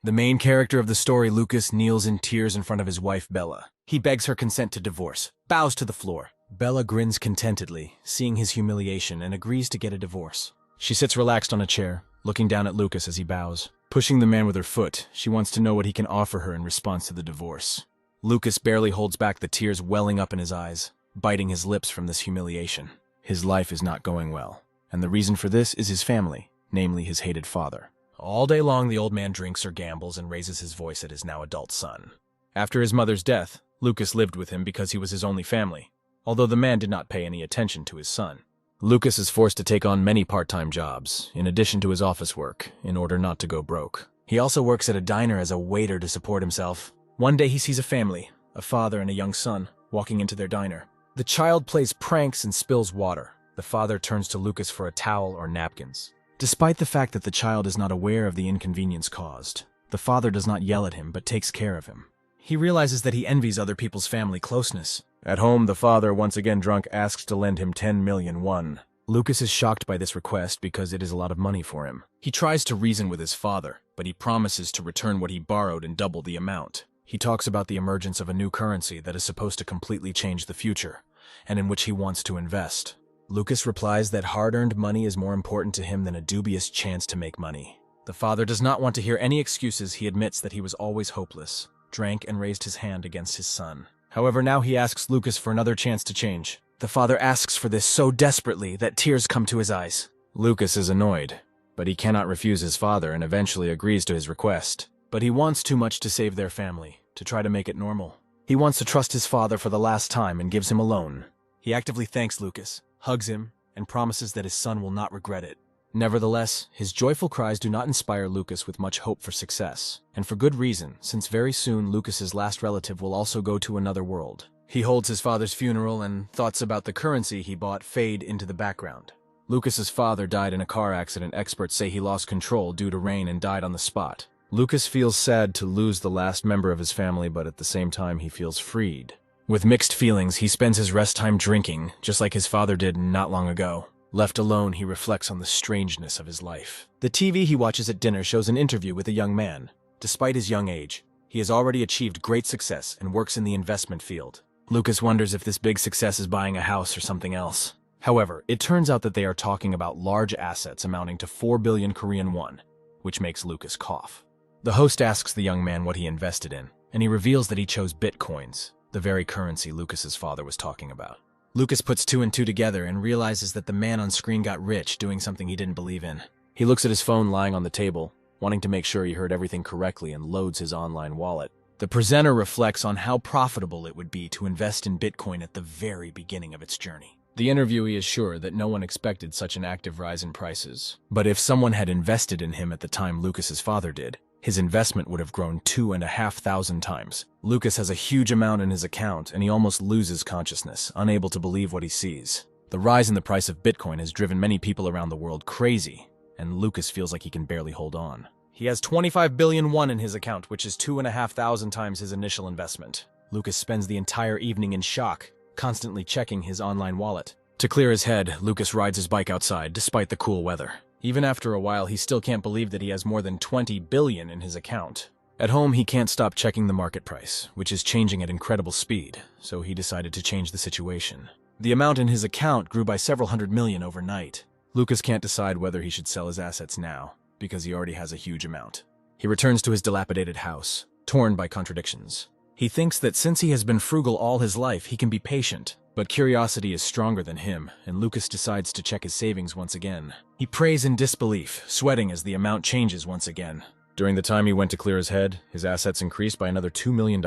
The main character of the story, Lucas, kneels in tears in front of his wife, Bella. He begs her consent to divorce, bows to the floor. Bella grins contentedly, seeing his humiliation, and agrees to get a divorce. She sits relaxed on a chair, looking down at Lucas as he bows. Pushing the man with her foot, she wants to know what he can offer her in response to the divorce. Lucas barely holds back the tears welling up in his eyes, biting his lips from this humiliation. His life is not going well, and the reason for this is his family, namely his hated father. All day long, the old man drinks or gambles and raises his voice at his now adult son. After his mother's death, Lucas lived with him because he was his only family, although the man did not pay any attention to his son. Lucas is forced to take on many part-time jobs, in addition to his office work, in order not to go broke. He also works at a diner as a waiter to support himself. One day he sees a family, a father and a young son, walking into their diner. The child plays pranks and spills water. The father turns to Lucas for a towel or napkins. Despite the fact that the child is not aware of the inconvenience caused, the father does not yell at him but takes care of him. He realizes that he envies other people's family closeness. At home, the father, once again drunk, asks to lend him 10 million won. Lucas is shocked by this request because it is a lot of money for him. He tries to reason with his father, but he promises to return what he borrowed and double the amount. He talks about the emergence of a new currency that is supposed to completely change the future, and in which he wants to invest. Lucas replies that hard-earned money is more important to him than a dubious chance to make money. The father does not want to hear any excuses. He admits that he was always hopeless, drank and raised his hand against his son. However, now he asks Lucas for another chance to change. The father asks for this so desperately that tears come to his eyes. Lucas is annoyed, but he cannot refuse his father and eventually agrees to his request. But he wants too much to save their family, to try to make it normal. He wants to trust his father for the last time and gives him a loan. He actively thanks Lucas, hugs him, and promises that his son will not regret it. Nevertheless, his joyful cries do not inspire Lucas with much hope for success, and for good reason, since very soon Lucas's last relative will also go to another world. He holds his father's funeral, and thoughts about the currency he bought fade into the background. Lucas's father died in a car accident. Experts say he lost control due to rain and died on the spot. Lucas feels sad to lose the last member of his family, but at the same time he feels freed. With mixed feelings, he spends his rest time drinking, just like his father did not long ago. Left alone, he reflects on the strangeness of his life. The TV he watches at dinner shows an interview with a young man. Despite his young age, he has already achieved great success and works in the investment field. Lucas wonders if this big success is buying a house or something else. However, it turns out that they are talking about large assets amounting to 4 billion Korean won, which makes Lucas cough. The host asks the young man what he invested in, and he reveals that he chose bitcoins, the very currency Lucas's father was talking about. Lucas puts two and two together and realizes that the man on screen got rich doing something he didn't believe in. He looks at his phone lying on the table, wanting to make sure he heard everything correctly, and loads his online wallet. The presenter reflects on how profitable it would be to invest in Bitcoin at the very beginning of its journey. The interviewee is sure that no one expected such an active rise in prices. But if someone had invested in him at the time Lucas's father did, his investment would have grown 2,500 times. Lucas has a huge amount in his account, and he almost loses consciousness, unable to believe what he sees. The rise in the price of Bitcoin has driven many people around the world crazy, and Lucas feels like he can barely hold on. He has 25 billion won in his account, which is 2,500 times his initial investment. Lucas spends the entire evening in shock, constantly checking his online wallet. To clear his head, Lucas rides his bike outside, despite the cool weather. Even after a while, he still can't believe that he has more than 20 billion in his account. At home, he can't stop checking the market price, which is changing at incredible speed, so he decided to change the situation. The amount in his account grew by several hundred million overnight. Lucas can't decide whether he should sell his assets now, because he already has a huge amount. He returns to his dilapidated house, torn by contradictions. He thinks that since he has been frugal all his life, he can be patient. But curiosity is stronger than him, and Lucas decides to check his savings once again. He prays in disbelief, sweating as the amount changes once again. During the time he went to clear his head, his assets increased by another $2 million,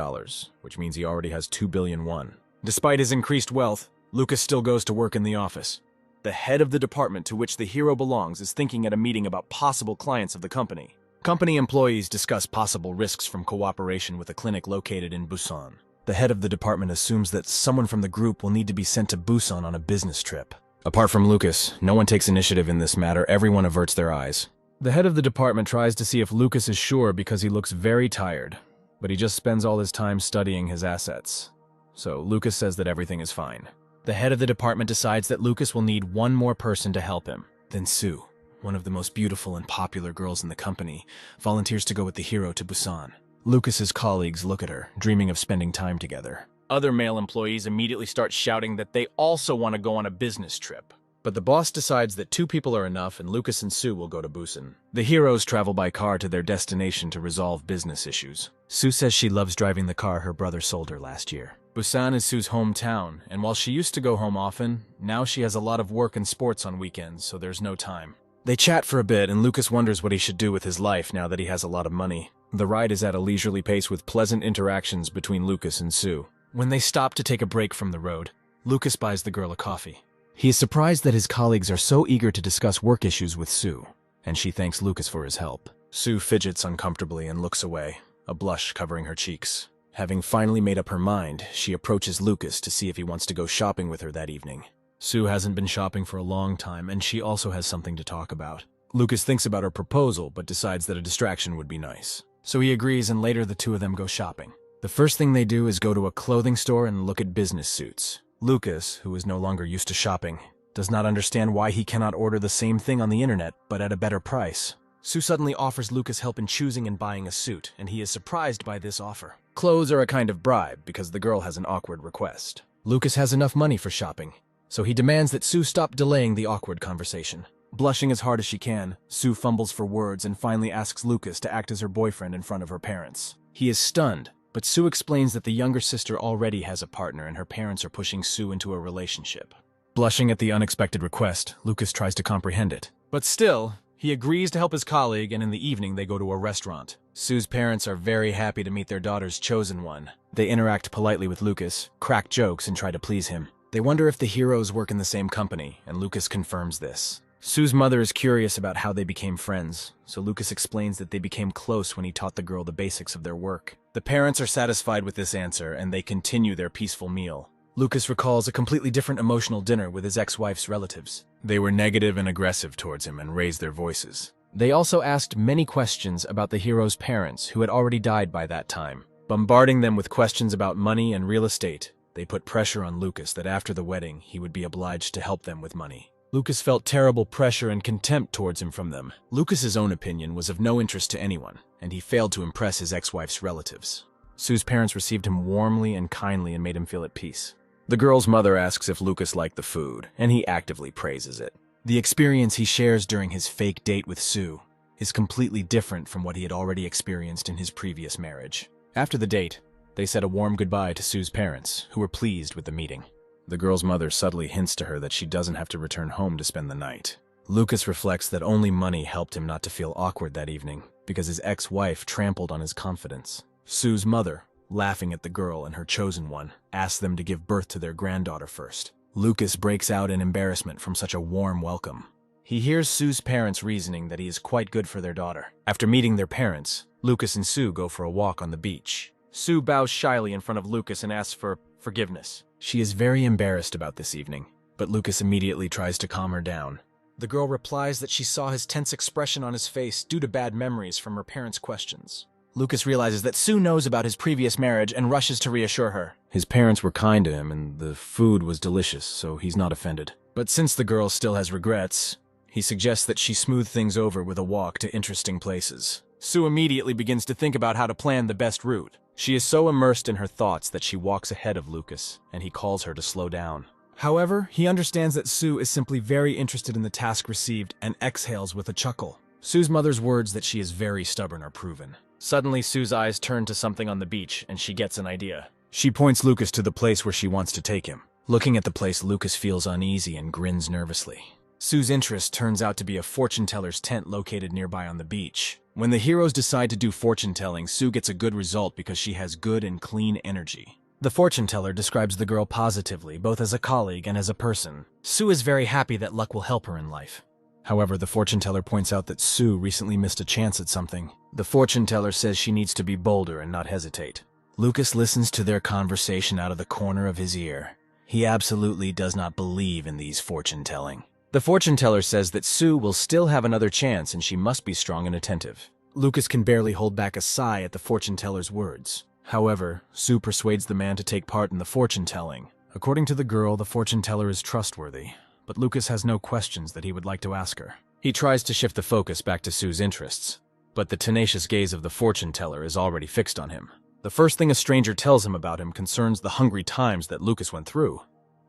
which means he already has 2 billion won. Despite his increased wealth, Lucas still goes to work in the office. The head of the department to which the hero belongs is thinking at a meeting about possible clients of the company. Company employees discuss possible risks from cooperation with a clinic located in Busan. The head of the department assumes that someone from the group will need to be sent to Busan on a business trip. Apart from Lucas, no one takes initiative in this matter. Everyone averts their eyes. The head of the department tries to see if Lucas is sure because he looks very tired, but he just spends all his time studying his assets. So Lucas says that everything is fine. The head of the department decides that Lucas will need one more person to help him, then Sue. one of the most beautiful and popular girls in the company, volunteers to go with the hero to Busan. Lucas's colleagues look at her, dreaming of spending time together. Other male employees immediately start shouting that they also want to go on a business trip. But the boss decides that 2 people are enough and Lucas and Sue will go to Busan. The heroes travel by car to their destination to resolve business issues. Sue says she loves driving the car her brother sold her last year. Busan is Sue's hometown, and while she used to go home often, now she has a lot of work and sports on weekends, so there's no time. They chat for a bit, and Lucas wonders what he should do with his life now that he has a lot of money. The ride is at a leisurely pace with pleasant interactions between Lucas and Sue. When they stop to take a break from the road, Lucas buys the girl a coffee. He is surprised that his colleagues are so eager to discuss work issues with Sue, and she thanks Lucas for his help. Sue fidgets uncomfortably and looks away, a blush covering her cheeks. Having finally made up her mind, she approaches Lucas to see if he wants to go shopping with her that evening. Sue hasn't been shopping for a long time, and she also has something to talk about. Lucas thinks about her proposal, but decides that a distraction would be nice. So he agrees, and later the 2 of them go shopping. The first thing they do is go to a clothing store and look at business suits. Lucas, who is no longer used to shopping, does not understand why he cannot order the same thing on the internet, but at a better price. Sue suddenly offers Lucas help in choosing and buying a suit, and he is surprised by this offer. Clothes are a kind of bribe because the girl has an awkward request. Lucas has enough money for shopping, so he demands that Sue stop delaying the awkward conversation. Blushing as hard as she can, Sue fumbles for words and finally asks Lucas to act as her boyfriend in front of her parents. He is stunned, but Sue explains that the younger sister already has a partner and her parents are pushing Sue into a relationship. Blushing at the unexpected request, Lucas tries to comprehend it. But still, he agrees to help his colleague, and in the evening they go to a restaurant. Sue's parents are very happy to meet their daughter's chosen one. They interact politely with Lucas, crack jokes, and try to please him. They wonder if the heroes work in the same company, and Lucas confirms this. Sue's mother is curious about how they became friends, so Lucas explains that they became close when he taught the girl the basics of their work. The parents are satisfied with this answer, and they continue their peaceful meal. Lucas recalls a completely different emotional dinner with his ex-wife's relatives. They were negative and aggressive towards him and raised their voices. They also asked many questions about the hero's parents, who had already died by that time. Bombarding them with questions about money and real estate, they put pressure on Lucas that after the wedding, he would be obliged to help them with money. Lucas felt terrible pressure and contempt towards him from them. Lucas's own opinion was of no interest to anyone, and he failed to impress his ex-wife's relatives. Sue's parents received him warmly and kindly and made him feel at peace. The girl's mother asks if Lucas liked the food, and he actively praises it. The experience he shares during his fake date with Sue is completely different from what he had already experienced in his previous marriage. After the date, they said a warm goodbye to Sue's parents, who were pleased with the meeting. The girl's mother subtly hints to her that she doesn't have to return home to spend the night. Lucas reflects that only money helped him not to feel awkward that evening, because his ex-wife trampled on his confidence. Sue's mother, laughing at the girl and her chosen one, asks them to give birth to their granddaughter first. Lucas breaks out in embarrassment from such a warm welcome. He hears Sue's parents reasoning that he is quite good for their daughter. After meeting their parents, Lucas and Sue go for a walk on the beach. Sue bows shyly in front of Lucas and asks for forgiveness. She is very embarrassed about this evening, but Lucas immediately tries to calm her down. The girl replies that she saw his tense expression on his face due to bad memories from her parents' questions. Lucas realizes that Sue knows about his previous marriage and rushes to reassure her. His parents were kind to him and the food was delicious, so he's not offended. But since the girl still has regrets, he suggests that she smooth things over with a walk to interesting places. Sue immediately begins to think about how to plan the best route. She is so immersed in her thoughts that she walks ahead of Lucas, and he calls her to slow down. However, he understands that Sue is simply very interested in the task received and exhales with a chuckle. Sue's mother's words that she is very stubborn are proven. Suddenly, Sue's eyes turn to something on the beach, and she gets an idea. She points Lucas to the place where she wants to take him. Looking at the place, Lucas feels uneasy and grins nervously. Sue's interest turns out to be a fortune-teller's tent located nearby on the beach. When the heroes decide to do fortune-telling, Sue gets a good result because she has good and clean energy. The fortune-teller describes the girl positively, both as a colleague and as a person. Sue is very happy that luck will help her in life. However, the fortune-teller points out that Sue recently missed a chance at something. The fortune-teller says she needs to be bolder and not hesitate. Lucas listens to their conversation out of the corner of his ear. He absolutely does not believe in these fortune-telling. The fortune-teller says that Sue will still have another chance and she must be strong and attentive. Lucas can barely hold back a sigh at the fortune-teller's words. However, Sue persuades the man to take part in the fortune-telling. According to the girl, the fortune-teller is trustworthy, but Lucas has no questions that he would like to ask her. He tries to shift the focus back to Sue's interests, but the tenacious gaze of the fortune teller is already fixed on him. The first thing a stranger tells him about him concerns the hungry times that Lucas went through,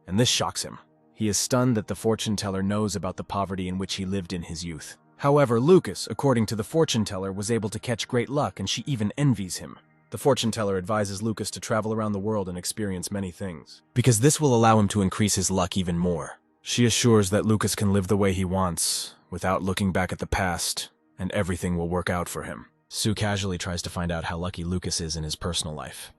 and this shocks him. He is stunned that the fortune teller knows about the poverty in which he lived in his youth. However, Lucas, according to the fortune teller, was able to catch great luck, and she even envies him. The fortune teller advises Lucas to travel around the world and experience many things, because this will allow him to increase his luck even more. She assures that Lucas can live the way he wants, without looking back at the past, and everything will work out for him. Sue casually tries to find out how lucky Lucas is in his personal life.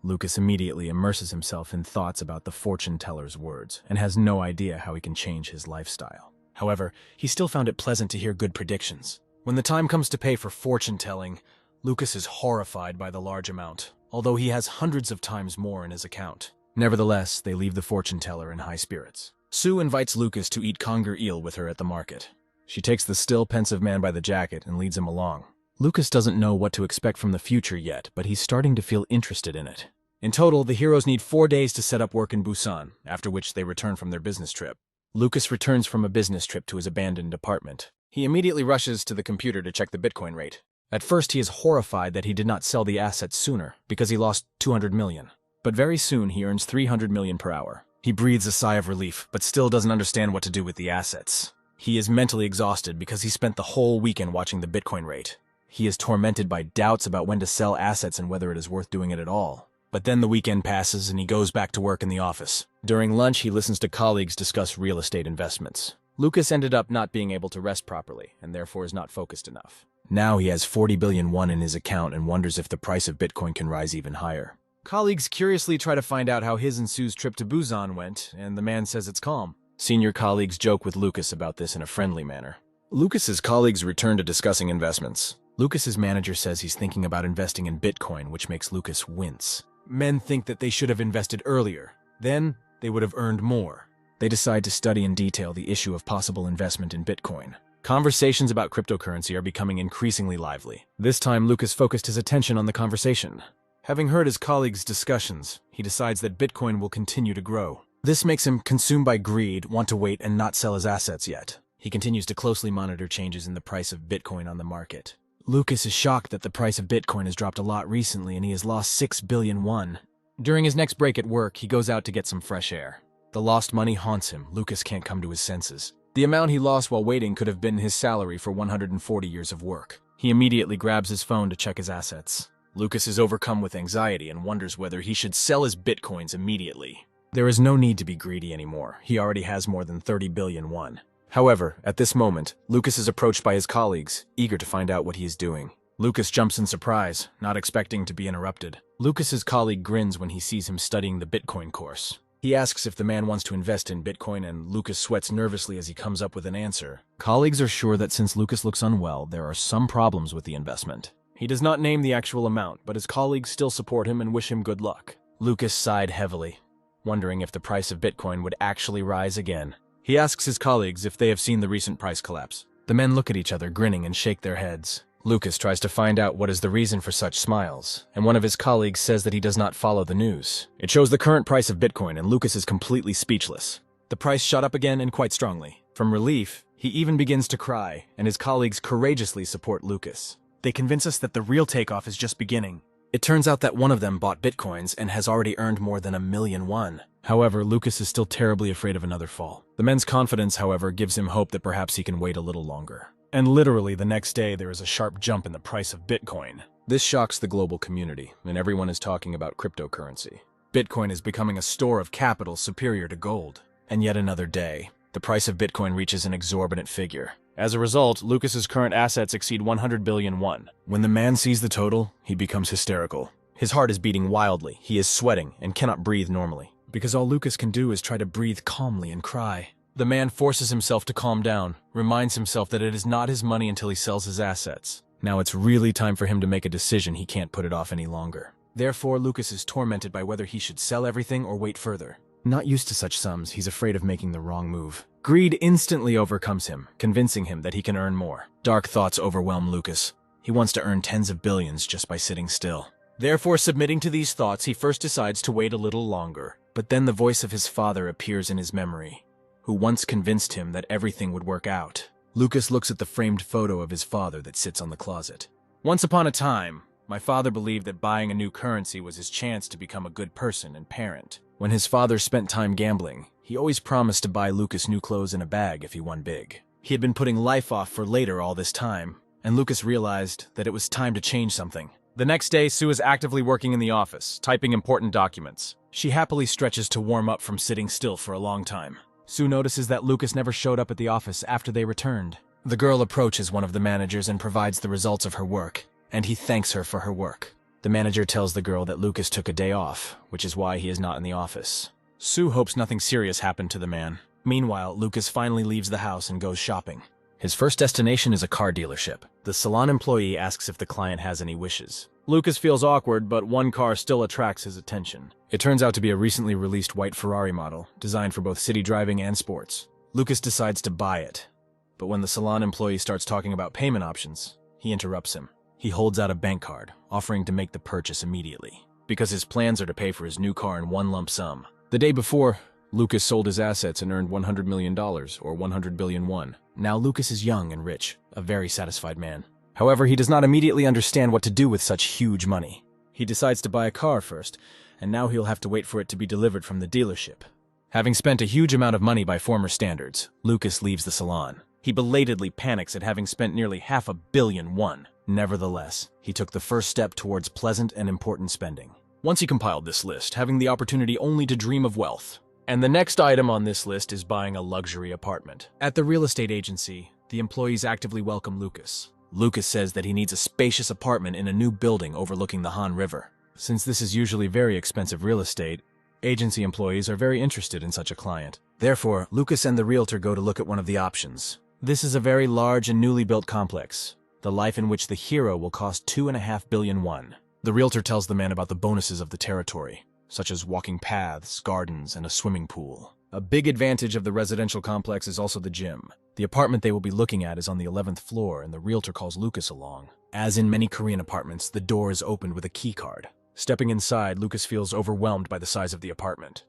Lucas immediately immerses himself in thoughts about the fortune teller's words, and has no idea how he can change his lifestyle. However, he still found it pleasant to hear good predictions. When the time comes to pay for fortune-telling, Lucas is horrified by the large amount, although he has hundreds of times more in his account. Nevertheless, they leave the fortune teller in high spirits. Sue invites Lucas to eat conger eel with her at the market. She takes the still pensive man by the jacket and leads him along. Lucas doesn't know what to expect from the future yet, but he's starting to feel interested in it. In total, the heroes need 4 days to set up work in Busan, after which they return from their business trip. Lucas returns from a business trip to his abandoned apartment. He immediately rushes to the computer to check the Bitcoin rate. At first, he is horrified that he did not sell the assets sooner, because he lost 200 million. But very soon, he earns 300 million per hour. He breathes a sigh of relief, but still doesn't understand what to do with the assets. He is mentally exhausted because he spent the whole weekend watching the Bitcoin rate. He is tormented by doubts about when to sell assets and whether it is worth doing it at all. But then the weekend passes and he goes back to work in the office. During lunch, he listens to colleagues discuss real estate investments. Lucas ended up not being able to rest properly and therefore is not focused enough. Now he has 40 billion won in his account and wonders if the price of Bitcoin can rise even higher. Colleagues curiously try to find out how his and Sue's trip to Busan went, and the man says it's calm. Senior colleagues joke with Lucas about this in a friendly manner. Lucas's colleagues return to discussing investments. Lucas's manager says he's thinking about investing in Bitcoin, which makes Lucas wince. Men think that they should have invested earlier. Then, they would have earned more. They decide to study in detail the issue of possible investment in Bitcoin. Conversations about cryptocurrency are becoming increasingly lively. This time, Lucas focused his attention on the conversation. Having heard his colleagues' discussions, he decides that Bitcoin will continue to grow. This makes him, consumed by greed, want to wait and not sell his assets yet. He continues to closely monitor changes in the price of Bitcoin on the market. Lucas is shocked that the price of Bitcoin has dropped a lot recently and he has lost 6 billion won. During his next break at work, he goes out to get some fresh air. The lost money haunts him. Lucas can't come to his senses. The amount he lost while waiting could have been his salary for 140 years of work. He immediately grabs his phone to check his assets. Lucas is overcome with anxiety and wonders whether he should sell his Bitcoins immediately. There is no need to be greedy anymore. He already has more than 30 billion won. However, at this moment, Lucas is approached by his colleagues, eager to find out what he is doing. Lucas jumps in surprise, not expecting to be interrupted. Lucas's colleague grins when he sees him studying the Bitcoin course. He asks if the man wants to invest in Bitcoin, and Lucas sweats nervously as he comes up with an answer. Colleagues are sure that since Lucas looks unwell, there are some problems with the investment. He does not name the actual amount, but his colleagues still support him and wish him good luck. Lucas sighed heavily, wondering if the price of Bitcoin would actually rise again. He asks his colleagues if they have seen the recent price collapse. The men look at each other, grinning, and shake their heads. Lucas tries to find out what is the reason for such smiles, and one of his colleagues says that he does not follow the news. It shows the current price of Bitcoin, and Lucas is completely speechless. The price shot up again and quite strongly. From relief, he even begins to cry, and his colleagues courageously support Lucas. They convince us that the real takeoff is just beginning. It turns out that one of them bought Bitcoins and has already earned more than 1 million won. However, Lucas is still terribly afraid of another fall. The men's confidence, however, gives him hope that perhaps he can wait a little longer. And literally the next day, there is a sharp jump in the price of Bitcoin. This shocks the global community, and everyone is talking about cryptocurrency. Bitcoin is becoming a store of capital superior to gold. And yet another day, the price of Bitcoin reaches an exorbitant figure. As a result, Lucas's current assets exceed 100 billion won. When the man sees the total, he becomes hysterical. His heart is beating wildly, he is sweating, and cannot breathe normally. Because all Lucas can do is try to breathe calmly and cry. The man forces himself to calm down, reminds himself that it is not his money until he sells his assets. Now it's really time for him to make a decision. He can't put it off any longer. Therefore, Lucas is tormented by whether he should sell everything or wait further. Not used to such sums, he's afraid of making the wrong move. Greed instantly overcomes him, convincing him that he can earn more. Dark thoughts overwhelm Lucas. He wants to earn tens of billions just by sitting still. Therefore, submitting to these thoughts, he first decides to wait a little longer. But then the voice of his father appears in his memory, who once convinced him that everything would work out. Lucas looks at the framed photo of his father that sits on the closet. Once upon a time, my father believed that buying a new currency was his chance to become a good person and parent. When his father spent time gambling, he always promised to buy Lucas new clothes and a bag if he won big. He had been putting life off for later all this time, and Lucas realized that it was time to change something. The next day, Sue is actively working in the office, typing important documents. She happily stretches to warm up from sitting still for a long time. Sue notices that Lucas never showed up at the office after they returned. The girl approaches one of the managers and provides the results of her work, and he thanks her for her work. The manager tells the girl that Lucas took a day off, which is why he is not in the office. Sue hopes nothing serious happened to the man. Meanwhile, Lucas finally leaves the house and goes shopping. His first destination is a car dealership. The salon employee asks if the client has any wishes. Lucas feels awkward, but one car still attracts his attention. It turns out to be a recently released white Ferrari model, designed for both city driving and sports. Lucas decides to buy it, but when the salon employee starts talking about payment options, he interrupts him. He holds out a bank card, offering to make the purchase immediately, because his plans are to pay for his new car in one lump sum. The day before, Lucas sold his assets and earned $100 million, or 100 billion won. Now Lucas is young and rich, a very satisfied man. However, he does not immediately understand what to do with such huge money. He decides to buy a car first, and now he'll have to wait for it to be delivered from the dealership. Having spent a huge amount of money by former standards, Lucas leaves the salon. He belatedly panics at having spent nearly $500 million won. Nevertheless, he took the first step towards pleasant and important spending. Once he compiled this list, having the opportunity only to dream of wealth. And the next item on this list is buying a luxury apartment. At the real estate agency, the employees actively welcome Lucas. Lucas says that he needs a spacious apartment in a new building overlooking the Han River. Since this is usually very expensive real estate, agency employees are very interested in such a client. Therefore, Lucas and the realtor go to look at one of the options. This is a very large and newly built complex, the life in which the hero will cost 2.5 billion won. The realtor tells the man about the bonuses of the territory, such as walking paths, gardens, and a swimming pool. A big advantage of the residential complex is also the gym. The apartment they will be looking at is on the 11th floor, and the realtor calls Lucas along. As in many Korean apartments, the door is opened with a key card. Stepping inside, Lucas feels overwhelmed by the size of the apartment.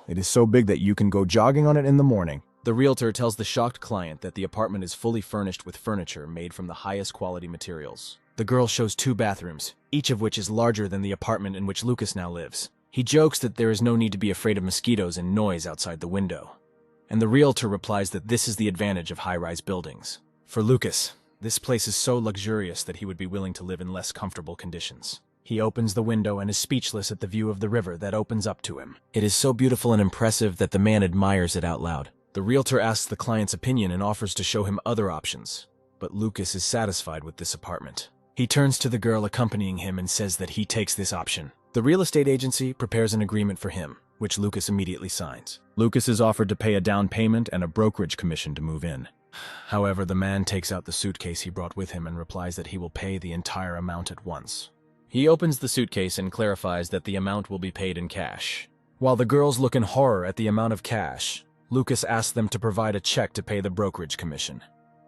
It is so big that you can go jogging on it in the morning. The realtor tells the shocked client that the apartment is fully furnished with furniture made from the highest quality materials. The girl shows 2 bathrooms, each of which is larger than the apartment in which Lucas now lives. He jokes that there is no need to be afraid of mosquitoes and noise outside the window. And the realtor replies that this is the advantage of high-rise buildings. For Lucas, this place is so luxurious that he would be willing to live in less comfortable conditions. He opens the window and is speechless at the view of the river that opens up to him. It is so beautiful and impressive that the man admires it out loud. The realtor asks the client's opinion and offers to show him other options, but Lucas is satisfied with this apartment. He turns to the girl accompanying him and says that he takes this option. The real estate agency prepares an agreement for him, which Lucas immediately signs. Lucas is offered to pay a down payment and a brokerage commission to move in. However, the man takes out the suitcase he brought with him and replies that he will pay the entire amount at once. He opens the suitcase and clarifies that the amount will be paid in cash. While the girls look in horror at the amount of cash, Lucas asks them to provide a check to pay the brokerage commission.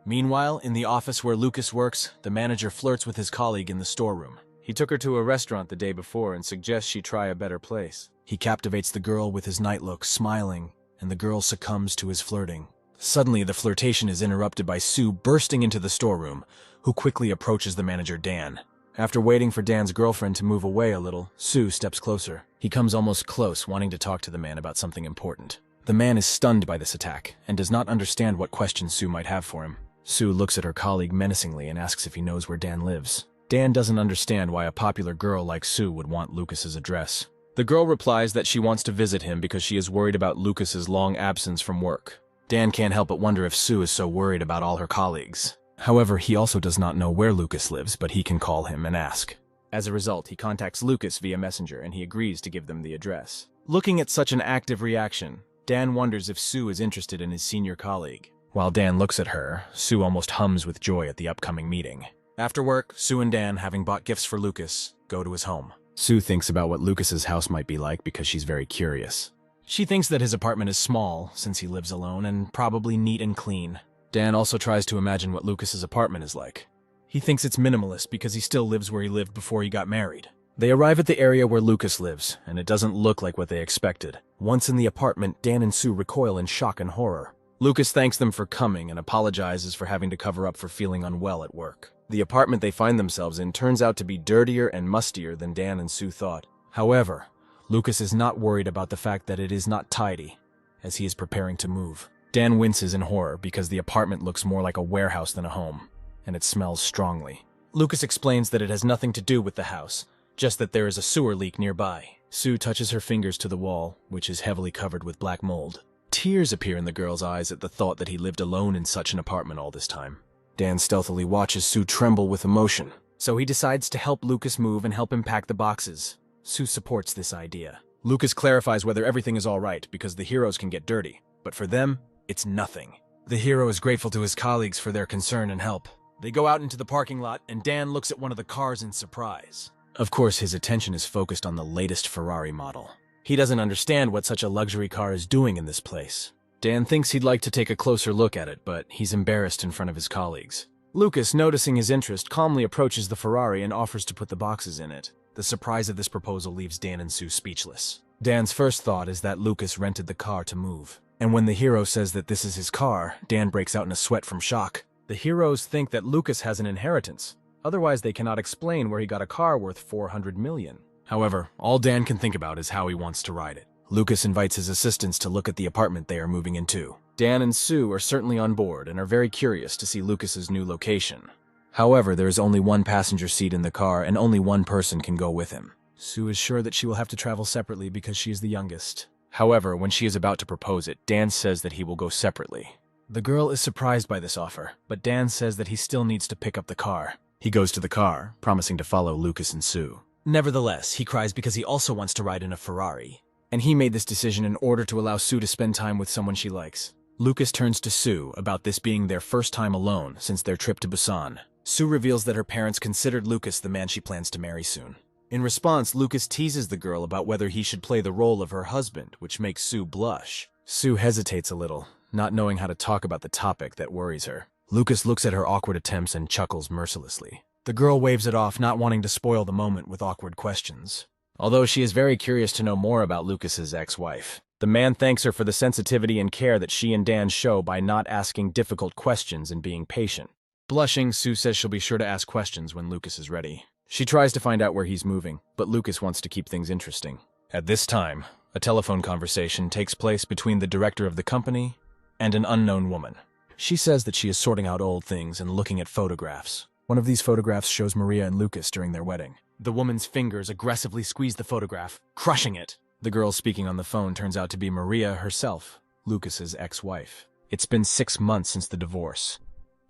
Meanwhile, in the office where Lucas works, the manager flirts with his colleague in the storeroom. He took her to a restaurant the day before and suggests she try a better place. He captivates the girl with his night look, smiling, and the girl succumbs to his flirting. Suddenly, the flirtation is interrupted by Sue bursting into the storeroom, who quickly approaches the manager Dan. After waiting for Dan's girlfriend to move away a little, Sue steps closer. He comes almost close, wanting to talk to the man about something important. The man is stunned by this attack and does not understand what questions Sue might have for him. Sue looks at her colleague menacingly and asks if he knows where Dan lives. Dan doesn't understand why a popular girl like Sue would want Lucas's address. The girl replies that she wants to visit him because she is worried about Lucas's long absence from work. Dan can't help but wonder if Sue is so worried about all her colleagues. However, he also does not know where Lucas lives, but he can call him and ask. As a result, he contacts Lucas via Messenger and he agrees to give them the address. Looking at such an active reaction, Dan wonders if Sue is interested in his senior colleague. While Dan looks at her, Sue almost hums with joy at the upcoming meeting. After work, Sue and Dan, having bought gifts for Lucas, go to his home. Sue thinks about what Lucas's house might be like because she's very curious. She thinks that his apartment is small, since he lives alone, and probably neat and clean. Dan also tries to imagine what Lucas's apartment is like. He thinks it's minimalist because he still lives where he lived before he got married. They arrive at the area where Lucas lives, and it doesn't look like what they expected. Once in the apartment, Dan and Sue recoil in shock and horror. Lucas thanks them for coming and apologizes for having to cover up for feeling unwell at work. The apartment they find themselves in turns out to be dirtier and mustier than Dan and Sue thought. However, Lucas is not worried about the fact that it is not tidy, as he is preparing to move. Dan winces in horror because the apartment looks more like a warehouse than a home, and it smells strongly. Lucas explains that it has nothing to do with the house, just that there is a sewer leak nearby. Sue touches her fingers to the wall, which is heavily covered with black mold. Tears appear in the girl's eyes at the thought that he lived alone in such an apartment all this time. Dan stealthily watches Sue tremble with emotion, so he decides to help Lucas move and help him pack the boxes. Sue supports this idea. Lucas clarifies whether everything is all right because the heroes can get dirty, but for them, it's nothing. The hero is grateful to his colleagues for their concern and help. They go out into the parking lot, and Dan looks at one of the cars in surprise. Of course, his attention is focused on the latest Ferrari model. He doesn't understand what such a luxury car is doing in this place. Dan thinks he'd like to take a closer look at it, but he's embarrassed in front of his colleagues. Lucas, noticing his interest, calmly approaches the Ferrari and offers to put the boxes in it. The surprise of this proposal leaves Dan and Sue speechless. Dan's first thought is that Lucas rented the car to move. And when the hero says that this is his car, Dan breaks out in a sweat from shock. The heroes think that Lucas has an inheritance. Otherwise, they cannot explain where he got a car worth 400 million. However, all Dan can think about is how he wants to ride it. Lucas invites his assistants to look at the apartment they are moving into. Dan and Sue are certainly on board and are very curious to see Lucas's new location. However, there is only one passenger seat in the car and only one person can go with him. Sue is sure that she will have to travel separately because she is the youngest. However, when she is about to propose it, Dan says that he will go separately. The girl is surprised by this offer, but Dan says that he still needs to pick up the car. He goes to the car, promising to follow Lucas and Sue. Nevertheless, he cries because he also wants to ride in a Ferrari. And he made this decision in order to allow Sue to spend time with someone she likes. Lucas turns to Sue about this being their first time alone since their trip to Busan. Sue reveals that her parents considered Lucas the man she plans to marry soon. In response, Lucas teases the girl about whether he should play the role of her husband, which makes Sue blush. Sue hesitates a little, not knowing how to talk about the topic that worries her. Lucas looks at her awkward attempts and chuckles mercilessly. The girl waves it off, not wanting to spoil the moment with awkward questions. Although she is very curious to know more about Lucas's ex-wife. The man thanks her for the sensitivity and care that she and Dan show by not asking difficult questions and being patient. Blushing, Sue says she'll be sure to ask questions when Lucas is ready. She tries to find out where he's moving, but Lucas wants to keep things interesting. At this time, a telephone conversation takes place between the director of the company and an unknown woman. She says that she is sorting out old things and looking at photographs. One of these photographs shows Maria and Lucas during their wedding. The woman's fingers aggressively squeeze the photograph, crushing it. The girl speaking on the phone turns out to be Maria herself, Lucas's ex-wife. It's been 6 months since the divorce,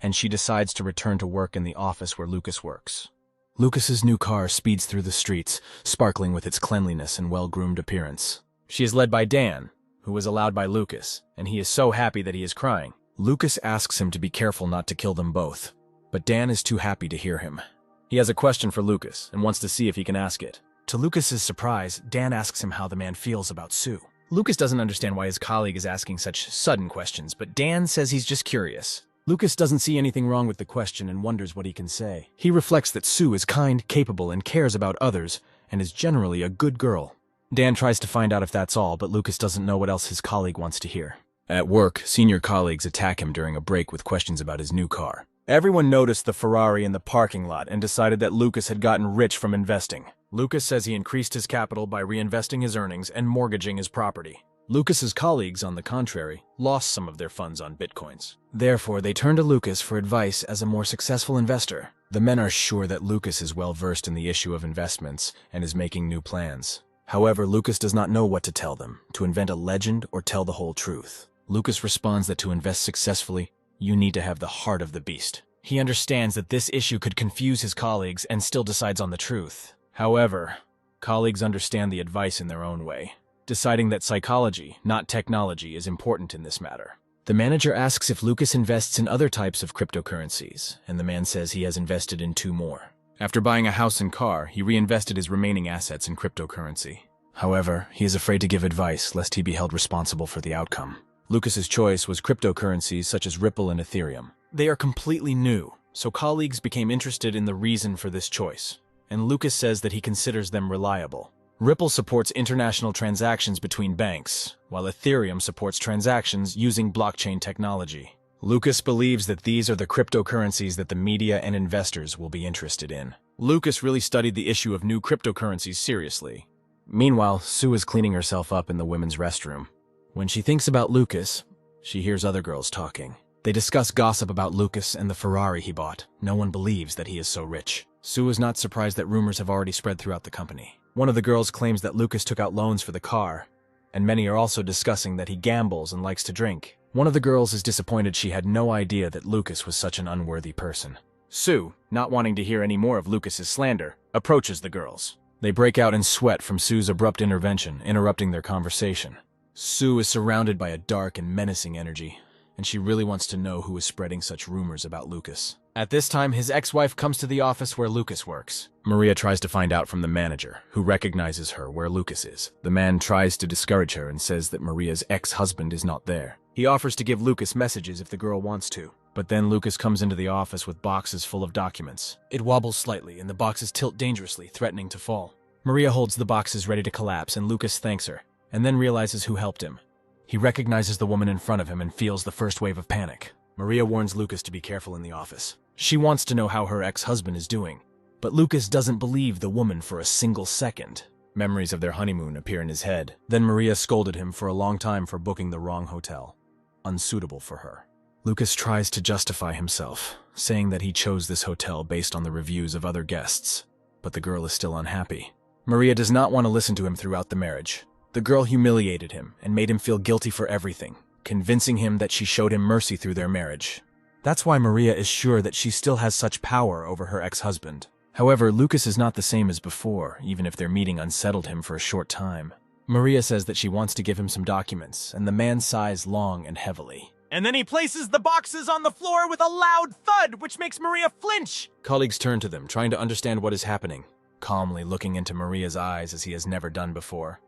and she decides to return to work in the office where Lucas works. Lucas's new car speeds through the streets, sparkling with its cleanliness and well-groomed appearance. She is led by Dan, who was allowed by Lucas, and he is so happy that he is crying. Lucas asks him to be careful not to kill them both, but Dan is too happy to hear him. He has a question for Lucas and wants to see if he can ask it. To Lucas's surprise, Dan asks him how the man feels about Sue. Lucas doesn't understand why his colleague is asking such sudden questions, but Dan says he's just curious. Lucas doesn't see anything wrong with the question and wonders what he can say. He reflects that Sue is kind, capable, and cares about others, and is generally a good girl. Dan tries to find out if that's all, but Lucas doesn't know what else his colleague wants to hear. At work, senior colleagues attack him during a break with questions about his new car. Everyone noticed the Ferrari in the parking lot and decided that Lucas had gotten rich from investing. Lucas says he increased his capital by reinvesting his earnings and mortgaging his property. Lucas's colleagues, on the contrary, lost some of their funds on bitcoins. Therefore, they turn to Lucas for advice as a more successful investor. The men are sure that Lucas is well versed in the issue of investments and is making new plans. However, Lucas does not know what to tell them, to invent a legend or tell the whole truth. Lucas responds that to invest successfully, you need to have the heart of the beast. He understands that this issue could confuse his colleagues and still decides on the truth. However, colleagues understand the advice in their own way, deciding that psychology, not technology, is important in this matter. The manager asks if Lucas invests in other types of cryptocurrencies, and the man says he has invested in 2 more. After buying a house and car, he reinvested his remaining assets in cryptocurrency. However, he is afraid to give advice lest he be held responsible for the outcome. Lucas's choice was cryptocurrencies such as Ripple and Ethereum. They are completely new, so colleagues became interested in the reason for this choice, and Lucas says that he considers them reliable. Ripple supports international transactions between banks, while Ethereum supports transactions using blockchain technology. Lucas believes that these are the cryptocurrencies that the media and investors will be interested in. Lucas really studied the issue of new cryptocurrencies seriously. Meanwhile, Sue is cleaning herself up in the women's restroom. When she thinks about Lucas, she hears other girls talking. They discuss gossip about Lucas and the Ferrari he bought. No one believes that he is so rich. Sue is not surprised that rumors have already spread throughout the company. One of the girls claims that Lucas took out loans for the car, and many are also discussing that he gambles and likes to drink. One of the girls is disappointed she had no idea that Lucas was such an unworthy person. Sue, not wanting to hear any more of Lucas's slander, approaches the girls. They break out in sweat from Sue's abrupt intervention, interrupting their conversation. Sue is surrounded by a dark and menacing energy, and she really wants to know who is spreading such rumors about Lucas. At this time, his ex-wife comes to the office where Lucas works. Maria tries to find out from the manager, who recognizes her where Lucas is. The man tries to discourage her and says that Maria's ex-husband is not there. He offers to give Lucas messages if the girl wants to. But then Lucas comes into the office with boxes full of documents. It wobbles slightly, and the boxes tilt dangerously, threatening to fall. Maria holds the boxes ready to collapse, and Lucas thanks her, and then realizes who helped him. He recognizes the woman in front of him and feels the first wave of panic. Maria warns Lucas to be careful in the office. She wants to know how her ex-husband is doing, but Lucas doesn't believe the woman for a single second. Memories of their honeymoon appear in his head. Then Maria scolded him for a long time for booking the wrong hotel, unsuitable for her. Lucas tries to justify himself, saying that he chose this hotel based on the reviews of other guests, but the girl is still unhappy. Maria does not want to listen to him throughout the marriage. The girl humiliated him and made him feel guilty for everything, convincing him that she showed him mercy through their marriage. That's why Maria is sure that she still has such power over her ex-husband. However, Lucas is not the same as before, even if their meeting unsettled him for a short time. Maria says that she wants to give him some documents, and the man sighs long and heavily. And then he places the boxes on the floor with a loud thud, which makes Maria flinch! Colleagues turn to them, trying to understand what is happening, calmly looking into Maria's eyes as he has never done before.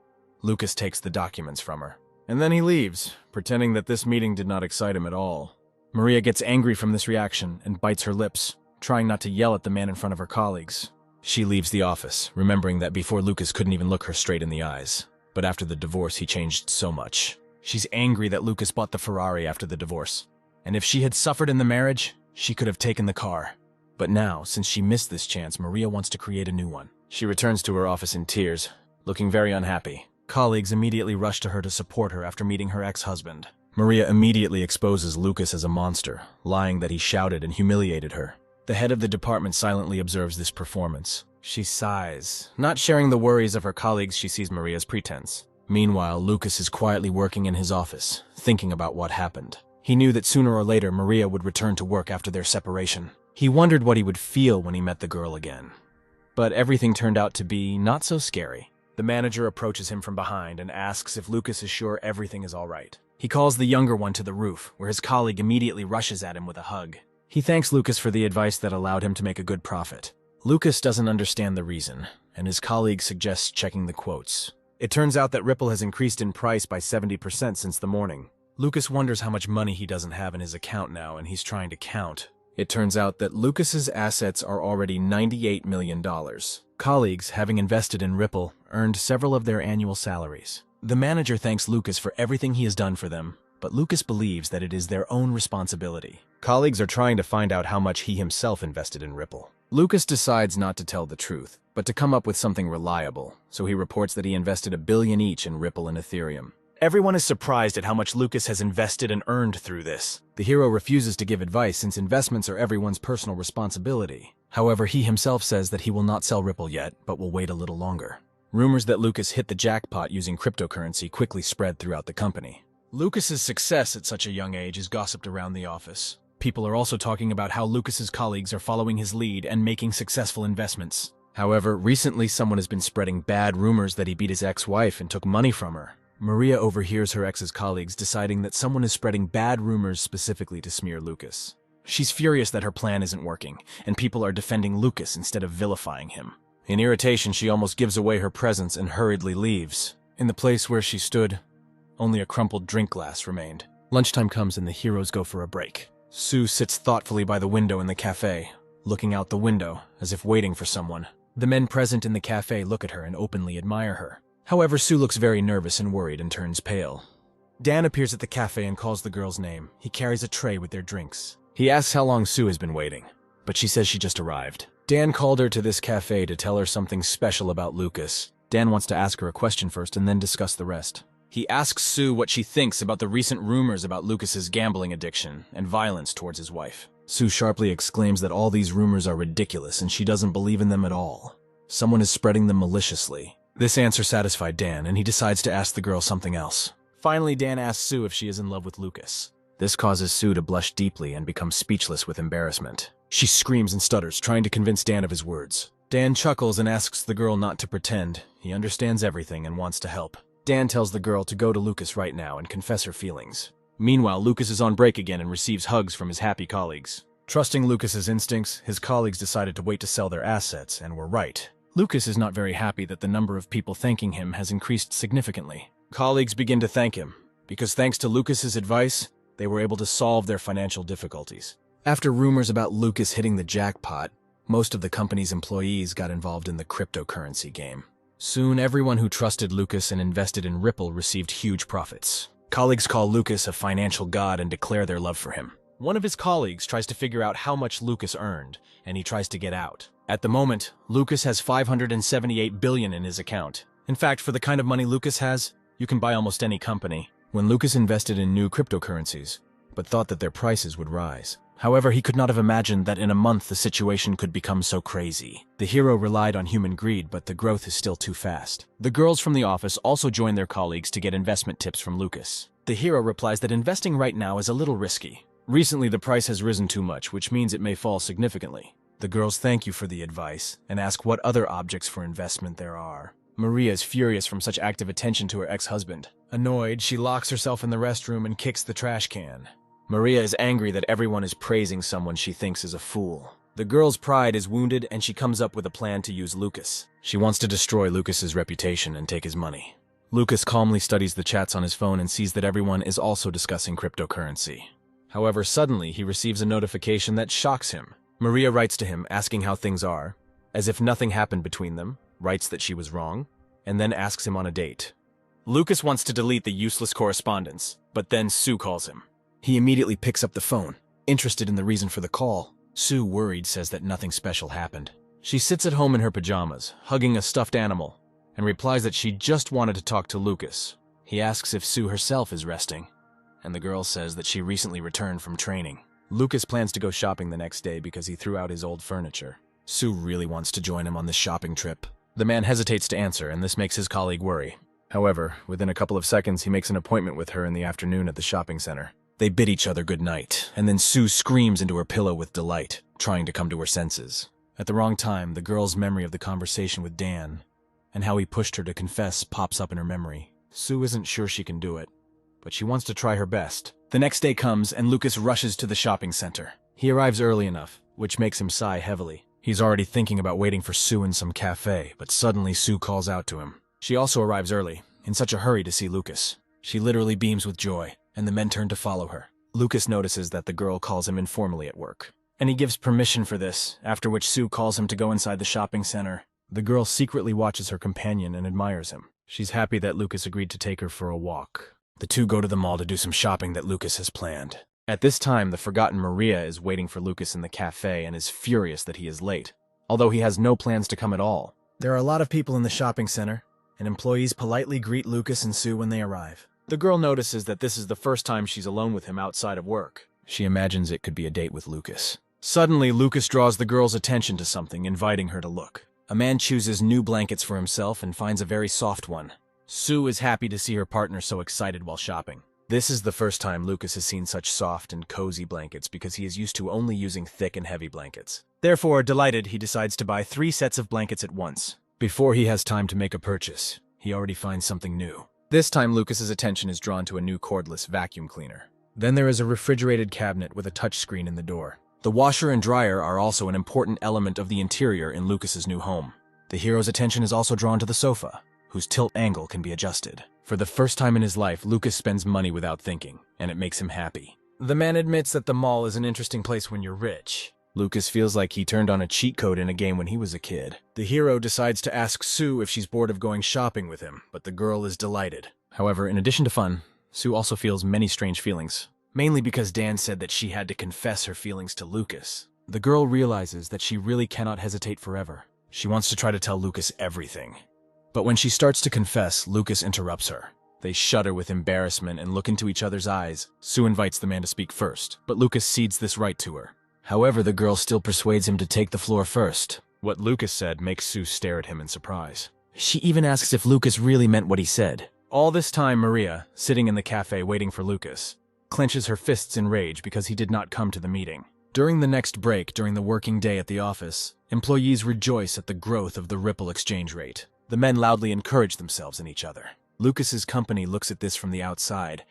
Lucas takes the documents from her. And then he leaves, pretending that this meeting did not excite him at all. Maria gets angry from this reaction and bites her lips, trying not to yell at the man in front of her colleagues. She leaves the office, remembering that before Lucas couldn't even look her straight in the eyes. But after the divorce, he changed so much. She's angry that Lucas bought the Ferrari after the divorce. And if she had suffered in the marriage, she could have taken the car. But now, since she missed this chance, Maria wants to create a new one. She returns to her office in tears, looking very unhappy. Colleagues immediately rush to her to support her after meeting her ex-husband. Maria immediately exposes Lucas as a monster, lying that he shouted and humiliated her. The head of the department silently observes this performance. She sighs, not sharing the worries of her colleagues. She sees Maria's pretense. Meanwhile, Lucas is quietly working in his office, thinking about what happened. He knew that sooner or later Maria would return to work after their separation. He wondered what he would feel when he met the girl again. But everything turned out to be not so scary. The manager approaches him from behind and asks if Lucas is sure everything is all right. He calls the younger one to the roof, where his colleague immediately rushes at him with a hug. He thanks Lucas for the advice that allowed him to make a good profit. Lucas doesn't understand the reason, and his colleague suggests checking the quotes. It turns out that Ripple has increased in price by 70% since the morning. Lucas wonders how much money he doesn't have in his account now, and he's trying to count. It turns out that Lucas's assets are already $98 million. Colleagues, having invested in Ripple, earned several of their annual salaries. The manager thanks Lucas for everything he has done for them, but Lucas believes that it is their own responsibility. Colleagues are trying to find out how much he himself invested in Ripple. Lucas decides not to tell the truth, but to come up with something reliable, so he reports that he invested $1 billion each in Ripple and Ethereum. Everyone is surprised at how much Lucas has invested and earned through this. The hero refuses to give advice since investments are everyone's personal responsibility. However, he himself says that he will not sell Ripple yet, but will wait a little longer. Rumors that Lucas hit the jackpot using cryptocurrency quickly spread throughout the company. Lucas's success at such a young age is gossiped around the office. People are also talking about how Lucas's colleagues are following his lead and making successful investments. However, recently someone has been spreading bad rumors that he beat his ex-wife and took money from her. Maria overhears her ex's colleagues deciding that someone is spreading bad rumors specifically to smear Lucas. She's furious that her plan isn't working, and people are defending Lucas instead of vilifying him. In irritation, she almost gives away her presence and hurriedly leaves. In the place where she stood, only a crumpled drink glass remained. Lunchtime comes and the heroes go for a break. Sue sits thoughtfully by the window in the cafe, looking out the window as if waiting for someone. The men present in the cafe look at her and openly admire her. However, Sue looks very nervous and worried and turns pale. Dan appears at the cafe and calls the girl's name. He carries a tray with their drinks. He asks how long Sue has been waiting, but she says she just arrived. Dan called her to this cafe to tell her something special about Lucas. Dan wants to ask her a question first and then discuss the rest. He asks Sue what she thinks about the recent rumors about Lucas's gambling addiction and violence towards his wife. Sue sharply exclaims that all these rumors are ridiculous and she doesn't believe in them at all. Someone is spreading them maliciously. This answer satisfied Dan, and he decides to ask the girl something else. Finally, Dan asks Sue if she is in love with Lucas. This causes Sue to blush deeply and become speechless with embarrassment. She screams and stutters, trying to convince Dan of his words. Dan chuckles and asks the girl not to pretend. He understands everything and wants to help. Dan tells the girl to go to Lucas right now and confess her feelings. Meanwhile, Lucas is on break again and receives hugs from his happy colleagues. Trusting Lucas's instincts, his colleagues decided to wait to sell their assets, and were right. Lucas is not very happy that the number of people thanking him has increased significantly. Colleagues begin to thank him, because thanks to Lucas's advice, they were able to solve their financial difficulties. After rumors about Lucas hitting the jackpot, most of the company's employees got involved in the cryptocurrency game. Soon, everyone who trusted Lucas and invested in Ripple received huge profits. Colleagues call Lucas a financial god and declare their love for him. One of his colleagues tries to figure out how much Lucas earned, and he tries to get out. At the moment, Lucas has $578 billion in his account. In fact, for the kind of money Lucas has, you can buy almost any company. When Lucas invested in new cryptocurrencies, but thought that their prices would rise. However, he could not have imagined that in a month the situation could become so crazy. The hero relied on human greed, but the growth is still too fast. The girls from the office also join their colleagues to get investment tips from Lucas. The hero replies that investing right now is a little risky. Recently, the price has risen too much, which means it may fall significantly. The girls thank you for the advice and ask what other objects for investment there are. Maria is furious from such active attention to her ex-husband. Annoyed, she locks herself in the restroom and kicks the trash can. Maria is angry that everyone is praising someone she thinks is a fool. The girl's pride is wounded and she comes up with a plan to use Lucas. She wants to destroy Lucas's reputation and take his money. Lucas calmly studies the chats on his phone and sees that everyone is also discussing cryptocurrency. However, suddenly he receives a notification that shocks him. Maria writes to him asking how things are, as if nothing happened between them, writes that she was wrong, and then asks him on a date. Lucas wants to delete the useless correspondence, but then Sue calls him. He immediately picks up the phone, interested in the reason for the call. Sue, worried, says that nothing special happened. She sits at home in her pajamas, hugging a stuffed animal, and replies that she just wanted to talk to Lucas. He asks if Sue herself is resting, and the girl says that she recently returned from training. Lucas plans to go shopping the next day because he threw out his old furniture. Sue really wants to join him on this shopping trip. The man hesitates to answer, and this makes his colleague worry. However, within a couple of seconds, he makes an appointment with her in the afternoon at the shopping center. They bid each other good night, and then Sue screams into her pillow with delight, trying to come to her senses. At the wrong time, the girl's memory of the conversation with Dan and how he pushed her to confess pops up in her memory. Sue isn't sure she can do it, but she wants to try her best. The next day comes, and Lucas rushes to the shopping center. He arrives early enough, which makes him sigh heavily. He's already thinking about waiting for Sue in some cafe, but suddenly Sue calls out to him. She also arrives early, in such a hurry to see Lucas. She literally beams with joy, and the men turn to follow her. Lucas notices that the girl calls him informally at work, and he gives permission for this, after which Sue calls him to go inside the shopping center. The girl secretly watches her companion and admires him. She's happy that Lucas agreed to take her for a walk. The two go to the mall to do some shopping that Lucas has planned. At this time, the forgotten Maria is waiting for Lucas in the cafe and is furious that he is late, although he has no plans to come at all. There are a lot of people in the shopping center, and employees politely greet Lucas and Sue when they arrive. The girl notices that this is the first time she's alone with him outside of work. She imagines it could be a date with Lucas. Suddenly, Lucas draws the girl's attention to something, inviting her to look. A man chooses new blankets for himself and finds a very soft one. Sue is happy to see her partner so excited while shopping. This is the first time Lucas has seen such soft and cozy blankets because he is used to only using thick and heavy blankets. Therefore, delighted, he decides to buy 3 sets of blankets at once. Before he has time to make a purchase, he already finds something new. This time, Lucas's attention is drawn to a new cordless vacuum cleaner. Then there is a refrigerated cabinet with a touchscreen in the door. The washer and dryer are also an important element of the interior in Lucas's new home. The hero's attention is also drawn to the sofa, whose tilt angle can be adjusted. For the first time in his life, Lucas spends money without thinking, and it makes him happy. The man admits that the mall is an interesting place when you're rich, Lucas feels like he turned on a cheat code in a game when he was a kid. The hero decides to ask Sue if she's bored of going shopping with him, but the girl is delighted. However, in addition to fun, Sue also feels many strange feelings, mainly because Dan said that she had to confess her feelings to Lucas. The girl realizes that she really cannot hesitate forever. She wants to try to tell Lucas everything. But when she starts to confess, Lucas interrupts her. They shudder with embarrassment and look into each other's eyes. Sue invites the man to speak first, but Lucas cedes this right to her. However, the girl still persuades him to take the floor first. What Lucas said makes Sue stare at him in surprise. She even asks if Lucas really meant what he said. All this time, Maria, sitting in the cafe waiting for Lucas, clenches her fists in rage because he did not come to the meeting. During the next break, during the working day at the office, employees rejoice at the growth of the Ripple exchange rate. The men loudly encourage themselves in each other. Lucas's company looks at this from the outside,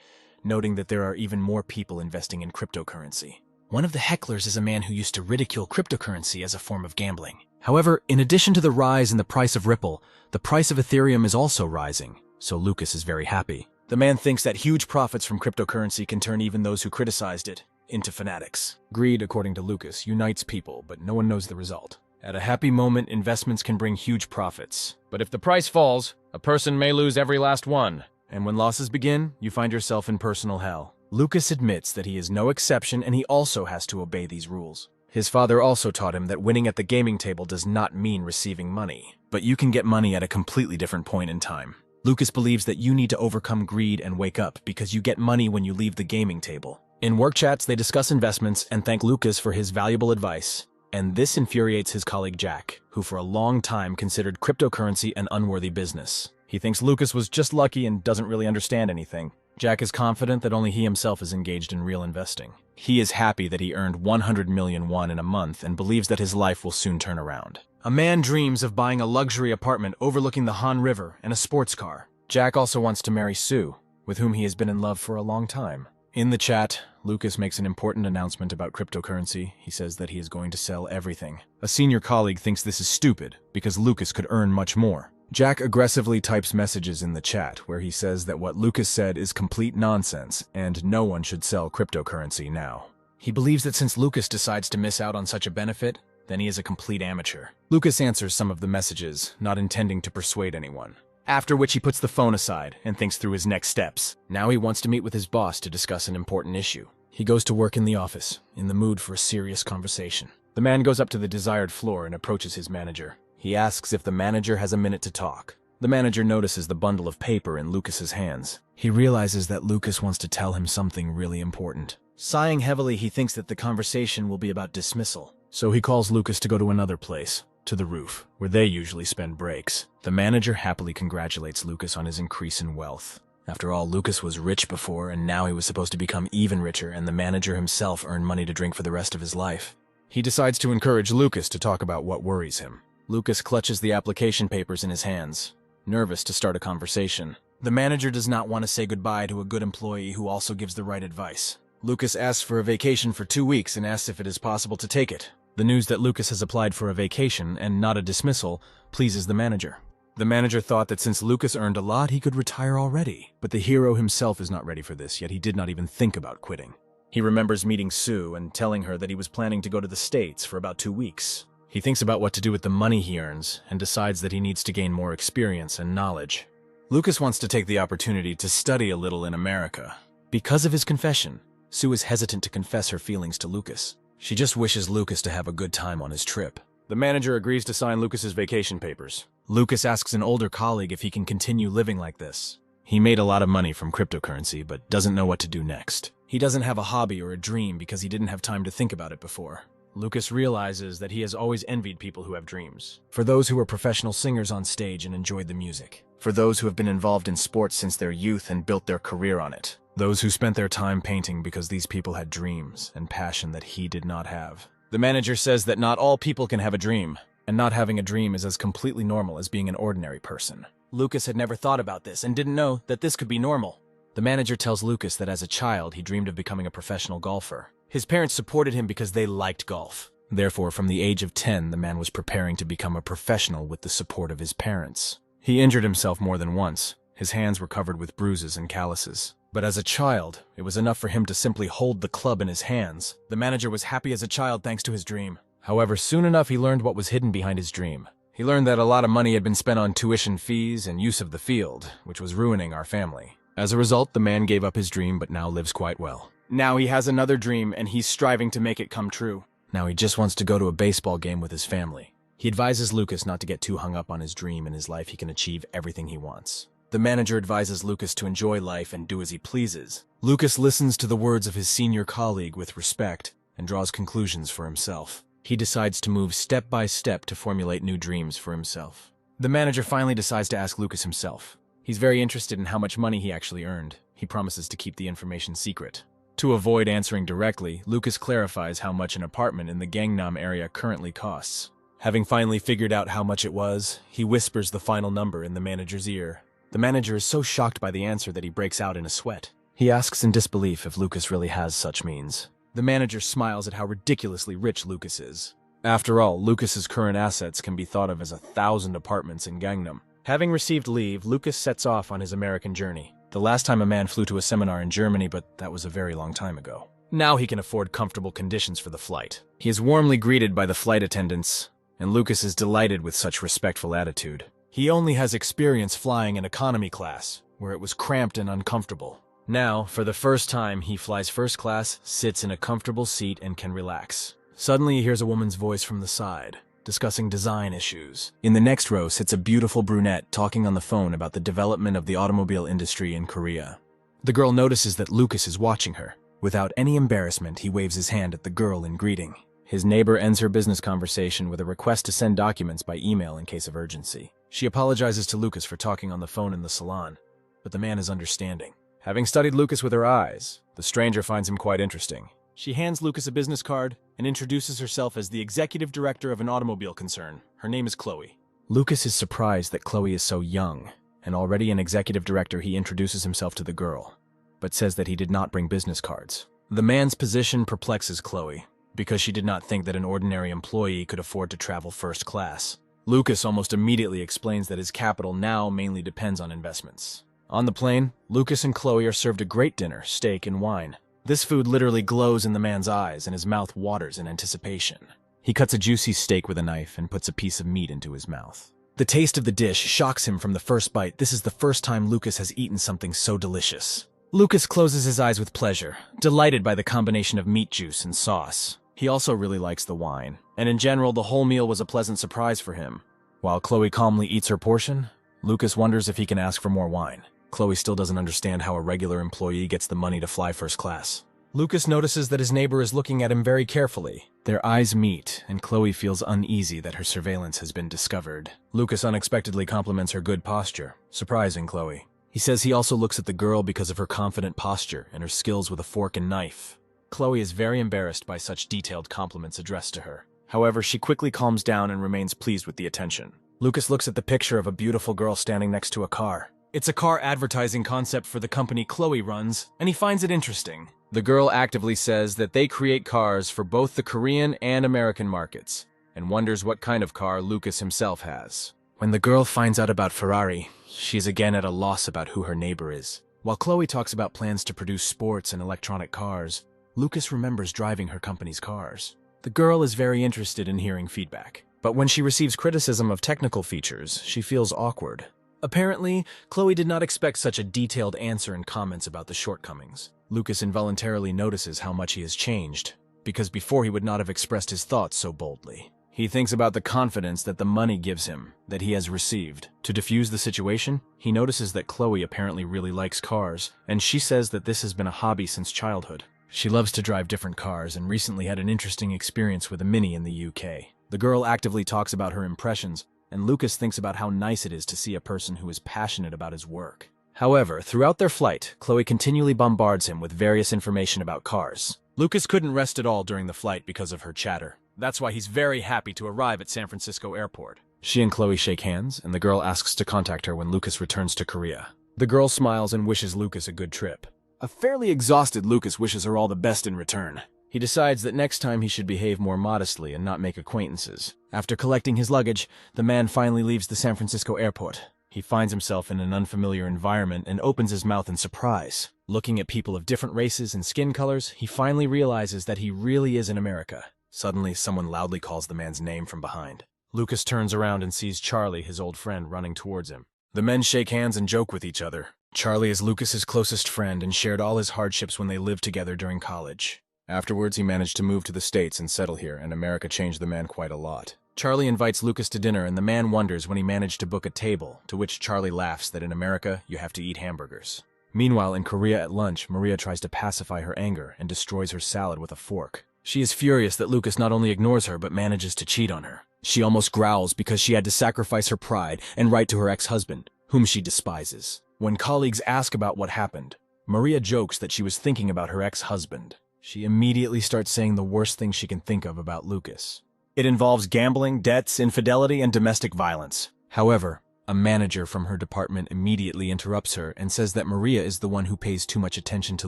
noting that there are even more people investing in cryptocurrency. One of the hecklers is a man who used to ridicule cryptocurrency as a form of gambling. However, in addition to the rise in the price of Ripple, the price of Ethereum is also rising, so Lucas is very happy. The man thinks that huge profits from cryptocurrency can turn even those who criticized it into fanatics. Greed, according to Lucas, unites people, but no one knows the result. At a happy moment, investments can bring huge profits. But if the price falls, a person may lose every last one. And when losses begin, you find yourself in personal hell. Lucas admits that he is no exception and he also has to obey these rules. His father also taught him that winning at the gaming table does not mean receiving money, but you can get money at a completely different point in time. Lucas believes that you need to overcome greed and wake up because you get money when you leave the gaming table. In work chats, they discuss investments and thank Lucas for his valuable advice. And this infuriates his colleague Jack, who for a long time considered cryptocurrency an unworthy business. He thinks Lucas was just lucky and doesn't really understand anything. Jack is confident that only he himself is engaged in real investing. He is happy that he earned 100 million won in a month and believes that his life will soon turn around. A man dreams of buying a luxury apartment overlooking the Han River and a sports car. Jack also wants to marry Sue, with whom he has been in love for a long time. In the chat, Lucas makes an important announcement about cryptocurrency. He says that he is going to sell everything. A senior colleague thinks this is stupid because Lucas could earn much more. Jack aggressively types messages in the chat where he says that what Lucas said is complete nonsense and no one should sell cryptocurrency now. He believes that since Lucas decides to miss out on such a benefit, then he is a complete amateur. Lucas answers some of the messages, not intending to persuade anyone. After which he puts the phone aside and thinks through his next steps. Now he wants to meet with his boss to discuss an important issue. He goes to work in the office, in the mood for a serious conversation. The man goes up to the desired floor and approaches his manager. He asks if the manager has a minute to talk. The manager notices the bundle of paper in Lucas's hands. He realizes that Lucas wants to tell him something really important. Sighing heavily, he thinks that the conversation will be about dismissal. So he calls Lucas to go to another place, to the roof, where they usually spend breaks. The manager happily congratulates Lucas on his increase in wealth. After all, Lucas was rich before, and now he was supposed to become even richer, and the manager himself earned money to drink for the rest of his life. He decides to encourage Lucas to talk about what worries him. Lucas clutches the application papers in his hands, nervous to start a conversation. The manager does not want to say goodbye to a good employee who also gives the right advice. Lucas asks for a vacation for 2 weeks and asks if it is possible to take it. The news that Lucas has applied for a vacation and not a dismissal pleases the manager. The manager thought that since Lucas earned a lot, he could retire already. But the hero himself is not ready for this, yet he did not even think about quitting. He remembers meeting Sue and telling her that he was planning to go to the States for about 2 weeks. He thinks about what to do with the money he earns and decides that he needs to gain more experience and knowledge. Lucas wants to take the opportunity to study a little in America. Because of his confession, Sue is hesitant to confess her feelings to Lucas. She just wishes Lucas to have a good time on his trip. The manager agrees to sign Lucas's vacation papers. Lucas asks an older colleague if he can continue living like this. He made a lot of money from cryptocurrency, but doesn't know what to do next. He doesn't have a hobby or a dream because he didn't have time to think about it before. Lucas realizes that he has always envied people who have dreams. For those who are professional singers on stage and enjoyed the music. For those who have been involved in sports since their youth and built their career on it. Those who spent their time painting because these people had dreams and passion that he did not have. The manager says that not all people can have a dream, and not having a dream is as completely normal as being an ordinary person. Lucas had never thought about this and didn't know that this could be normal. The manager tells Lucas that as a child he dreamed of becoming a professional golfer. His parents supported him because they liked golf. Therefore, from the age of 10, the man was preparing to become a professional with the support of his parents. He injured himself more than once. His hands were covered with bruises and calluses. But as a child, it was enough for him to simply hold the club in his hands. The manager was happy as a child thanks to his dream. However, soon enough he learned what was hidden behind his dream. He learned that a lot of money had been spent on tuition fees and use of the field, which was ruining our family. As a result, the man gave up his dream but now lives quite well. Now he has another dream and he's striving to make it come true. Now he just wants to go to a baseball game with his family. He advises Lucas not to get too hung up on his dream. In his life he can achieve everything he wants. The manager advises Lucas to enjoy life and do as he pleases. Lucas listens to the words of his senior colleague with respect and draws conclusions for himself. He decides to move step by step to formulate new dreams for himself. The manager finally decides to ask Lucas himself. He's very interested in how much money he actually earned. He promises to keep the information secret. To avoid answering directly, Lucas clarifies how much an apartment in the Gangnam area currently costs. Having finally figured out how much it was, he whispers the final number in the manager's ear. The manager is so shocked by the answer that he breaks out in a sweat. He asks in disbelief if Lucas really has such means. The manager smiles at how ridiculously rich Lucas is. After all, Lucas's current assets can be thought of as 1,000 apartments in Gangnam. Having received leave, Lucas sets off on his American journey. The last time a man flew to a seminar in Germany, but that was a very long time ago. Now he can afford comfortable conditions for the flight. He is warmly greeted by the flight attendants, and Lucas is delighted with such respectful attitude. He only has experience flying in economy class, where it was cramped and uncomfortable. Now, for the first time, he flies first class, sits in a comfortable seat, and can relax. Suddenly, he hears a woman's voice from the side, discussing design issues. In the next row sits a beautiful brunette talking on the phone about the development of the automobile industry in Korea. The girl notices that Lucas is watching her. Without any embarrassment, he waves his hand at the girl in greeting. His neighbor ends her business conversation with a request to send documents by email in case of urgency. She apologizes to Lucas for talking on the phone in the salon, but the man is understanding. Having studied Lucas with her eyes, the stranger finds him quite interesting. She hands Lucas a business card and introduces herself as the executive director of an automobile concern. Her name is Chloe. Lucas is surprised that Chloe is so young, and already an executive director. He introduces himself to the girl, but says that he did not bring business cards. The man's position perplexes Chloe, because she did not think that an ordinary employee could afford to travel first class. Lucas almost immediately explains that his capital now mainly depends on investments. On the plane, Lucas and Chloe are served a great dinner, steak and wine. This food literally glows in the man's eyes and his mouth waters in anticipation. He cuts a juicy steak with a knife and puts a piece of meat into his mouth. The taste of the dish shocks him from the first bite. This is the first time Lucas has eaten something so delicious. Lucas closes his eyes with pleasure, delighted by the combination of meat juice and sauce. He also really likes the wine, and in general, the whole meal was a pleasant surprise for him. While Chloe calmly eats her portion, Lucas wonders if he can ask for more wine. Chloe still doesn't understand how a regular employee gets the money to fly first class. Lucas notices that his neighbor is looking at him very carefully. Their eyes meet, and Chloe feels uneasy that her surveillance has been discovered. Lucas unexpectedly compliments her good posture, surprising Chloe. He says he also looks at the girl because of her confident posture and her skills with a fork and knife. Chloe is very embarrassed by such detailed compliments addressed to her. However, she quickly calms down and remains pleased with the attention. Lucas looks at the picture of a beautiful girl standing next to a car. It's a car advertising concept for the company Chloe runs, and he finds it interesting. The girl actively says that they create cars for both the Korean and American markets, and wonders what kind of car Lucas himself has. When the girl finds out about Ferrari, she's again at a loss about who her neighbor is. While Chloe talks about plans to produce sports and electronic cars, Lucas remembers driving her company's cars. The girl is very interested in hearing feedback, but when she receives criticism of technical features, she feels awkward. Apparently, Chloe did not expect such a detailed answer and comments about the shortcomings. Lucas involuntarily notices how much he has changed, because before he would not have expressed his thoughts so boldly. He thinks about the confidence that the money gives him, that he has received. To defuse the situation, he notices that Chloe apparently really likes cars, and she says that this has been a hobby since childhood. She loves to drive different cars and recently had an interesting experience with a Mini in the UK. The girl actively talks about her impressions, and Lucas thinks about how nice it is to see a person who is passionate about his work. However, throughout their flight, Chloe continually bombards him with various information about cars. Lucas couldn't rest at all during the flight because of her chatter. That's why he's very happy to arrive at San Francisco Airport. She and Chloe shake hands, and the girl asks to contact her when Lucas returns to Korea. The girl smiles and wishes Lucas a good trip. A fairly exhausted Lucas wishes her all the best in return. He decides that next time he should behave more modestly and not make acquaintances. After collecting his luggage, the man finally leaves the San Francisco airport. He finds himself in an unfamiliar environment and opens his mouth in surprise. Looking at people of different races and skin colors, he finally realizes that he really is in America. Suddenly, someone loudly calls the man's name from behind. Lucas turns around and sees Charlie, his old friend, running towards him. The men shake hands and joke with each other. Charlie is Lucas's closest friend and shared all his hardships when they lived together during college. Afterwards, he managed to move to the States and settle here, and America changed the man quite a lot. Charlie invites Lucas to dinner, and the man wonders when he managed to book a table, to which Charlie laughs that in America, you have to eat hamburgers. Meanwhile, in Korea at lunch, Maria tries to pacify her anger and destroys her salad with a fork. She is furious that Lucas not only ignores her but manages to cheat on her. She almost growls because she had to sacrifice her pride and write to her ex-husband, whom she despises. When colleagues ask about what happened, Maria jokes that she was thinking about her ex-husband. She immediately starts saying the worst thing she can think of about Lucas. It involves gambling, debts, infidelity, and domestic violence. However, a manager from her department immediately interrupts her and says that Maria is the one who pays too much attention to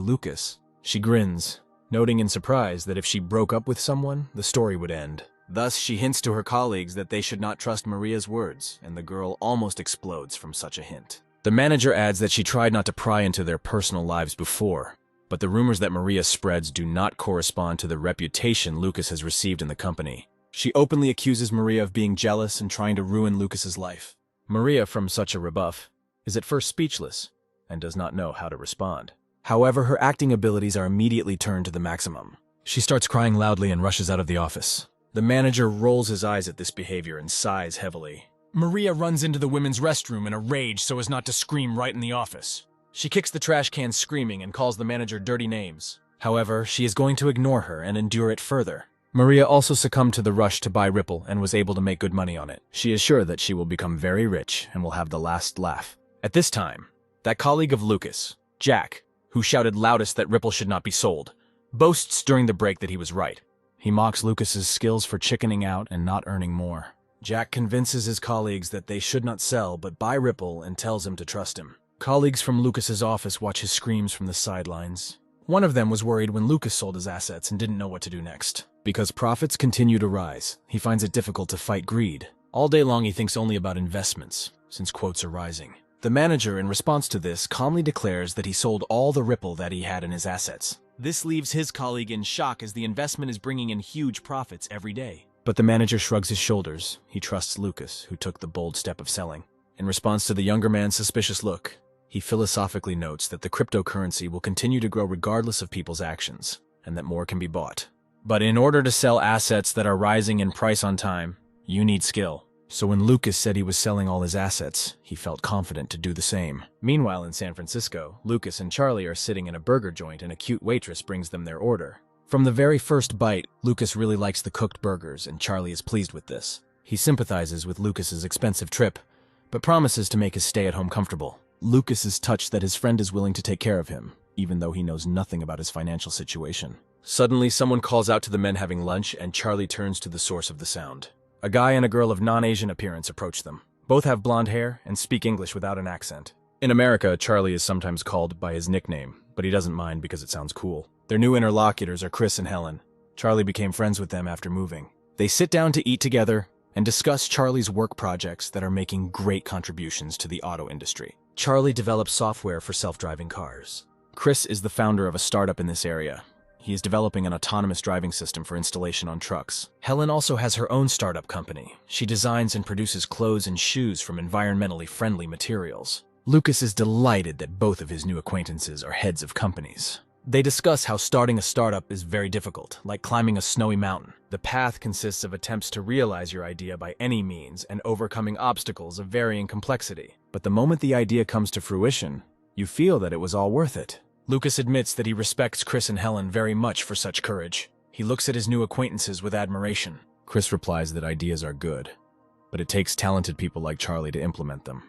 Lucas. She grins, noting in surprise that if she broke up with someone, the story would end. Thus, she hints to her colleagues that they should not trust Maria's words, and the girl almost explodes from such a hint. The manager adds that she tried not to pry into their personal lives before, but the rumors that Maria spreads do not correspond to the reputation Lucas has received in the company. She openly accuses Maria of being jealous and trying to ruin Lucas's life. Maria, from such a rebuff, is at first speechless and does not know how to respond. However, her acting abilities are immediately turned to the maximum. She starts crying loudly and rushes out of the office. The manager rolls his eyes at this behavior and sighs heavily. Maria runs into the women's restroom in a rage so as not to scream right in the office. She kicks the trash can screaming and calls the manager dirty names. However, she is going to ignore her and endure it further. Maria also succumbed to the rush to buy Ripple and was able to make good money on it. She is sure that she will become very rich and will have the last laugh. At this time, that colleague of Lucas, Jack, who shouted loudest that Ripple should not be sold, boasts during the break that he was right. He mocks Lucas's skills for chickening out and not earning more. Jack convinces his colleagues that they should not sell but buy Ripple and tells him to trust him. Colleagues from Lucas's office watch his screams from the sidelines. One of them was worried when Lucas sold his assets and didn't know what to do next. Because profits continue to rise, he finds it difficult to fight greed. All day long he thinks only about investments, since quotes are rising. The manager, in response to this, calmly declares that he sold all the Ripple that he had in his assets. This leaves his colleague in shock as the investment is bringing in huge profits every day. But the manager shrugs his shoulders. He trusts Lucas, who took the bold step of selling. In response to the younger man's suspicious look, he philosophically notes that the cryptocurrency will continue to grow regardless of people's actions, and that more can be bought. But in order to sell assets that are rising in price on time, you need skill. So when Lucas said he was selling all his assets, he felt confident to do the same. Meanwhile, in San Francisco, Lucas and Charlie are sitting in a burger joint and a cute waitress brings them their order. From the very first bite, Lucas really likes the cooked burgers and Charlie is pleased with this. He sympathizes with Lucas's expensive trip, but promises to make his stay at home comfortable. Lucas is touched that his friend is willing to take care of him, even though he knows nothing about his financial situation. Suddenly, someone calls out to the men having lunch and Charlie turns to the source of the sound. A guy and a girl of non-Asian appearance approach them. Both have blonde hair and speak English without an accent. In America, Charlie is sometimes called by his nickname, but he doesn't mind because it sounds cool. Their new interlocutors are Chris and Helen. Charlie became friends with them after moving. They sit down to eat together and discuss Charlie's work projects that are making great contributions to the auto industry. Charlie develops software for self-driving cars. Chris is the founder of a startup in this area. He is developing an autonomous driving system for installation on trucks. Helen also has her own startup company. She designs and produces clothes and shoes from environmentally friendly materials. Lucas is delighted that both of his new acquaintances are heads of companies. They discuss how starting a startup is very difficult, like climbing a snowy mountain. The path consists of attempts to realize your idea by any means and overcoming obstacles of varying complexity. But the moment the idea comes to fruition, you feel that it was all worth it. Lucas admits that he respects Chris and Helen very much for such courage. He looks at his new acquaintances with admiration. Chris replies that ideas are good, but it takes talented people like Charlie to implement them,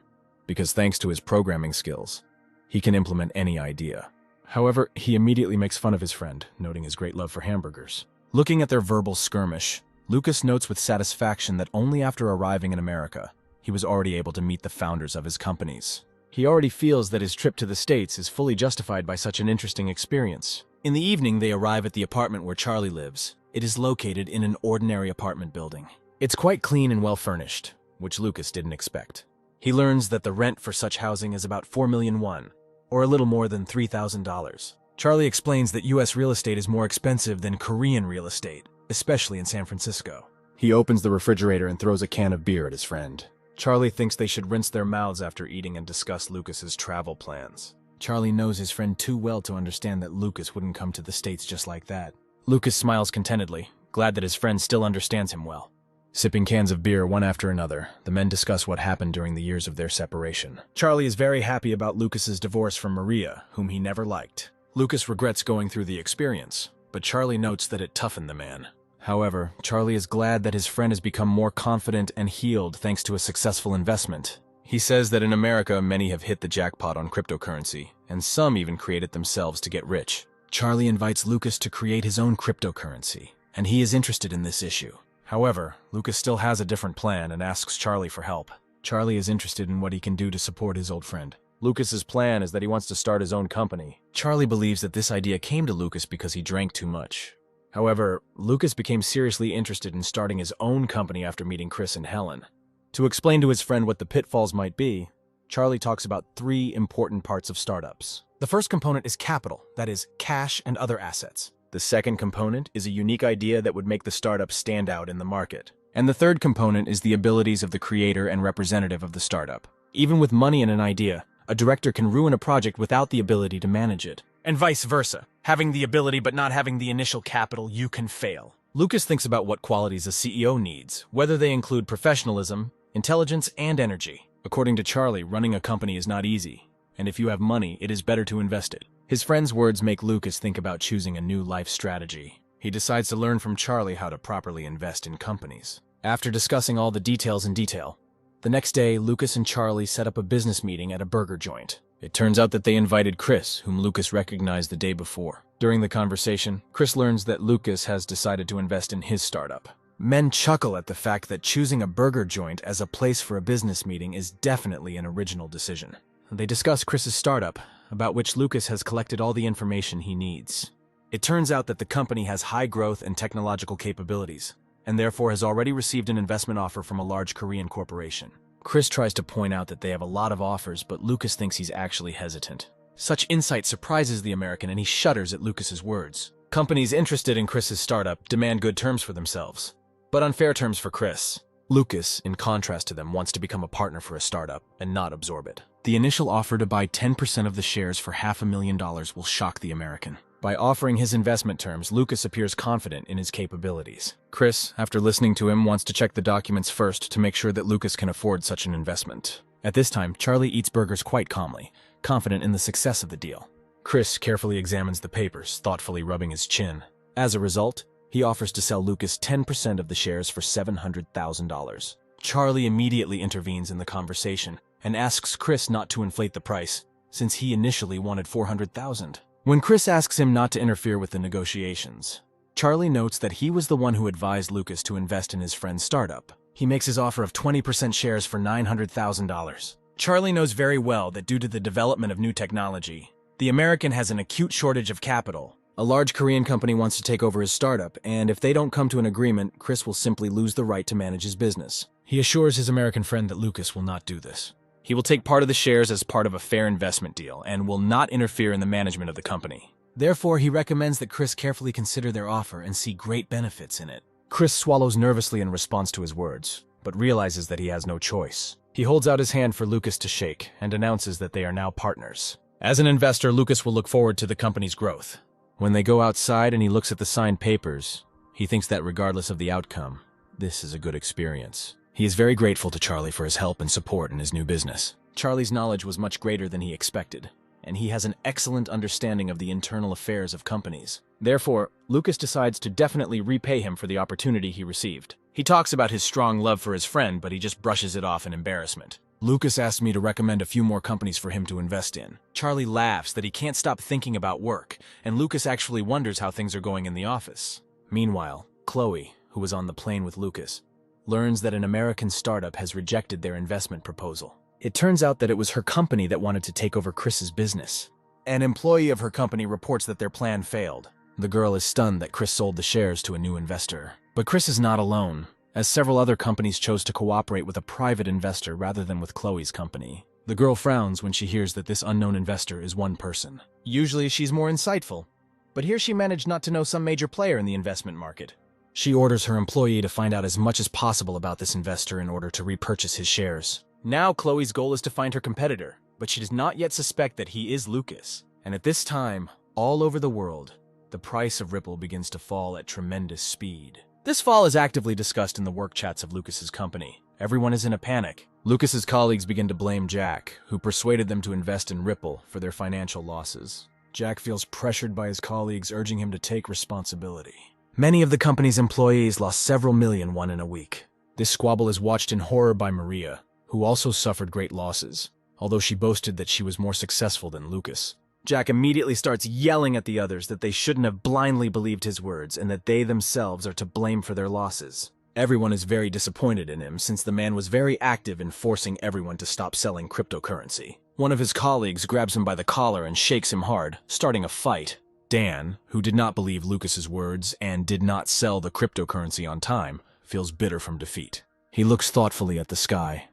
because thanks to his programming skills, he can implement any idea. However, he immediately makes fun of his friend, noting his great love for hamburgers. Looking at their verbal skirmish, Lucas notes with satisfaction that only after arriving in America, he was already able to meet the founders of his companies. He already feels that his trip to the States is fully justified by such an interesting experience. In the evening, they arrive at the apartment where Charlie lives. It is located in an ordinary apartment building. It's quite clean and well furnished, which Lucas didn't expect. He learns that the rent for such housing is about 4 million won, or a little more than $3,000. Charlie explains that US real estate is more expensive than Korean real estate, especially in San Francisco. He opens the refrigerator and throws a can of beer at his friend. Charlie thinks they should rinse their mouths after eating and discuss Lucas's travel plans. Charlie knows his friend too well to understand that Lucas wouldn't come to the States just like that. Lucas smiles contentedly, glad that his friend still understands him well. Sipping cans of beer one after another, the men discuss what happened during the years of their separation. Charlie is very happy about Lucas's divorce from Maria, whom he never liked. Lucas regrets going through the experience, but Charlie notes that it toughened the man. However, Charlie is glad that his friend has become more confident and healed thanks to a successful investment. He says that in America, many have hit the jackpot on cryptocurrency, and some even create it themselves to get rich. Charlie invites Lucas to create his own cryptocurrency, and he is interested in this issue. However, Lucas still has a different plan and asks Charlie for help. Charlie is interested in what he can do to support his old friend. Lucas's plan is that he wants to start his own company. Charlie believes that this idea came to Lucas because he drank too much. However, Lucas became seriously interested in starting his own company after meeting Chris and Helen. To explain to his friend what the pitfalls might be, Charlie talks about 3 important parts of startups. The first component is capital, that is, cash and other assets. The second component is a unique idea that would make the startup stand out in the market. And the third component is the abilities of the creator and representative of the startup. Even with money and an idea, a director can ruin a project without the ability to manage it. And vice versa. Having the ability but not having the initial capital, you can fail. Lucas thinks about what qualities a CEO needs, whether they include professionalism, intelligence, and energy. According to Charlie, running a company is not easy, and if you have money, it is better to invest it. His friend's words make Lucas think about choosing a new life strategy. He decides to learn from Charlie how to properly invest in companies. After discussing all the details in detail, the next day, Lucas and Charlie set up a business meeting at a burger joint. It turns out that they invited Chris, whom Lucas recognized the day before. During the conversation, Chris learns that Lucas has decided to invest in his startup. Men chuckle at the fact that choosing a burger joint as a place for a business meeting is definitely an original decision. They discuss Chris's startup, about which Lucas has collected all the information he needs. It turns out that the company has high growth and technological capabilities, and therefore has already received an investment offer from a large Korean corporation. Chris tries to point out that they have a lot of offers, but Lucas thinks he's actually hesitant. Such insight surprises the American, and he shudders at Lucas's words. Companies interested in Chris's startup demand good terms for themselves, but unfair terms for Chris. Lucas, in contrast to them, wants to become a partner for a startup and not absorb it. The initial offer to buy 10% of the shares for $500,000 will shock the American. By offering his investment terms, Lucas appears confident in his capabilities. Chris, after listening to him, wants to check the documents first to make sure that Lucas can afford such an investment. At this time, Charlie eats burgers quite calmly, confident in the success of the deal. Chris carefully examines the papers, thoughtfully rubbing his chin. As a result, he offers to sell Lucas 10% of the shares for $700,000. Charlie immediately intervenes in the conversation and asks Chris not to inflate the price, since he initially wanted $400,000. When Chris asks him not to interfere with the negotiations, Charlie notes that he was the one who advised Lucas to invest in his friend's startup. He makes his offer of 20% shares for $900,000. Charlie knows very well that due to the development of new technology, the American has an acute shortage of capital. A large Korean company wants to take over his startup, and if they don't come to an agreement, Chris will simply lose the right to manage his business. He assures his American friend that Lucas will not do this. He will take part of the shares as part of a fair investment deal and will not interfere in the management of the company. Therefore, he recommends that Chris carefully consider their offer and see great benefits in it. Chris swallows nervously in response to his words, but realizes that he has no choice. He holds out his hand for Lucas to shake and announces that they are now partners. As an investor, Lucas will look forward to the company's growth. When they go outside and he looks at the signed papers, he thinks that regardless of the outcome, this is a good experience. He is very grateful to Charlie for his help and support in his new business. Charlie's knowledge was much greater than he expected, and he has an excellent understanding of the internal affairs of companies. Therefore, Lucas decides to definitely repay him for the opportunity he received. He talks about his strong love for his friend, but he just brushes it off in embarrassment. Lucas asked me to recommend a few more companies for him to invest in. Charlie laughs that he can't stop thinking about work, and Lucas actually wonders how things are going in the office. Meanwhile, Chloe, who was on the plane with Lucas, learns that an American startup has rejected their investment proposal. It turns out that it was her company that wanted to take over Chris's business. An employee of her company reports that their plan failed. The girl is stunned that Chris sold the shares to a new investor. But Chris is not alone. as several other companies chose to cooperate with a private investor rather than with Chloe's company. The girl frowns when she hears that this unknown investor is one person. Usually she's more insightful, but here she managed not to know some major player in the investment market. She orders her employee to find out as much as possible about this investor in order to repurchase his shares. Now Chloe's goal is to find her competitor, but she does not yet suspect that he is Lucas. And at this time, all over the world, the price of Ripple begins to fall at tremendous speed. This fall is actively discussed in the work chats of Lucas's company. Everyone is in a panic. Lucas's colleagues begin to blame Jack, who persuaded them to invest in Ripple for their financial losses. Jack feels pressured by his colleagues, urging him to take responsibility. Many of the company's employees lost several million won in a week. This squabble is watched in horror by Maria, who also suffered great losses, although she boasted that she was more successful than Lucas. Jack immediately starts yelling at the others that they shouldn't have blindly believed his words and that they themselves are to blame for their losses. Everyone is very disappointed in him since the man was very active in forcing everyone to stop selling cryptocurrency. One of his colleagues grabs him by the collar and shakes him hard, starting a fight. Dan, who did not believe Lucas's words and did not sell the cryptocurrency on time, feels bitter from defeat. He looks thoughtfully at the sky,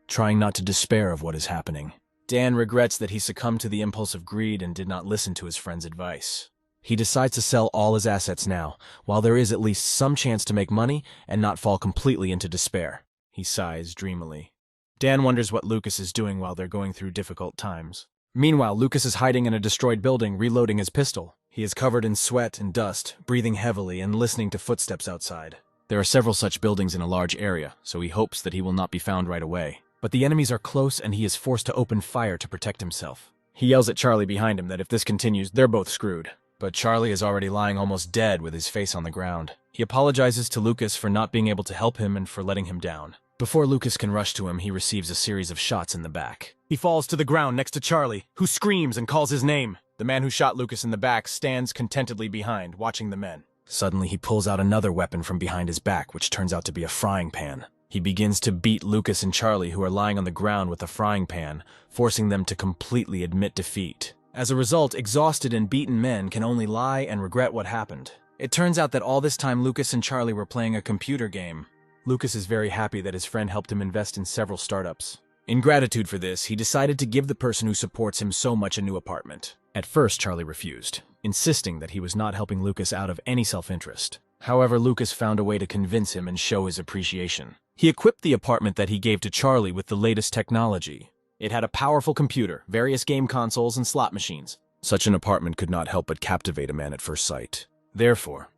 trying not to despair of what is happening. Dan regrets that he succumbed to the impulse of greed and did not listen to his friend's advice. He decides to sell all his assets now, while there is at least some chance to make money and not fall completely into despair. He sighs dreamily. Dan wonders what Lucas is doing while they're going through difficult times. Meanwhile, Lucas is hiding in a destroyed building, reloading his pistol. He is covered in sweat and dust, breathing heavily and listening to footsteps outside. There are several such buildings in a large area, so he hopes that he will not be found right away. But the enemies are close and he is forced to open fire to protect himself. He yells at Charlie behind him that if this continues, they're both screwed. But Charlie is already lying almost dead with his face on the ground. He apologizes to Lucas for not being able to help him and for letting him down. Before Lucas can rush to him, he receives a series of shots in the back. He falls to the ground next to Charlie, who screams and calls his name. The man who shot Lucas in the back stands contentedly behind, watching the men. Suddenly, he pulls out another weapon from behind his back, which turns out to be a frying pan. He begins to beat Lucas and Charlie, who are lying on the ground with a frying pan, forcing them to completely admit defeat. As a result, exhausted and beaten men can only lie and regret what happened. It turns out that all this time Lucas and Charlie were playing a computer game. Lucas is very happy that his friend helped him invest in several startups. In gratitude for this, he decided to give the person who supports him so much a new apartment. At first, Charlie refused, insisting that he was not helping Lucas out of any self-interest. However, Lucas found a way to convince him and show his appreciation. He equipped the apartment that he gave to Charlie with the latest technology. It had a powerful computer, various game consoles, and slot machines. Such an apartment could not help but captivate a man at first sight. Therefore,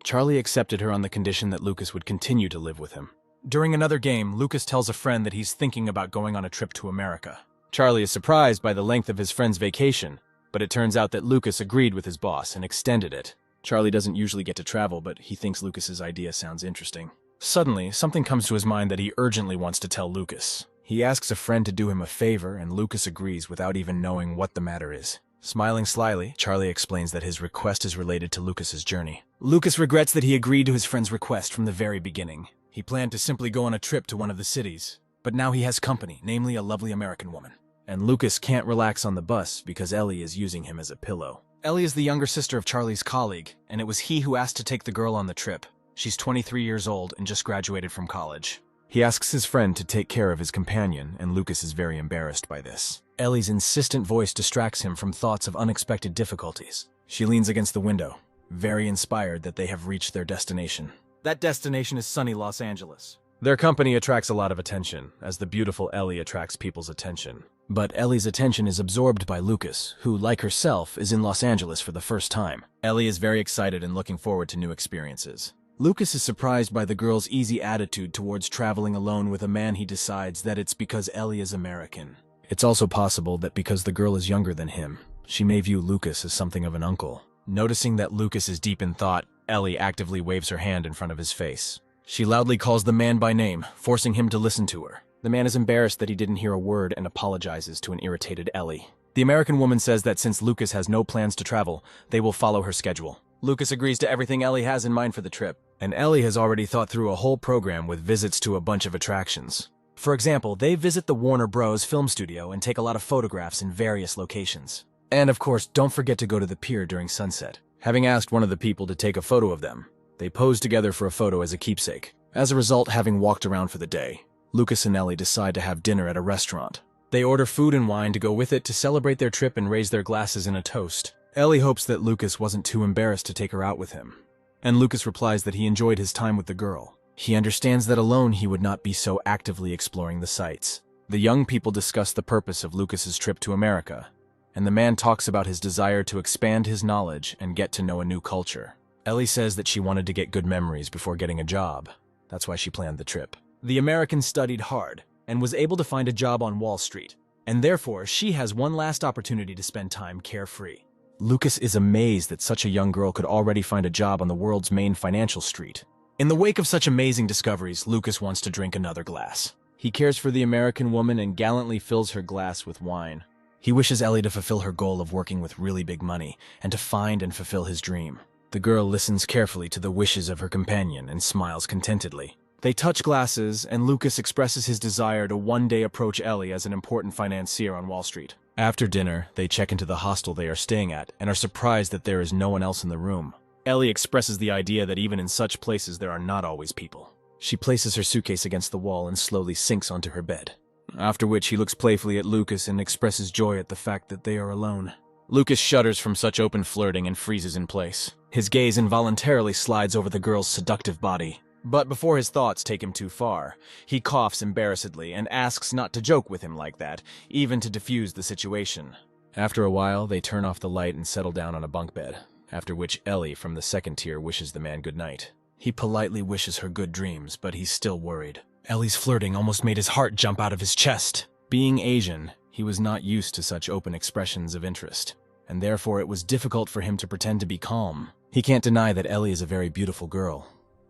Charlie accepted her on the condition that Lucas would continue to live with him. During another game, Lucas tells a friend that he's thinking about going on a trip to America. Charlie is surprised by the length of his friend's vacation, but it turns out that Lucas agreed with his boss and extended it. Charlie doesn't usually get to travel, but he thinks Lucas's idea sounds interesting. Suddenly, something comes to his mind that he urgently wants to tell Lucas. He asks a friend to do him a favor, and Lucas agrees without even knowing what the matter is. Smiling slyly, Charlie explains that his request is related to Lucas's journey. Lucas regrets that he agreed to his friend's request from the very beginning. He planned to simply go on a trip to one of the cities, but now he has company, namely a lovely American woman. And Lucas can't relax on the bus because Ellie is using him as a pillow. Ellie is the younger sister of Charlie's colleague, and it was he who asked to take the girl on the trip. She's 23 years old and just graduated from college. He asks his friend to take care of his companion, and Lucas is very embarrassed by this. Ellie's insistent voice distracts him from thoughts of unexpected difficulties. She leans against the window, very inspired that they have reached their destination. That destination is sunny Los Angeles. Their company attracts a lot of attention, as the beautiful Ellie attracts people's attention. But Ellie's attention is absorbed by Lucas, who, like herself, is in Los Angeles for the first time. Ellie is very excited and looking forward to new experiences. Lucas is surprised by the girl's easy attitude towards traveling alone with a man. He decides that it's because Ellie is American. It's also possible that because the girl is younger than him, she may view Lucas as something of an uncle. Noticing that Lucas is deep in thought, Ellie actively waves her hand in front of his face. She loudly calls the man by name, forcing him to listen to her. The man is embarrassed that he didn't hear a word and apologizes to an irritated Ellie. The American woman says that since Lucas has no plans to travel, they will follow her schedule. Lucas agrees to everything Ellie has in mind for the trip, and Ellie has already thought through a whole program with visits to a bunch of attractions. For example, they visit the Warner Bros. Film studio and take a lot of photographs in various locations. And of course, don't forget to go to the pier during sunset. Having asked one of the people to take a photo of them, they pose together for a photo as a keepsake. As a result, having walked around for the day, Lucas and Ellie decide to have dinner at a restaurant. They order food and wine to go with it to celebrate their trip and raise their glasses in a toast. Ellie hopes that Lucas wasn't too embarrassed to take her out with him, and Lucas replies that he enjoyed his time with the girl. He understands that alone he would not be so actively exploring the sights. The young people discuss the purpose of Lucas's trip to America, and the man talks about his desire to expand his knowledge and get to know a new culture. Ellie says that she wanted to get good memories before getting a job. That's why she planned the trip. The American studied hard and was able to find a job on Wall Street, and therefore she has one last opportunity to spend time carefree. Lucas is amazed that such a young girl could already find a job on the world's main financial street. In the wake of such amazing discoveries, Lucas wants to drink another glass. He cares for the American woman and gallantly fills her glass with wine. He wishes Ellie to fulfill her goal of working with really big money and to find and fulfill his dream. The girl listens carefully to the wishes of her companion and smiles contentedly. They touch glasses, and Lucas expresses his desire to one day approach Ellie as an important financier on Wall Street. After dinner, they check into the hostel they are staying at and are surprised that there is no one else in the room. Ellie expresses the idea that even in such places there are not always people. She places her suitcase against the wall and slowly sinks onto her bed. After which he looks playfully at Lucas and expresses joy at the fact that they are alone. Lucas shudders from such open flirting and freezes in place. His gaze involuntarily slides over the girl's seductive body. But before his thoughts take him too far, he coughs embarrassedly and asks not to joke with him like that, even to diffuse the situation. After a while, they turn off the light and settle down on a bunk bed, after which Ellie from the second tier wishes the man good night. He politely wishes her good dreams, but he's still worried. Ellie's flirting almost made his heart jump out of his chest. Being Asian, he was not used to such open expressions of interest, and therefore it was difficult for him to pretend to be calm. He can't deny that Ellie is a very beautiful girl,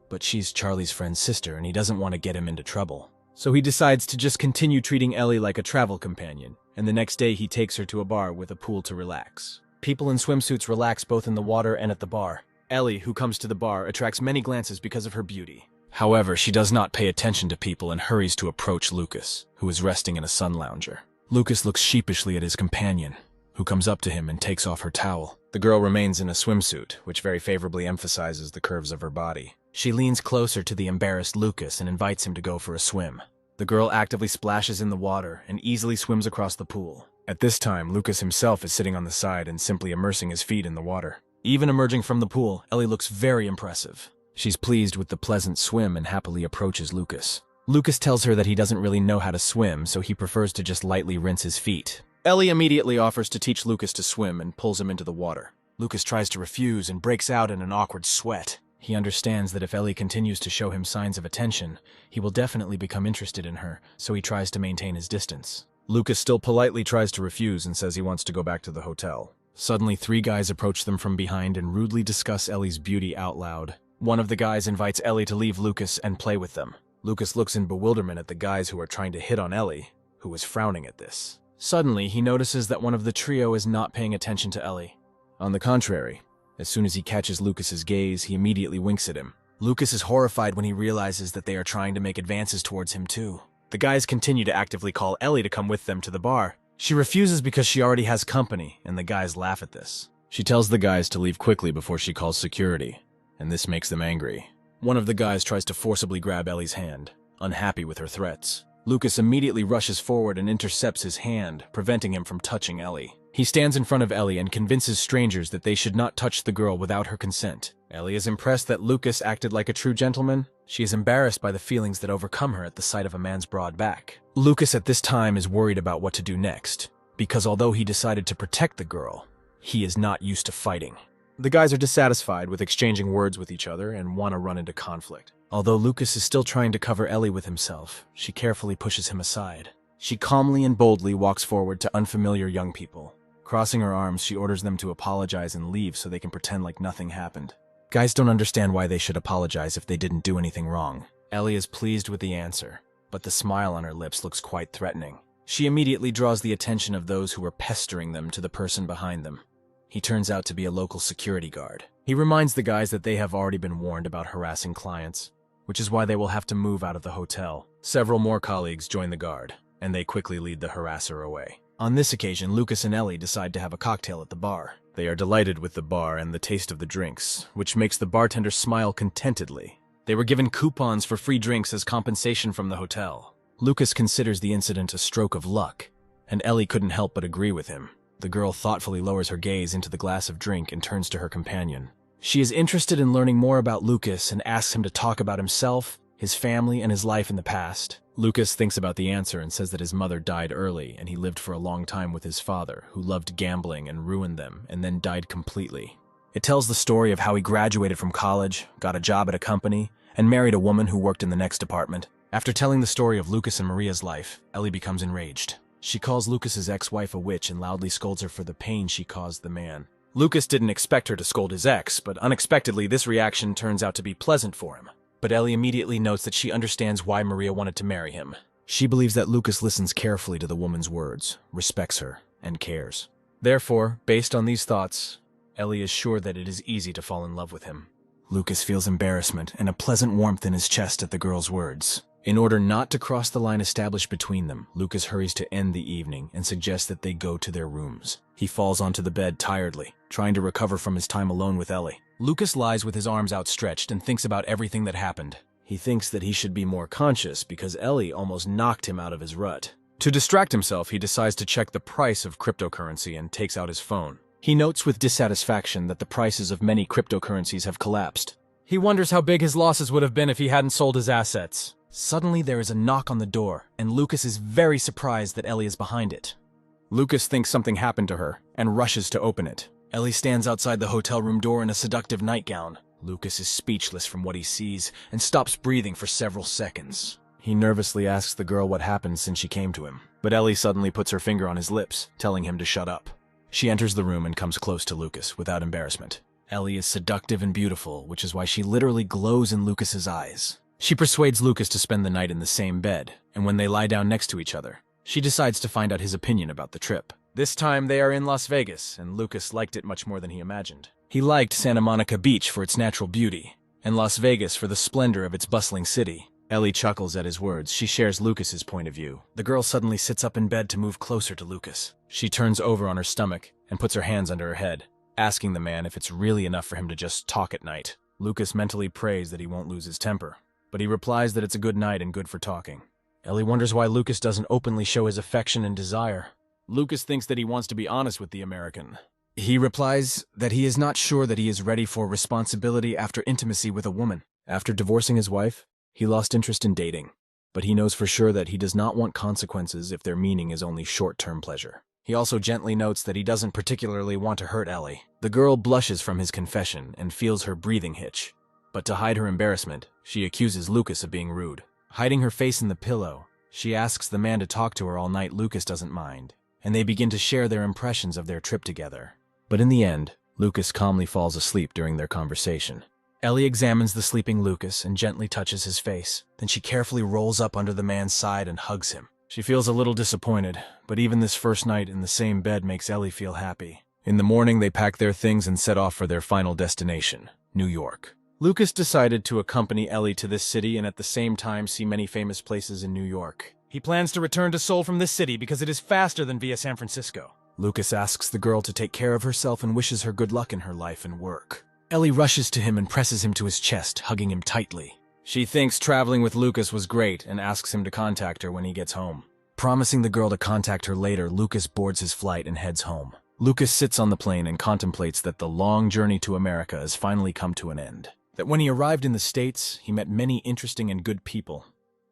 but she's Charlie's friend's sister and he doesn't want to get him into trouble. So he decides to just continue treating Ellie like a travel companion, and the next day he takes her to a bar with a pool to relax. People in swimsuits relax both in the water and at the bar. Ellie, who comes to the bar, attracts many glances because of her beauty. However, she does not pay attention to people and hurries to approach Lucas, who is resting in a sun lounger. Lucas looks sheepishly at his companion, who comes up to him and takes off her towel. The girl remains in a swimsuit, which very favorably emphasizes the curves of her body. She leans closer to the embarrassed Lucas and invites him to go for a swim. The girl actively splashes in the water and easily swims across the pool. At this time, Lucas himself is sitting on the side and simply immersing his feet in the water. Even emerging from the pool, Ellie looks very impressive. She's pleased with the pleasant swim and happily approaches Lucas. Lucas tells her that he doesn't really know how to swim, so he prefers to just lightly rinse his feet. Ellie immediately offers to teach Lucas to swim and pulls him into the water. Lucas tries to refuse and breaks out in an awkward sweat. He understands that if Ellie continues to show him signs of attention, he will definitely become interested in her, so he tries to maintain his distance. Lucas still politely tries to refuse and says he wants to go back to the hotel. Suddenly, 3 guys approach them from behind and rudely discuss Ellie's beauty out loud. One of the guys invites Ellie to leave Lucas and play with them. Lucas looks in bewilderment at the guys who are trying to hit on Ellie, who is frowning at this. Suddenly, he notices that one of the trio is not paying attention to Ellie. On the contrary, as soon as he catches Lucas's gaze, he immediately winks at him. Lucas is horrified when he realizes that they are trying to make advances towards him too. The guys continue to actively call Ellie to come with them to the bar. She refuses because she already has company, and the guys laugh at this. She tells the guys to leave quickly before she calls security, and this makes them angry. One of the guys tries to forcibly grab Ellie's hand, unhappy with her threats. Lucas immediately rushes forward and intercepts his hand, preventing him from touching Ellie. He stands in front of Ellie and convinces strangers that they should not touch the girl without her consent. Ellie is impressed that Lucas acted like a true gentleman. She is embarrassed by the feelings that overcome her at the sight of a man's broad back. Lucas at this time is worried about what to do next, because although he decided to protect the girl, he is not used to fighting. The guys are dissatisfied with exchanging words with each other and want to run into conflict. Although Lucas is still trying to cover Ellie with himself, she carefully pushes him aside. She calmly and boldly walks forward to unfamiliar young people. Crossing her arms, she orders them to apologize and leave so they can pretend like nothing happened. Guys don't understand why they should apologize if they didn't do anything wrong. Ellie is pleased with the answer, but the smile on her lips looks quite threatening. She immediately draws the attention of those who are pestering them to the person behind them. He turns out to be a local security guard. He reminds the guys that they have already been warned about harassing clients, which is why they will have to move out of the hotel. Several more colleagues join the guard, and they quickly lead the harasser away. On this occasion, Lucas and Ellie decide to have a cocktail at the bar. They are delighted with the bar and the taste of the drinks, which makes the bartender smile contentedly. They were given coupons for free drinks as compensation from the hotel. Lucas considers the incident a stroke of luck, and Ellie couldn't help but agree with him. The girl thoughtfully lowers her gaze into the glass of drink and turns to her companion. She is interested in learning more about Lucas and asks him to talk about himself, his family, and his life in the past. Lucas thinks about the answer and says that his mother died early and he lived for a long time with his father, who loved gambling and ruined them and then died completely. It tells the story of how he graduated from college, got a job at a company, and married a woman who worked in the next department. After telling the story of Lucas and Maria's life, Ellie becomes enraged. She calls Lucas's ex-wife a witch and loudly scolds her for the pain she caused the man. Lucas didn't expect her to scold his ex, but unexpectedly this reaction turns out to be pleasant for him. But Ellie immediately notes that she understands why Maria wanted to marry him. She believes that Lucas listens carefully to the woman's words, respects her, and cares. Therefore, based on these thoughts, Ellie is sure that it is easy to fall in love with him. Lucas feels embarrassment and a pleasant warmth in his chest at the girl's words. In order not to cross the line established between them, Lucas hurries to end the evening and suggests that they go to their rooms. He falls onto the bed tiredly, trying to recover from his time alone with Ellie. Lucas lies with his arms outstretched and thinks about everything that happened. He thinks that he should be more conscious because Ellie almost knocked him out of his rut. To distract himself, he decides to check the price of cryptocurrency and takes out his phone. He notes with dissatisfaction that the prices of many cryptocurrencies have collapsed. He wonders how big his losses would have been if he hadn't sold his assets. Suddenly, there is a knock on the door, and Lucas is very surprised that Ellie is behind it. Lucas thinks something happened to her and rushes to open it. Ellie stands outside the hotel room door in a seductive nightgown. Lucas is speechless from what he sees and stops breathing for several seconds. He nervously asks the girl what happened since she came to him, but Ellie suddenly puts her finger on his lips, telling him to shut up. She enters the room and comes close to Lucas without embarrassment. Ellie is seductive and beautiful, which is why she literally glows in Lucas's eyes. She persuades Lucas to spend the night in the same bed, and when they lie down next to each other, she decides to find out his opinion about the trip. This time they are in Las Vegas, and Lucas liked it much more than he imagined. He liked Santa Monica Beach for its natural beauty, and Las Vegas for the splendor of its bustling city. Ellie chuckles at his words. She shares Lucas's point of view. The girl suddenly sits up in bed to move closer to Lucas. She turns over on her stomach and puts her hands under her head, asking the man if it's really enough for him to just talk at night. Lucas mentally prays that he won't lose his temper, but he replies that it's a good night and good for talking. Ellie wonders why Lucas doesn't openly show his affection and desire. Lucas thinks that he wants to be honest with the American. He replies that he is not sure that he is ready for responsibility after intimacy with a woman. After divorcing his wife, he lost interest in dating, but he knows for sure that he does not want consequences if their meaning is only short-term pleasure. He also gently notes that he doesn't particularly want to hurt Ellie. The girl blushes from his confession and feels her breathing hitch. But to hide her embarrassment, she accuses Lucas of being rude. Hiding her face in the pillow, she asks the man to talk to her all night. Lucas doesn't mind, and they begin to share their impressions of their trip together. But in the end, Lucas calmly falls asleep during their conversation. Ellie examines the sleeping Lucas and gently touches his face. Then she carefully rolls up under the man's side and hugs him. She feels a little disappointed, but even this first night in the same bed makes Ellie feel happy. In the morning, they pack their things and set off for their final destination, New York. Lucas decided to accompany Ellie to this city and at the same time see many famous places in New York. He plans to return to Seoul from this city because it is faster than via San Francisco. Lucas asks the girl to take care of herself and wishes her good luck in her life and work. Ellie rushes to him and presses him to his chest, hugging him tightly. She thinks traveling with Lucas was great and asks him to contact her when he gets home. Promising the girl to contact her later, Lucas boards his flight and heads home. Lucas sits on the plane and contemplates that the long journey to America has finally come to an end. That when he arrived in the States, he met many interesting and good people,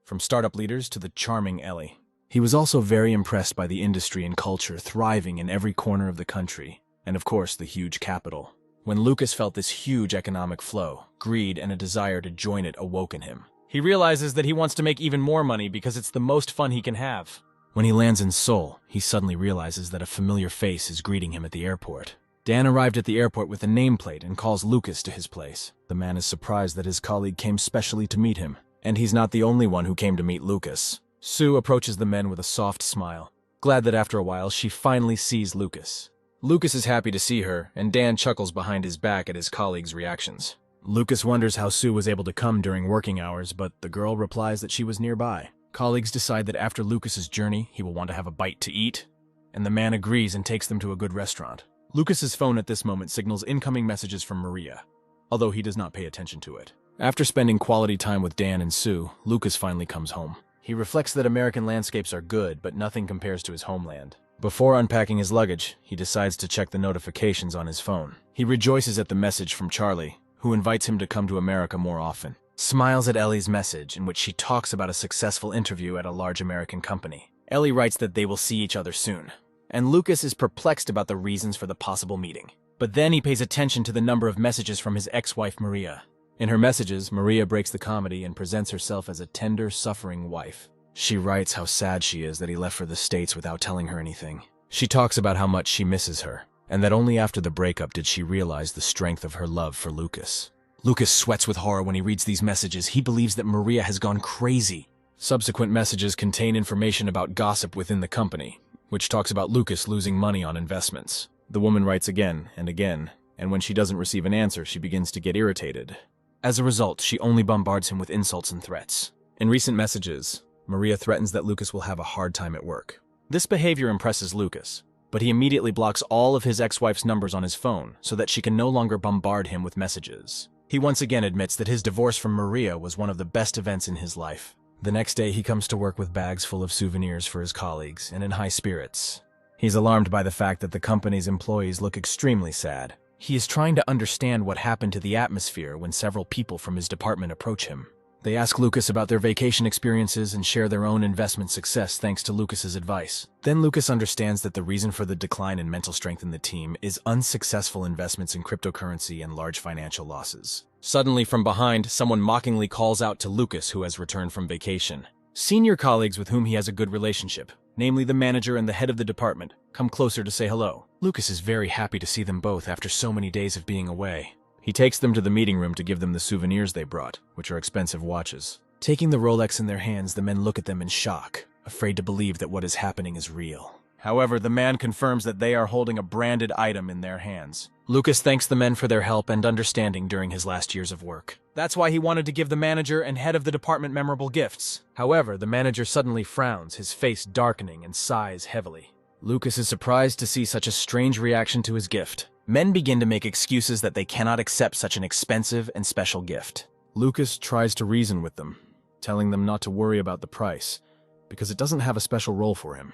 from startup leaders to the charming Ellie. He was also very impressed by the industry and culture thriving in every corner of the country, and of course the huge capital. When Lucas felt this huge economic flow, greed and a desire to join it awoke in him. He realizes that he wants to make even more money because it's the most fun he can have. When he lands in Seoul, he suddenly realizes that a familiar face is greeting him at the airport. Dan arrived at the airport with a nameplate and calls Lucas to his place. The man is surprised that his colleague came specially to meet him, and he's not the only one who came to meet Lucas. Sue approaches the men with a soft smile, glad that after a while she finally sees Lucas. Lucas is happy to see her, and Dan chuckles behind his back at his colleague's reactions. Lucas wonders how Sue was able to come during working hours, but the girl replies that she was nearby. Colleagues decide that after Lucas's journey, he will want to have a bite to eat, and the man agrees and takes them to a good restaurant. Lucas's phone at this moment signals incoming messages from Maria, although he does not pay attention to it. After spending quality time with Dan and Sue, Lucas finally comes home. He reflects that American landscapes are good, but nothing compares to his homeland. Before unpacking his luggage, he decides to check the notifications on his phone. He rejoices at the message from Charlie, who invites him to come to America more often. Smiles at Ellie's message, in which she talks about a successful interview at a large American company. Ellie writes that they will see each other soon, and Lucas is perplexed about the reasons for the possible meeting. But then he pays attention to the number of messages from his ex-wife Maria. In her messages, Maria breaks the comedy and presents herself as a tender, suffering wife. She writes how sad she is that he left for the States without telling her anything. She talks about how much she misses her, and that only after the breakup did she realize the strength of her love for Lucas. Lucas sweats with horror when he reads these messages. He believes that Maria has gone crazy. Subsequent messages contain information about gossip within the company, which talks about Lucas losing money on investments. The woman writes again, and when she doesn't receive an answer, she begins to get irritated. As a result, she only bombards him with insults and threats. In recent messages, Maria threatens that Lucas will have a hard time at work. This behavior impresses Lucas, but he immediately blocks all of his ex-wife's numbers on his phone so that she can no longer bombard him with messages. He once again admits that his divorce from Maria was one of the best events in his life. The next day, he comes to work with bags full of souvenirs for his colleagues and in high spirits. He's alarmed by the fact that the company's employees look extremely sad. He is trying to understand what happened to the atmosphere when several people from his department approach him. They ask Lucas about their vacation experiences and share their own investment success thanks to Lucas's advice. Then Lucas understands that the reason for the decline in mental strength in the team is unsuccessful investments in cryptocurrency and large financial losses. Suddenly, from behind, someone mockingly calls out to Lucas, who has returned from vacation. Senior colleagues with whom he has a good relationship, namely the manager and the head of the department, come closer to say hello. Lucas is very happy to see them both after so many days of being away. He takes them to the meeting room to give them the souvenirs they brought, which are expensive watches. Taking the Rolex in their hands, the men look at them in shock, afraid to believe that what is happening is real. However, the man confirms that they are holding a branded item in their hands. Lucas thanks the men for their help and understanding during his last years of work. That's why he wanted to give the manager and head of the department memorable gifts. However, the manager suddenly frowns, his face darkening, and sighs heavily. Lucas is surprised to see such a strange reaction to his gift. Men begin to make excuses that they cannot accept such an expensive and special gift. Lucas tries to reason with them, telling them not to worry about the price, because it doesn't have a special role for him.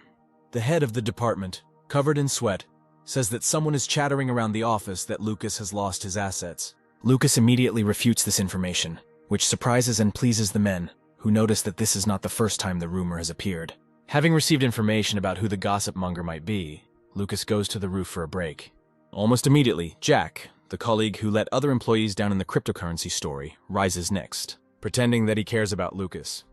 The head of the department, covered in sweat, says that someone is chattering around the office that Lucas has lost his assets. Lucas immediately refutes this information, which surprises and pleases the men, who notice that this is not the first time the rumor has appeared. Having received information about who the gossip monger might be, Lucas goes to the roof for a break. Almost immediately, Jack, the colleague who let other employees down in the cryptocurrency story, rises next. Pretending that he cares about Lucas,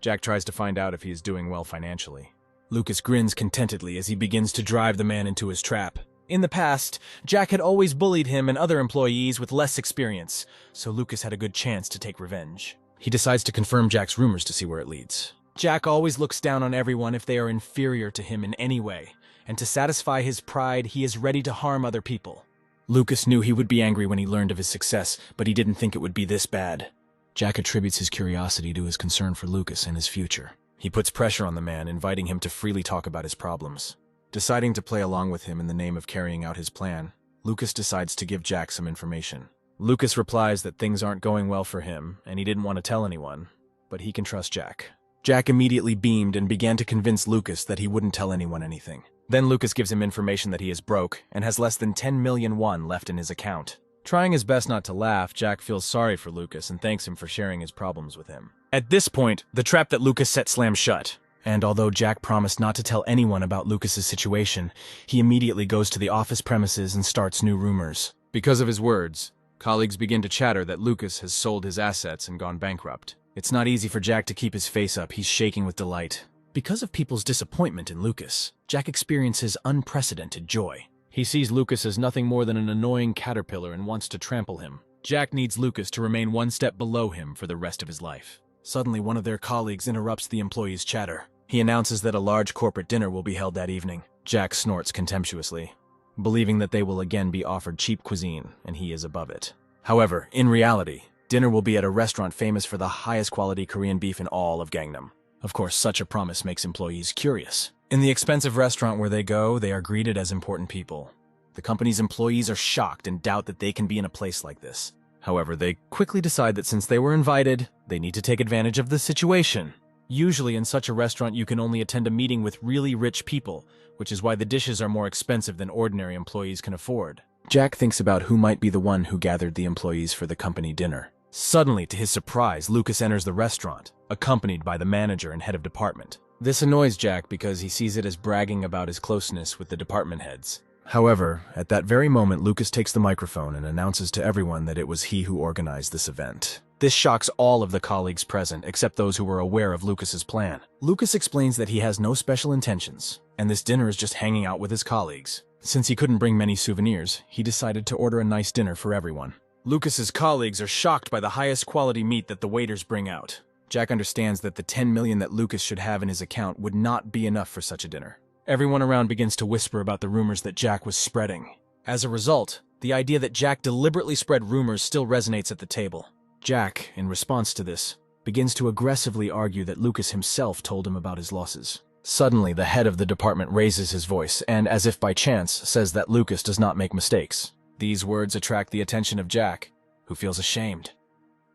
Jack tries to find out if he is doing well financially. Lucas grins contentedly as he begins to drive the man into his trap. In the past, Jack had always bullied him and other employees with less experience, so Lucas had a good chance to take revenge. He decides to confirm Jack's rumors to see where it leads. Jack always looks down on everyone if they are inferior to him in any way, and to satisfy his pride, he is ready to harm other people. Lucas knew he would be angry when he learned of his success, but he didn't think it would be this bad. Jack attributes his curiosity to his concern for Lucas and his future. He puts pressure on the man, inviting him to freely talk about his problems. Deciding to play along with him in the name of carrying out his plan, Lucas decides to give Jack some information. Lucas replies that things aren't going well for him, and he didn't want to tell anyone, but he can trust Jack. Jack immediately beamed and began to convince Lucas that he wouldn't tell anyone anything. Then Lucas gives him information that he is broke and has less than 10 million won left in his account. Trying his best not to laugh, Jack feels sorry for Lucas and thanks him for sharing his problems with him. At this point, the trap that Lucas set slams shut, and although Jack promised not to tell anyone about Lucas's situation, he immediately goes to the office premises and starts new rumors. Because of his words, colleagues begin to chatter that Lucas has sold his assets and gone bankrupt. It's not easy for Jack to keep his face up. He's shaking with delight. Because of people's disappointment in Lucas, Jack experiences unprecedented joy. He sees Lucas as nothing more than an annoying caterpillar and wants to trample him. Jack needs Lucas to remain one step below him for the rest of his life. Suddenly, one of their colleagues interrupts the employee's chatter. He announces that a large corporate dinner will be held that evening. Jack snorts contemptuously, believing that they will again be offered cheap cuisine, and he is above it. However, in reality, dinner will be at a restaurant famous for the highest quality Korean beef in all of Gangnam. Of course, such a promise makes employees curious. In the expensive restaurant where they go, they are greeted as important people. The company's employees are shocked and doubt that they can be in a place like this. However, they quickly decide that since they were invited, they need to take advantage of the situation. Usually in such a restaurant you can only attend a meeting with really rich people, which is why the dishes are more expensive than ordinary employees can afford. Jack thinks about who might be the one who gathered the employees for the company dinner. Suddenly, to his surprise, Lucas enters the restaurant, accompanied by the manager and head of department. This annoys Jack because he sees it as bragging about his closeness with the department heads. However, at that very moment, Lucas takes the microphone and announces to everyone that it was he who organized this event. This shocks all of the colleagues present, except those who were aware of Lucas's plan. Lucas explains that he has no special intentions, and this dinner is just hanging out with his colleagues. Since he couldn't bring many souvenirs, he decided to order a nice dinner for everyone. Lucas's colleagues are shocked by the highest quality meat that the waiters bring out. Jack understands that the 10 million that Lucas should have in his account would not be enough for such a dinner. Everyone around begins to whisper about the rumors that Jack was spreading. As a result, the idea that Jack deliberately spread rumors still resonates at the table. Jack, in response to this, begins to aggressively argue that Lucas himself told him about his losses. Suddenly, the head of the department raises his voice and, as if by chance, says that Lucas does not make mistakes. These words attract the attention of Jack, who feels ashamed.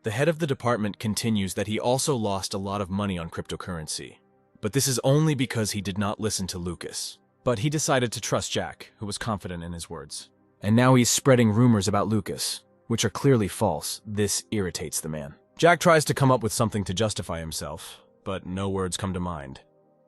The head of the department continues that he also lost a lot of money on cryptocurrency. But this is only because he did not listen to Lucas. But he decided to trust Jack, who was confident in his words. And now he's spreading rumors about Lucas, which are clearly false. This irritates the man. Jack tries to come up with something to justify himself, but no words come to mind.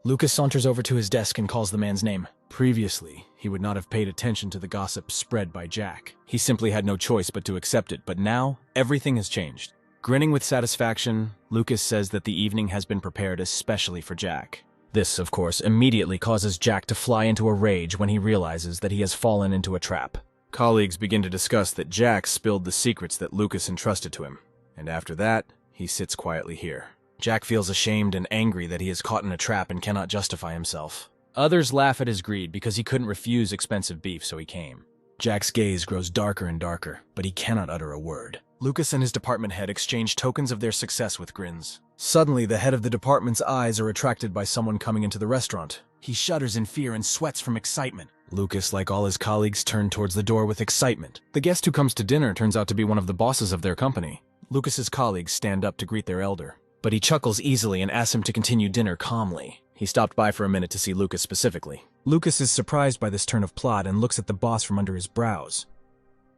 Lucas saunters over to his desk and calls the man's name. Previously, he would not have paid attention to the gossip spread by Jack. He simply had no choice but to accept it, but now, everything has changed. Grinning with satisfaction, Lucas says that the evening has been prepared especially for Jack. This, of course, immediately causes Jack to fly into a rage when he realizes that he has fallen into a trap. Colleagues begin to discuss that Jack spilled the secrets that Lucas entrusted to him, and after that, he sits quietly here. Jack feels ashamed and angry that he is caught in a trap and cannot justify himself. Others laugh at his greed because he couldn't refuse expensive beef, so he came. Jack's gaze grows darker and darker, but he cannot utter a word. Lucas and his department head exchange tokens of their success with grins. Suddenly, the head of the department's eyes are attracted by someone coming into the restaurant. He shudders in fear and sweats from excitement. Lucas, like all his colleagues, turn towards the door with excitement. The guest who comes to dinner turns out to be one of the bosses of their company. Lucas's colleagues stand up to greet their elder, but he chuckles easily and asks him to continue dinner calmly. He stopped by for a minute to see Lucas specifically. Lucas is surprised by this turn of plot and looks at the boss from under his brows.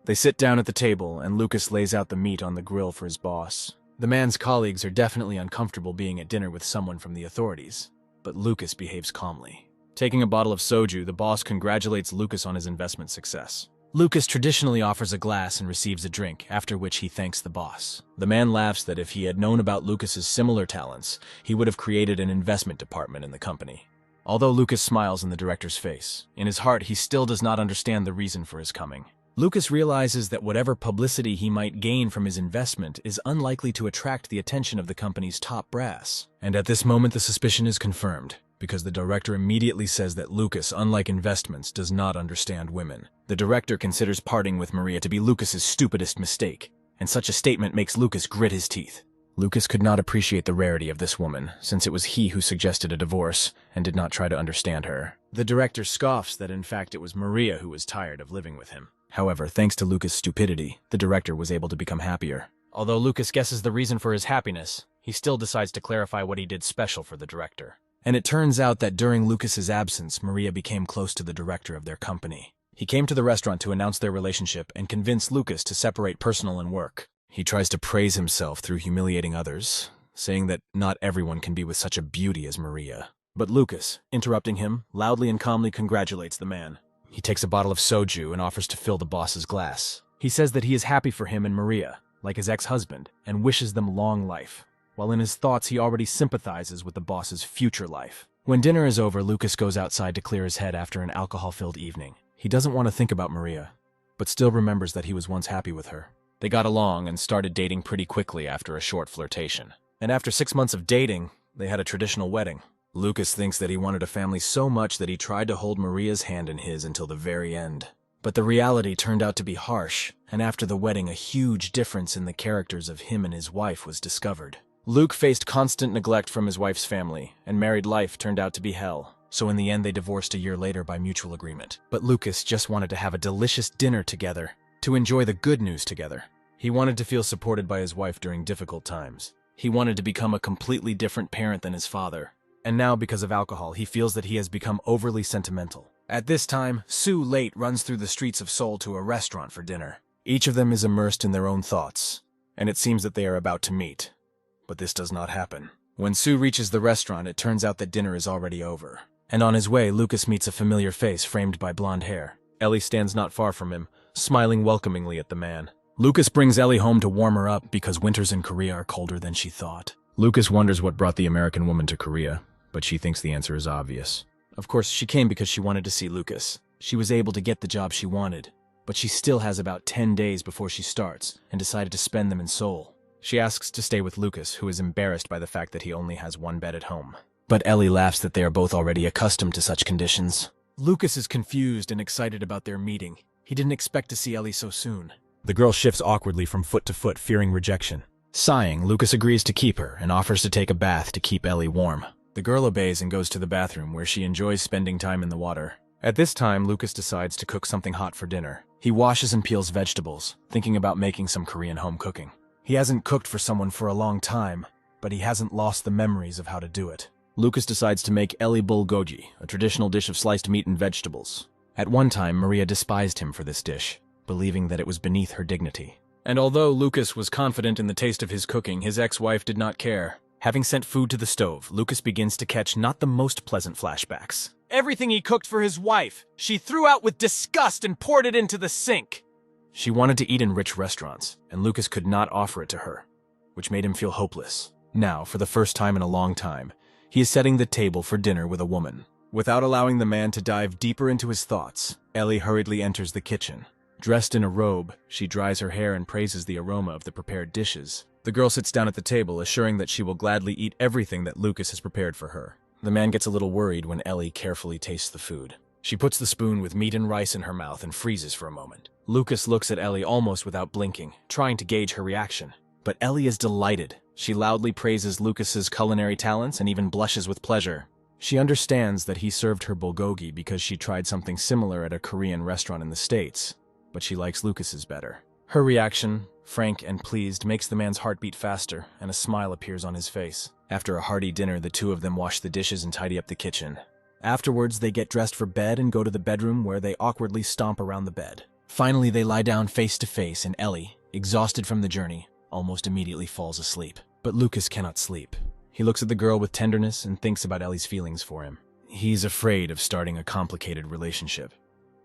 They sit down at the table, and Lucas lays out the meat on the grill for his boss. The man's colleagues are definitely uncomfortable being at dinner with someone from the authorities, but Lucas behaves calmly. Taking a bottle of soju, the boss congratulates Lucas on his investment success. Lucas traditionally offers a glass and receives a drink, after which he thanks the boss. The man laughs that if he had known about Lucas's similar talents, he would have created an investment department in the company. Although Lucas smiles in the director's face, in his heart he still does not understand the reason for his coming. Lucas realizes that whatever publicity he might gain from his investment is unlikely to attract the attention of the company's top brass. And at this moment the suspicion is confirmed, because the director immediately says that Lucas, unlike investments, does not understand women. The director considers parting with Maria to be Lucas's stupidest mistake, and such a statement makes Lucas grit his teeth. Lucas could not appreciate the rarity of this woman, since it was he who suggested a divorce, and did not try to understand her. The director scoffs that in fact it was Maria who was tired of living with him. However, thanks to Lucas' stupidity, the director was able to become happier. Although Lucas guesses the reason for his happiness, he still decides to clarify what he did special for the director. And it turns out that during Lucas's absence, Maria became close to the director of their company. He came to the restaurant to announce their relationship and convince Lucas to separate personal and work. He tries to praise himself through humiliating others, saying that not everyone can be with such a beauty as Maria. But Lucas, interrupting him, loudly and calmly congratulates the man. He takes a bottle of soju and offers to fill the boss's glass. He says that he is happy for him and Maria, like his ex-husband, and wishes them long life, while in his thoughts he already sympathizes with the boss's future life. When dinner is over, Lucas goes outside to clear his head after an alcohol-filled evening. He doesn't want to think about Maria, but still remembers that he was once happy with her. They got along and started dating pretty quickly after a short flirtation. And after 6 months of dating, they had a traditional wedding. Lucas thinks that he wanted a family so much that he tried to hold Maria's hand in his until the very end. But the reality turned out to be harsh, and after the wedding a huge difference in the characters of him and his wife was discovered. Luke faced constant neglect from his wife's family, and married life turned out to be hell. So in the end they divorced a year later by mutual agreement. But Lucas just wanted to have a delicious dinner together, to enjoy the good news together. He wanted to feel supported by his wife during difficult times. He wanted to become a completely different parent than his father. And now, because of alcohol, he feels that he has become overly sentimental. At this time, Sue late runs through the streets of Seoul to a restaurant for dinner. Each of them is immersed in their own thoughts, and it seems that they are about to meet. But this does not happen. When Sue reaches the restaurant, it turns out that dinner is already over. And on his way, Lucas meets a familiar face framed by blonde hair. Ellie stands not far from him, smiling welcomingly at the man. Lucas brings Ellie home to warm her up because winters in Korea are colder than she thought. Lucas wonders what brought the American woman to Korea, but she thinks the answer is obvious. Of course, she came because she wanted to see Lucas. She was able to get the job she wanted, but she still has about 10 days before she starts and decided to spend them in Seoul. She asks to stay with Lucas, who is embarrassed by the fact that he only has one bed at home. But Ellie laughs that they are both already accustomed to such conditions. Lucas is confused and excited about their meeting. He didn't expect to see Ellie so soon. The girl shifts awkwardly from foot to foot, fearing rejection. Sighing, Lucas agrees to keep her and offers to take a bath to keep Ellie warm. The girl obeys and goes to the bathroom, where she enjoys spending time in the water. At this time, Lucas decides to cook something hot for dinner. He washes and peels vegetables, thinking about making some Korean home cooking. He hasn't cooked for someone for a long time, but he hasn't lost the memories of how to do it. Lucas decides to make Ellie bulgogi, a traditional dish of sliced meat and vegetables. At one time, Maria despised him for this dish, believing that it was beneath her dignity. And although Lucas was confident in the taste of his cooking, his ex-wife did not care. Having sent food to the stove, Lucas begins to catch not the most pleasant flashbacks. Everything he cooked for his wife, she threw out with disgust and poured it into the sink. She wanted to eat in rich restaurants, and Lucas could not offer it to her, which made him feel hopeless. Now, for the first time in a long time, he is setting the table for dinner with a woman. Without allowing the man to dive deeper into his thoughts, Ellie hurriedly enters the kitchen. Dressed in a robe, she dries her hair and praises the aroma of the prepared dishes. The girl sits down at the table, assuring that she will gladly eat everything that Lucas has prepared for her. The man gets a little worried when Ellie carefully tastes the food. She puts the spoon with meat and rice in her mouth and freezes for a moment. Lucas looks at Ellie almost without blinking, trying to gauge her reaction. But Ellie is delighted. She loudly praises Lucas's culinary talents and even blushes with pleasure. She understands that he served her bulgogi because she tried something similar at a Korean restaurant in the States, but she likes Lucas's better. Her reaction, frank and pleased, makes the man's heart beat faster, and a smile appears on his face. After a hearty dinner, the two of them wash the dishes and tidy up the kitchen. Afterwards, they get dressed for bed and go to the bedroom, where they awkwardly stomp around the bed. Finally, they lie down face to face, and Ellie, exhausted from the journey, almost immediately falls asleep. But Lucas cannot sleep. He looks at the girl with tenderness and thinks about Ellie's feelings for him. He's afraid of starting a complicated relationship,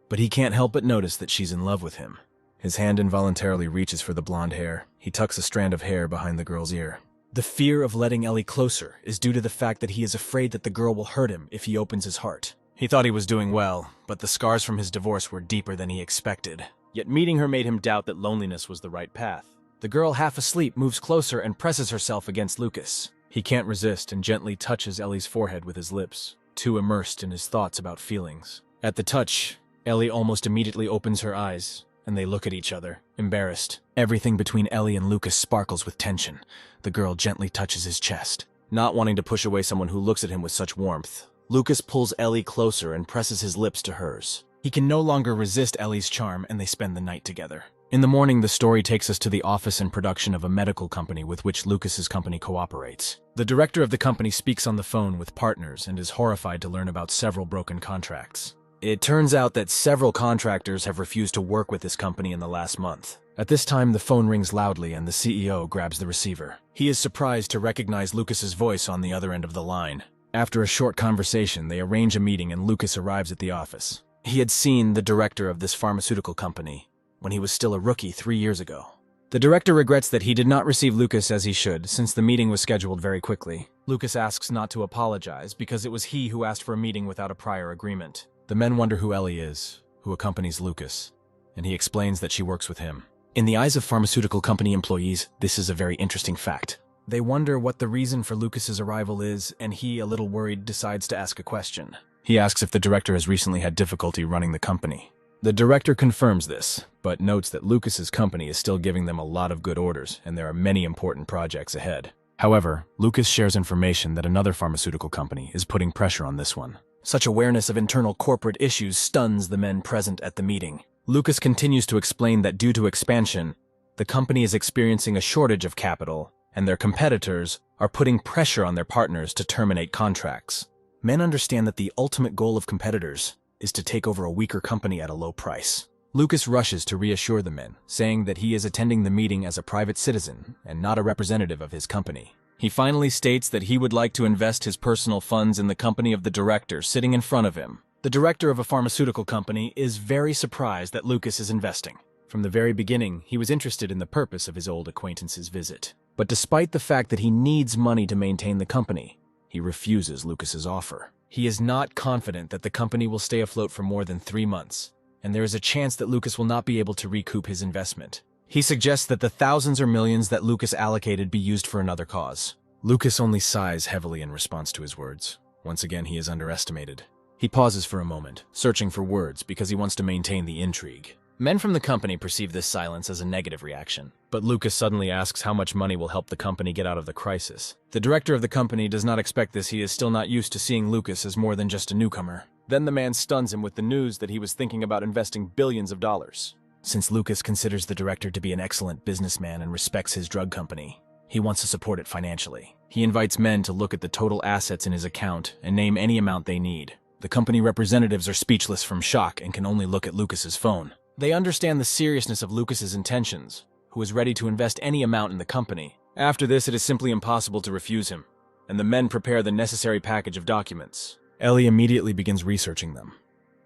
but he can't help but notice that she's in love with him. His hand involuntarily reaches for the blonde hair. He tucks a strand of hair behind the girl's ear. The fear of letting Ellie closer is due to the fact that he is afraid that the girl will hurt him if he opens his heart. He thought he was doing well, but the scars from his divorce were deeper than he expected. Yet meeting her made him doubt that loneliness was the right path. The girl, half asleep, moves closer and presses herself against Lucas. He can't resist and gently touches Ellie's forehead with his lips, too immersed in his thoughts about feelings. At the touch, Ellie almost immediately opens her eyes, and they look at each other, embarrassed. Everything between Ellie and Lucas sparkles with tension. The girl gently touches his chest. Not wanting to push away someone who looks at him with such warmth, Lucas pulls Ellie closer and presses his lips to hers. He can no longer resist Ellie's charm, and they spend the night together. In the morning, the story takes us to the office and production of a medical company with which Lucas's company cooperates. The director of the company speaks on the phone with partners and is horrified to learn about several broken contracts. It turns out that several contractors have refused to work with this company in the last month. At this time, the phone rings loudly and the CEO grabs the receiver. He is surprised to recognize Lucas's voice on the other end of the line. After a short conversation, they arrange a meeting and Lucas arrives at the office. He had seen the director of this pharmaceutical company when he was still a rookie 3 years ago. The director regrets that he did not receive Lucas as he should, since the meeting was scheduled very quickly. Lucas asks not to apologize because it was he who asked for a meeting without a prior agreement. The men wonder who Ellie is, who accompanies Lucas, and he explains that she works with him. In the eyes of pharmaceutical company employees, this is a very interesting fact. They wonder what the reason for Lucas's arrival is, and he, a little worried, decides to ask a question. He asks if the director has recently had difficulty running the company. The director confirms this, but notes that Lucas's company is still giving them a lot of good orders, and there are many important projects ahead. However, Lucas shares information that another pharmaceutical company is putting pressure on this one. Such awareness of internal corporate issues stuns the men present at the meeting. Lucas continues to explain that due to expansion, the The company is experiencing a shortage of capital, and their competitors are putting pressure on their partners to terminate contracts. Men understand that the ultimate goal of competitors is to take over a weaker company at a low price. Lucas rushes to reassure the men, saying that he is attending the meeting as a private citizen and not a representative of his company. He finally states that he would like to invest his personal funds in the company of the director sitting in front of him. The director of a pharmaceutical company is very surprised that Lucas is investing. From the very beginning, he was interested in the purpose of his old acquaintance's visit. But despite the fact that he needs money to maintain the company, he refuses Lucas's offer. He is not confident that the company will stay afloat for more than 3 months, and there is a chance that Lucas will not be able to recoup his investment. He suggests that the thousands or millions that Lucas allocated be used for another cause. Lucas only sighs heavily in response to his words. Once again, he is underestimated. He pauses for a moment, searching for words because he wants to maintain the intrigue. Men from the company perceive this silence as a negative reaction, but Lucas suddenly asks how much money will help the company get out of the crisis. The director of the company does not expect this. He is still not used to seeing Lucas as more than just a newcomer. Then the man stuns him with the news that he was thinking about investing billions of dollars. Since Lucas considers the director to be an excellent businessman and respects his drug company, he wants to support it financially. He invites men to look at the total assets in his account and name any amount they need. The company representatives are speechless from shock and can only look at Lucas's phone. They understand the seriousness of Lucas's intentions, who is ready to invest any amount in the company. After this, it is simply impossible to refuse him, and the men prepare the necessary package of documents. Ellie immediately begins researching them,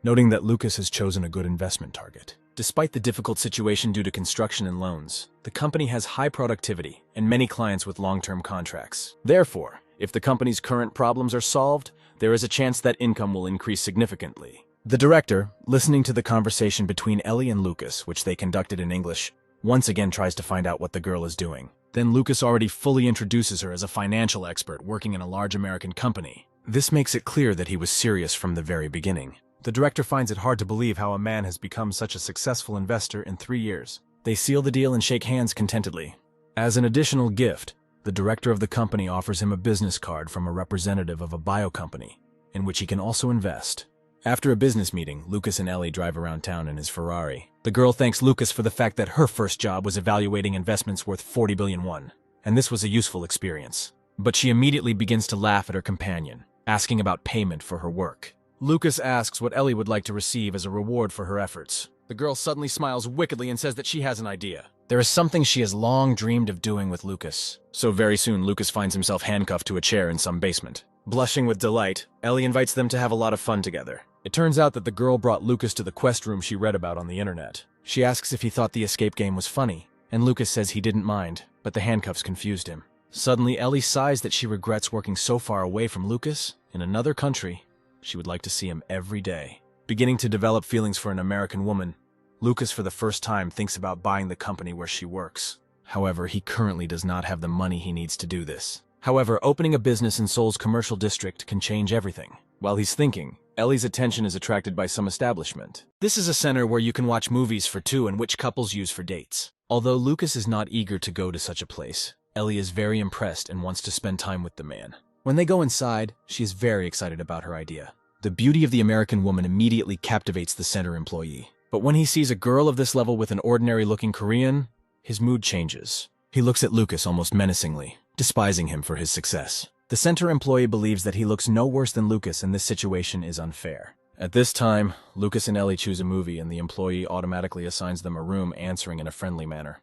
noting that Lucas has chosen a good investment target. Despite the difficult situation due to construction and loans, the company has high productivity and many clients with long-term contracts. Therefore, if the company's current problems are solved, there is a chance that income will increase significantly. The director, listening to the conversation between Ellie and Lucas, which they conducted in English, once again tries to find out what the girl is doing. Then Lucas already fully introduces her as a financial expert working in a large American company. This makes it clear that he was serious from the very beginning. The director finds it hard to believe how a man has become such a successful investor in 3 years. They seal the deal and shake hands contentedly. As an additional gift, the director of the company offers him a business card from a representative of a bio company, in which he can also invest. After a business meeting, Lucas and Ellie drive around town in his Ferrari. The girl thanks Lucas for the fact that her first job was evaluating investments worth 40 billion won, and this was a useful experience. But she immediately begins to laugh at her companion, asking about payment for her work. Lucas asks what Ellie would like to receive as a reward for her efforts. The girl suddenly smiles wickedly and says that she has an idea. There is something she has long dreamed of doing with Lucas. So very soon, Lucas finds himself handcuffed to a chair in some basement. Blushing with delight, Ellie invites them to have a lot of fun together. It turns out that the girl brought Lucas to the quest room she read about on the internet. She asks if he thought the escape game was funny, and Lucas says he didn't mind, but the handcuffs confused him. Suddenly, Ellie sighs that she regrets working so far away from Lucas, in another country. She would like to see him every day. Beginning to develop feelings for an American woman, Lucas for the first time thinks about buying the company where she works. However, he currently does not have the money he needs to do this. However, opening a business in Seoul's commercial district can change everything. While he's thinking, Ellie's attention is attracted by some establishment. This is a center where you can watch movies for two and which couples use for dates. Although Lucas is not eager to go to such a place, Ellie is very impressed and wants to spend time with the man. When they go inside, she is very excited about her idea. The beauty of the American woman immediately captivates the center employee. But when he sees a girl of this level with an ordinary-looking Korean, his mood changes. He looks at Lucas almost menacingly, despising him for his success. The center employee believes that he looks no worse than Lucas and this situation is unfair. At this time, Lucas and Ellie choose a movie and the employee automatically assigns them a room, answering in a friendly manner.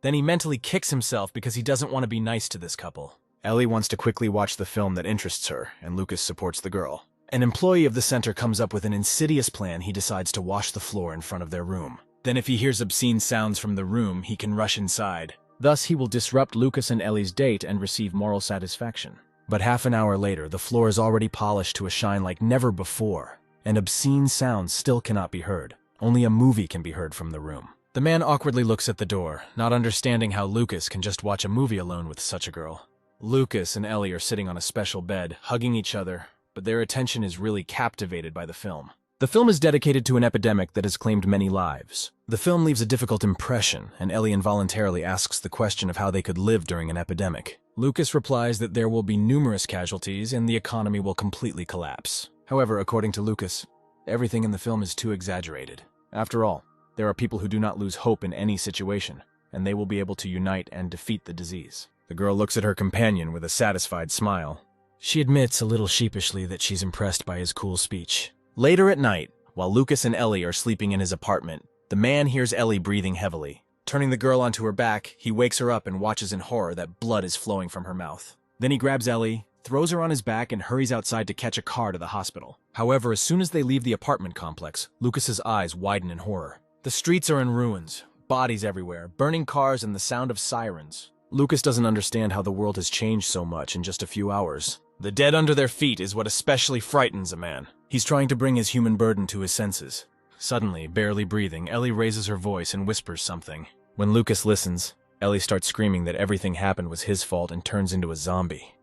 Then he mentally kicks himself because he doesn't want to be nice to this couple. Ellie wants to quickly watch the film that interests her, and Lucas supports the girl. An employee of the center comes up with an insidious plan. He decides to wash the floor in front of their room. Then if he hears obscene sounds from the room, he can rush inside. Thus, he will disrupt Lucas and Ellie's date and receive moral satisfaction. But half an hour later, the floor is already polished to a shine like never before, and obscene sounds still cannot be heard. Only a movie can be heard from the room. The man awkwardly looks at the door, not understanding how Lucas can just watch a movie alone with such a girl. Lucas and Ellie are sitting on a special bed, hugging each other, but their attention is really captivated by the film. The film is dedicated to an epidemic that has claimed many lives. The film leaves a difficult impression, and Ellie involuntarily asks the question of how they could live during an epidemic. Lucas replies that there will be numerous casualties and the economy will completely collapse. However, according to Lucas, everything in the film is too exaggerated. After all, there are people who do not lose hope in any situation. and they will be able to unite and defeat the disease. The girl looks at her companion with a satisfied smile. She admits a little sheepishly that she's impressed by his cool speech. Later at night, while Lucas and Ellie are sleeping in his apartment, the man hears Ellie breathing heavily. Turning the girl onto her back, he wakes her up and watches in horror that blood is flowing from her mouth. Then he grabs Ellie, throws her on his back, and hurries outside to catch a car to the hospital. However, as soon as they leave the apartment complex, Lucas's eyes widen in horror. The streets are in ruins, bodies everywhere, burning cars and the sound of sirens. Lucas doesn't understand how the world has changed so much in just a few hours. The dead under their feet is what especially frightens a man. He's trying to bring his human burden to his senses. Suddenly, barely breathing, Ellie raises her voice and whispers something. When Lucas listens, Ellie starts screaming that everything happened was his fault and turns into a zombie.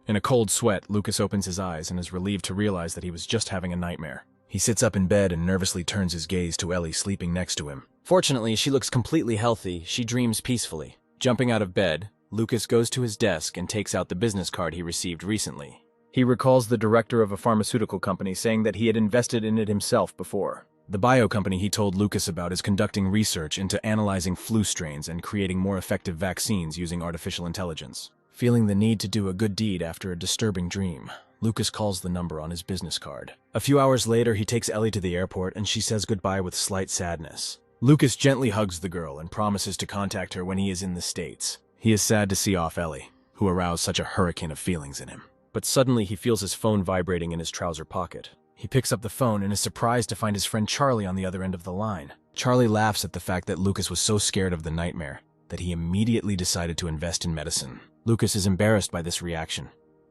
In a cold sweat, Lucas opens his eyes and is relieved to realize that he was just having a nightmare. He sits up in bed and nervously turns his gaze to Ellie sleeping next to him. Fortunately, she looks completely healthy. She dreams peacefully. Jumping out of bed, Lucas goes to his desk and takes out the business card he received recently. He recalls the director of a pharmaceutical company saying that he had invested in it himself before. The bio company he told Lucas about is conducting research into analyzing flu strains and creating more effective vaccines using artificial intelligence. Feeling the need to do a good deed after a disturbing dream, Lucas calls the number on his business card. A few hours later, he takes Ellie to the airport and she says goodbye with slight sadness. Lucas gently hugs the girl and promises to contact her when he is in the States. He is sad to see off Ellie, who aroused such a hurricane of feelings in him. But suddenly he feels his phone vibrating in his trouser pocket. He picks up the phone and is surprised to find his friend Charlie on the other end of the line. Charlie laughs at the fact that Lucas was so scared of the nightmare that he immediately decided to invest in medicine. Lucas is embarrassed by this reaction,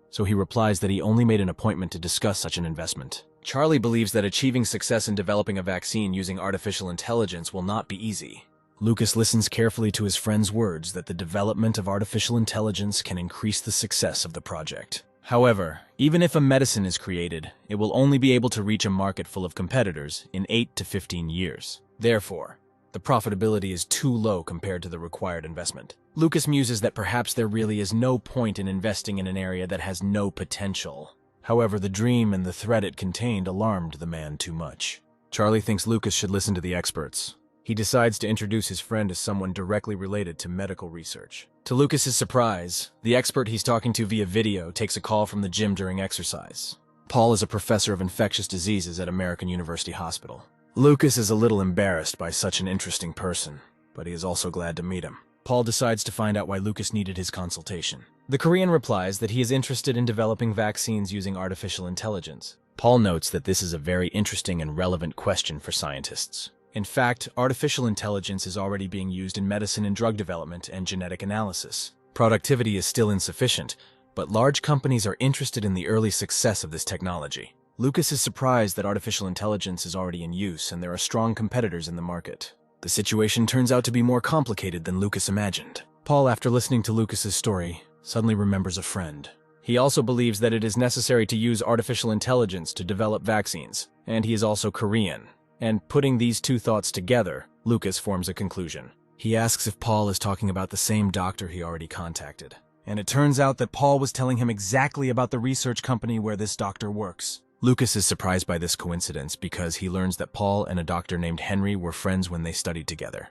so he replies that he only made an appointment to discuss such an investment. Charlie believes that achieving success in developing a vaccine using artificial intelligence will not be easy. Lucas listens carefully to his friend's words that the development of artificial intelligence can increase the success of the project. However, even if a medicine is created, it will only be able to reach a market full of competitors in 8 to 15 years. Therefore, the profitability is too low compared to the required investment. Lucas muses that perhaps there really is no point in investing in an area that has no potential. However, the dream and the threat it contained alarmed the man too much. Charlie thinks Lucas should listen to the experts. He decides to introduce his friend as someone directly related to medical research. To Lucas's surprise, the expert he's talking to via video takes a call from the gym during exercise. Paul is a professor of infectious diseases at American University Hospital. Lucas is a little embarrassed by such an interesting person, but he is also glad to meet him. Paul decides to find out why Lucas needed his consultation. The Korean replies that he is interested in developing vaccines using artificial intelligence. Paul notes that this is a very interesting and relevant question for scientists. In fact, artificial intelligence is already being used in medicine and drug development and genetic analysis. Productivity is still insufficient, but large companies are interested in the early success of this technology. Lucas is surprised that artificial intelligence is already in use and there are strong competitors in the market. The situation turns out to be more complicated than Lucas imagined. Paul, after listening to Lucas's story, suddenly remembers a friend. He also believes that it is necessary to use artificial intelligence to develop vaccines, and he is also Korean. And putting these two thoughts together, Lucas forms a conclusion. He asks if Paul is talking about the same doctor he already contacted. And it turns out that Paul was telling him exactly about the research company where this doctor works. Lucas is surprised by this coincidence because he learns that Paul and a doctor named Henry were friends when they studied together.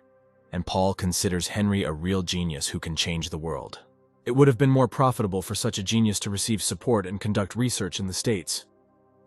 And Paul considers Henry a real genius who can change the world. It would have been more profitable for such a genius to receive support and conduct research in the States.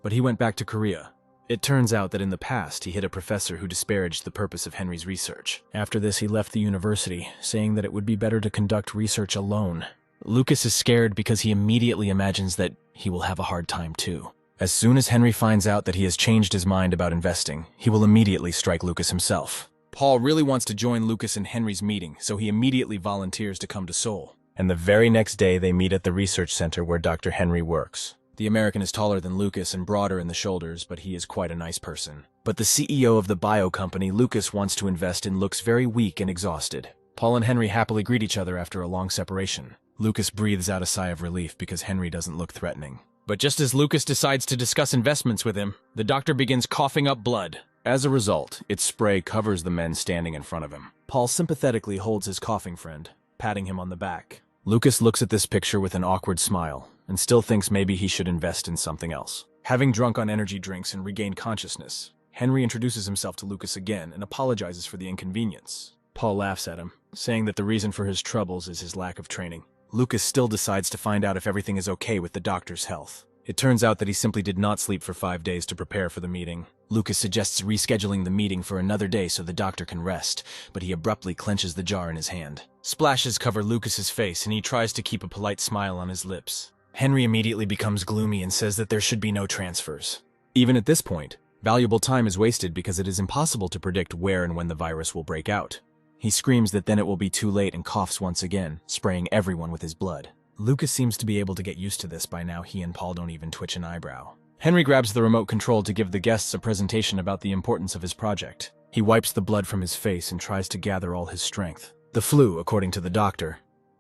But he went back to Korea. It turns out that in the past, he hit a professor who disparaged the purpose of Henry's research. After this, he left the university, saying that it would be better to conduct research alone. Lucas is scared because he immediately imagines that he will have a hard time too. As soon as Henry finds out that he has changed his mind about investing, he will immediately strike Lucas himself. Paul really wants to join Lucas and Henry's meeting, so he immediately volunteers to come to Seoul. And the very next day, they meet at the research center where Dr. Henry works. The American is taller than Lucas and broader in the shoulders, but he is quite a nice person. But the CEO of the bio company Lucas wants to invest in looks very weak and exhausted. Paul and Henry happily greet each other after a long separation. Lucas breathes out a sigh of relief because Henry doesn't look threatening. But just as Lucas decides to discuss investments with him, the doctor begins coughing up blood. As a result, its spray covers the men standing in front of him. Paul sympathetically holds his coughing friend, patting him on the back. Lucas looks at this picture with an awkward smile, and still thinks maybe he should invest in something else. Having drunk on energy drinks and regained consciousness, Henry introduces himself to Lucas again and apologizes for the inconvenience. Paul laughs at him, saying that the reason for his troubles is his lack of training. Lucas still decides to find out if everything is okay with the doctor's health. It turns out that he simply did not sleep for 5 days to prepare for the meeting. Lucas suggests rescheduling the meeting for another day so the doctor can rest, but he abruptly clenches the jar in his hand. Splashes cover Lucas's face, and he tries to keep a polite smile on his lips. Henry immediately becomes gloomy and says that there should be no transfers. Even at this point, valuable time is wasted because it is impossible to predict where and when the virus will break out. He screams that then it will be too late and coughs once again, spraying everyone with his blood. Lucas seems to be able to get used to this by now. He and Paul don't even twitch an eyebrow. Henry grabs the remote control to give the guests a presentation about the importance of his project. He wipes the blood from his face and tries to gather all his strength. The flu, according to the doctor,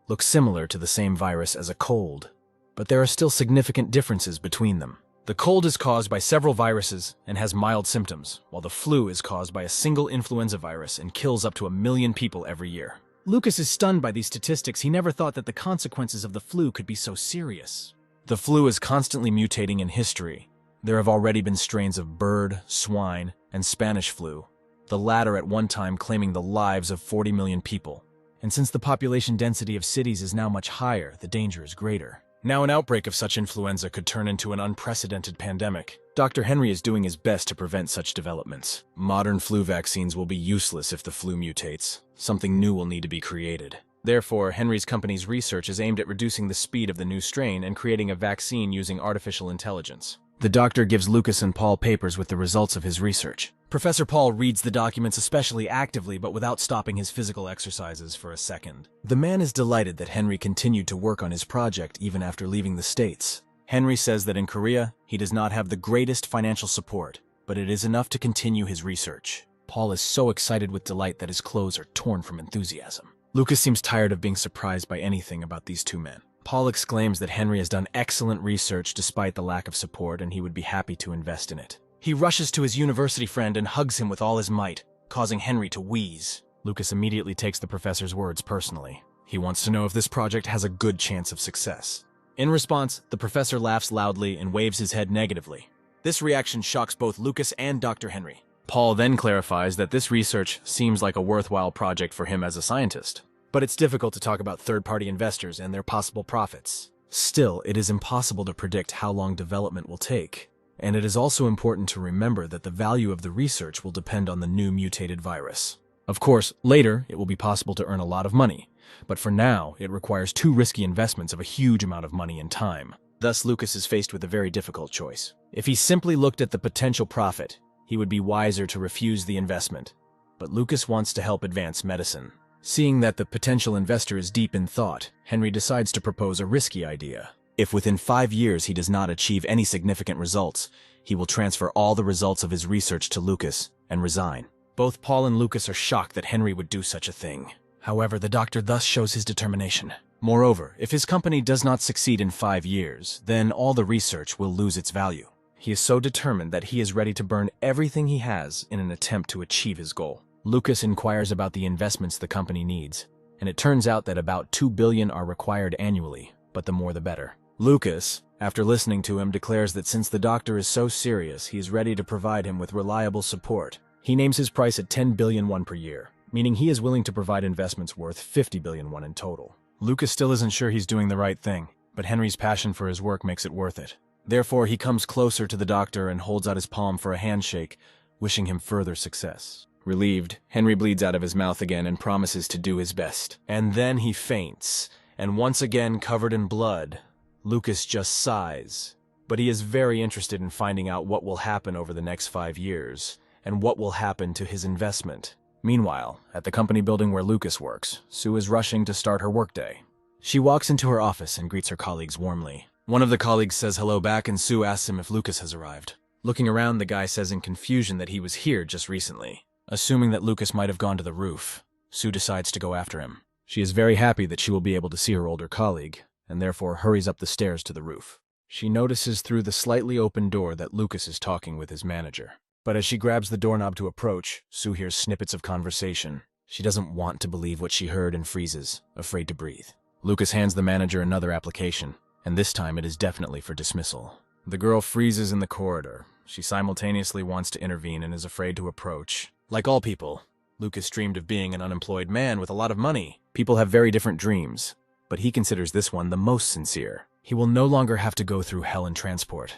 looks similar to the same virus as a cold, but there are still significant differences between them. The cold is caused by several viruses and has mild symptoms, while the flu is caused by a single influenza virus and kills up to 1 million people every year. Lucas is stunned by these statistics. He never thought that the consequences of the flu could be so serious. The flu is constantly mutating in history. There have already been strains of bird, swine, and Spanish flu, the latter at one time claiming the lives of 40 million people. And since the population density of cities is now much higher, the danger is greater. Now an outbreak of such influenza could turn into an unprecedented pandemic. Dr. Henry is doing his best to prevent such developments. Modern flu vaccines will be useless if the flu mutates. Something new will need to be created. Therefore, Henry's company's research is aimed at reducing the speed of the new strain and creating a vaccine using artificial intelligence. The doctor gives Lucas and Paul papers with the results of his research. Professor Paul reads the documents especially actively, but without stopping his physical exercises for a second. The man is delighted that Henry continued to work on his project even after leaving the States. Henry says that in Korea, he does not have the greatest financial support, but it is enough to continue his research. Paul is so excited with delight that his clothes are torn from enthusiasm. Lucas seems tired of being surprised by anything about these two men. Paul exclaims that Henry has done excellent research despite the lack of support, and he would be happy to invest in it. He rushes to his university friend and hugs him with all his might, causing Henry to wheeze. Lucas immediately takes the professor's words personally. He wants to know if this project has a good chance of success. In response, the professor laughs loudly and waves his head negatively. This reaction shocks both Lucas and Dr. Henry. Paul then clarifies that this research seems like a worthwhile project for him as a scientist. But it's difficult to talk about third-party investors and their possible profits. Still, it is impossible to predict how long development will take. And it is also important to remember that the value of the research will depend on the new mutated virus. Of course, later, it will be possible to earn a lot of money. But for now, it requires 2 risky investments of a huge amount of money and time. Thus, Lucas is faced with a very difficult choice. If he simply looked at the potential profit, he would be wiser to refuse the investment. But Lucas wants to help advance medicine. Seeing that the potential investor is deep in thought, Henry decides to propose a risky idea. If within 5 years he does not achieve any significant results, he will transfer all the results of his research to Lucas and resign. Both Paul and Lucas are shocked that Henry would do such a thing. However, the doctor thus shows his determination. Moreover, if his company does not succeed in 5 years, then all the research will lose its value. He is so determined that he is ready to burn everything he has in an attempt to achieve his goal. Lucas inquires about the investments the company needs, and it turns out that about $2 billion are required annually, but the more the better. Lucas, after listening to him, declares that since the doctor is so serious, he is ready to provide him with reliable support. He names his price at 10 billion won per year, meaning he is willing to provide investments worth 50 billion won in total. Lucas still isn't sure he's doing the right thing, but Henry's passion for his work makes it worth it. Therefore, he comes closer to the doctor and holds out his palm for a handshake, wishing him further success. Relieved, Henry bleeds out of his mouth again and promises to do his best. And then he faints, and once again covered in blood, Lucas just sighs. But he is very interested in finding out what will happen over the next 5 years, and what will happen to his investment. Meanwhile, at the company building where Lucas works, Sue is rushing to start her workday. She walks into her office and greets her colleagues warmly. One of the colleagues says hello back, and Sue asks him if Lucas has arrived. Looking around, the guy says in confusion that he was here just recently. Assuming that Lucas might have gone to the roof, Sue decides to go after him. She is very happy that she will be able to see her older colleague, and therefore hurries up the stairs to the roof. She notices through the slightly open door that Lucas is talking with his manager. But as she grabs the doorknob to approach, Sue hears snippets of conversation. She doesn't want to believe what she heard and freezes, afraid to breathe. Lucas hands the manager another application, and this time it is definitely for dismissal. The girl freezes in the corridor. She simultaneously wants to intervene and is afraid to approach. Like all people, Lucas dreamed of being an unemployed man with a lot of money. People have very different dreams, but he considers this one the most sincere. He will no longer have to go through hell in transport,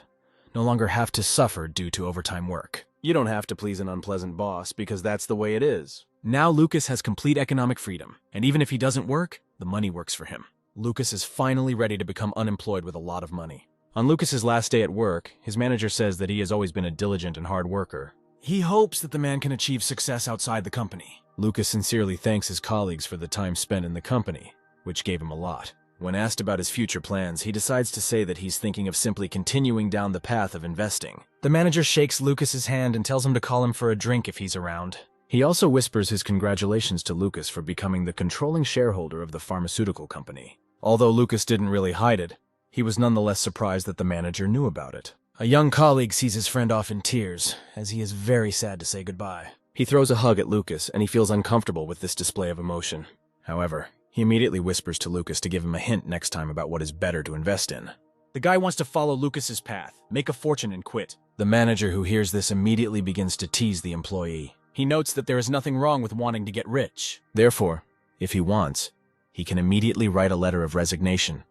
no longer have to suffer due to overtime work. You don't have to please an unpleasant boss because that's the way it is. Now Lucas has complete economic freedom, and even if he doesn't work, the money works for him. Lucas is finally ready to become unemployed with a lot of money. On Lucas's last day at work, his manager says that he has always been a diligent and hard worker. He hopes that the man can achieve success outside the company. Lucas sincerely thanks his colleagues for the time spent in the company, which gave him a lot. When asked about his future plans, he decides to say that he's thinking of simply continuing down the path of investing. The manager shakes Lucas's hand and tells him to call him for a drink if he's around. He also whispers his congratulations to Lucas for becoming the controlling shareholder of the pharmaceutical company. Although Lucas didn't really hide it, he was nonetheless surprised that the manager knew about it. A young colleague sees his friend off in tears, as he is very sad to say goodbye. He throws a hug at Lucas, and he feels uncomfortable with this display of emotion. However, he immediately whispers to Lucas to give him a hint next time about what is better to invest in. The guy wants to follow Lucas's path, make a fortune and quit. The manager who hears this immediately begins to tease the employee. He notes that there is nothing wrong with wanting to get rich. Therefore, if he wants, he can immediately write a letter of resignation,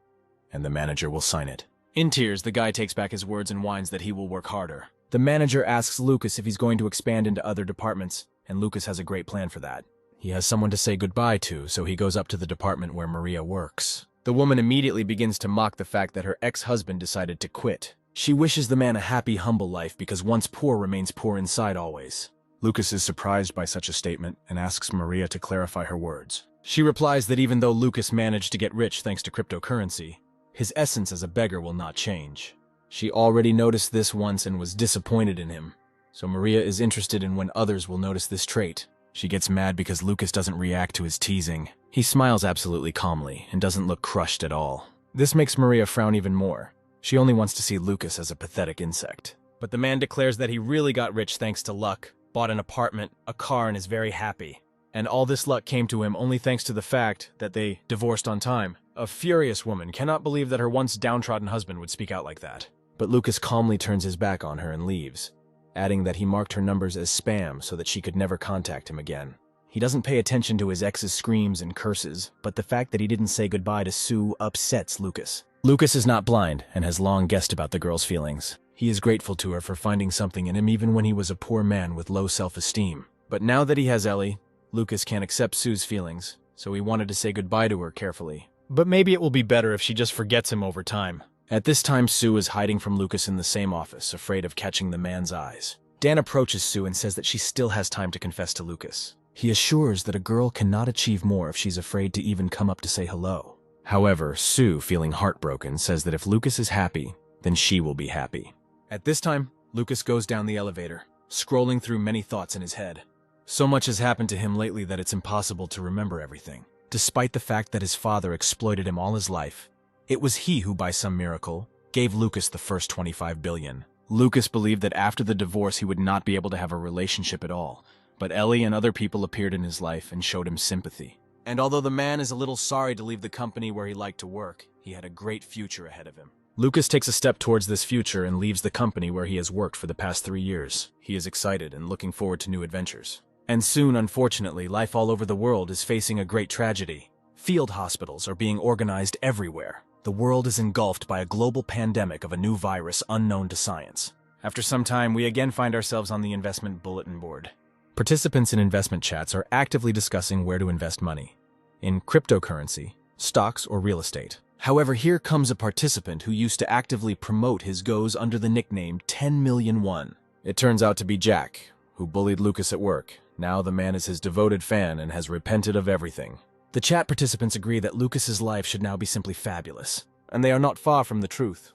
and the manager will sign it. In tears, the guy takes back his words and whines that he will work harder. The manager asks Lucas if he's going to expand into other departments, and Lucas has a great plan for that. He has someone to say goodbye to, so he goes up to the department where Maria works. The woman immediately begins to mock the fact that her ex-husband decided to quit. She wishes the man a happy, humble life because once poor remains poor inside always. Lucas is surprised by such a statement and asks Maria to clarify her words. She replies that even though Lucas managed to get rich thanks to cryptocurrency, his essence as a beggar will not change. She already noticed this once and was disappointed in him, so Maria is interested in when others will notice this trait. She gets mad because Lucas doesn't react to his teasing. He smiles absolutely calmly and doesn't look crushed at all. This makes Maria frown even more. She only wants to see Lucas as a pathetic insect. But the man declares that he really got rich thanks to luck, bought an apartment, a car, and is very happy. And all this luck came to him only thanks to the fact that they divorced on time. A furious woman cannot believe that her once downtrodden husband would speak out like that. But Lucas calmly turns his back on her and leaves, adding that he marked her numbers as spam so that she could never contact him again. He doesn't pay attention to his ex's screams and curses, but the fact that he didn't say goodbye to Sue upsets Lucas. Lucas is not blind and has long guessed about the girl's feelings. He is grateful to her for finding something in him even when he was a poor man with low self-esteem. But now that he has Ellie, Lucas can't accept Sue's feelings, so he wanted to say goodbye to her carefully. But maybe it will be better if she just forgets him over time. At this time, Sue is hiding from Lucas in the same office, afraid of catching the man's eyes. Dan approaches Sue and says that she still has time to confess to Lucas. He assures that a girl cannot achieve more if she's afraid to even come up to say hello. However, Sue, feeling heartbroken, says that if Lucas is happy, then she will be happy. At this time, Lucas goes down the elevator, scrolling through many thoughts in his head. So much has happened to him lately that it's impossible to remember everything. Despite the fact that his father exploited him all his life, it was he who, by some miracle, gave Lucas the first $25 billion. Lucas believed that after the divorce he would not be able to have a relationship at all, but Ellie and other people appeared in his life and showed him sympathy. And although the man is a little sorry to leave the company where he liked to work, he had a great future ahead of him. Lucas takes a step towards this future and leaves the company where he has worked for the past 3 years. He is excited and looking forward to new adventures. And soon, unfortunately, life all over the world is facing a great tragedy. Field hospitals are being organized everywhere. The world is engulfed by a global pandemic of a new virus unknown to science. After some time, we again find ourselves on the investment bulletin board. Participants in investment chats are actively discussing where to invest money. In cryptocurrency, stocks, or real estate. However, here comes a participant who used to actively promote his goes under the nickname 10 million won. It turns out to be Jack, who bullied Lucas at work. Now the man is his devoted fan and has repented of everything. The chat participants agree that Lucas's life should now be simply fabulous, and they are not far from the truth.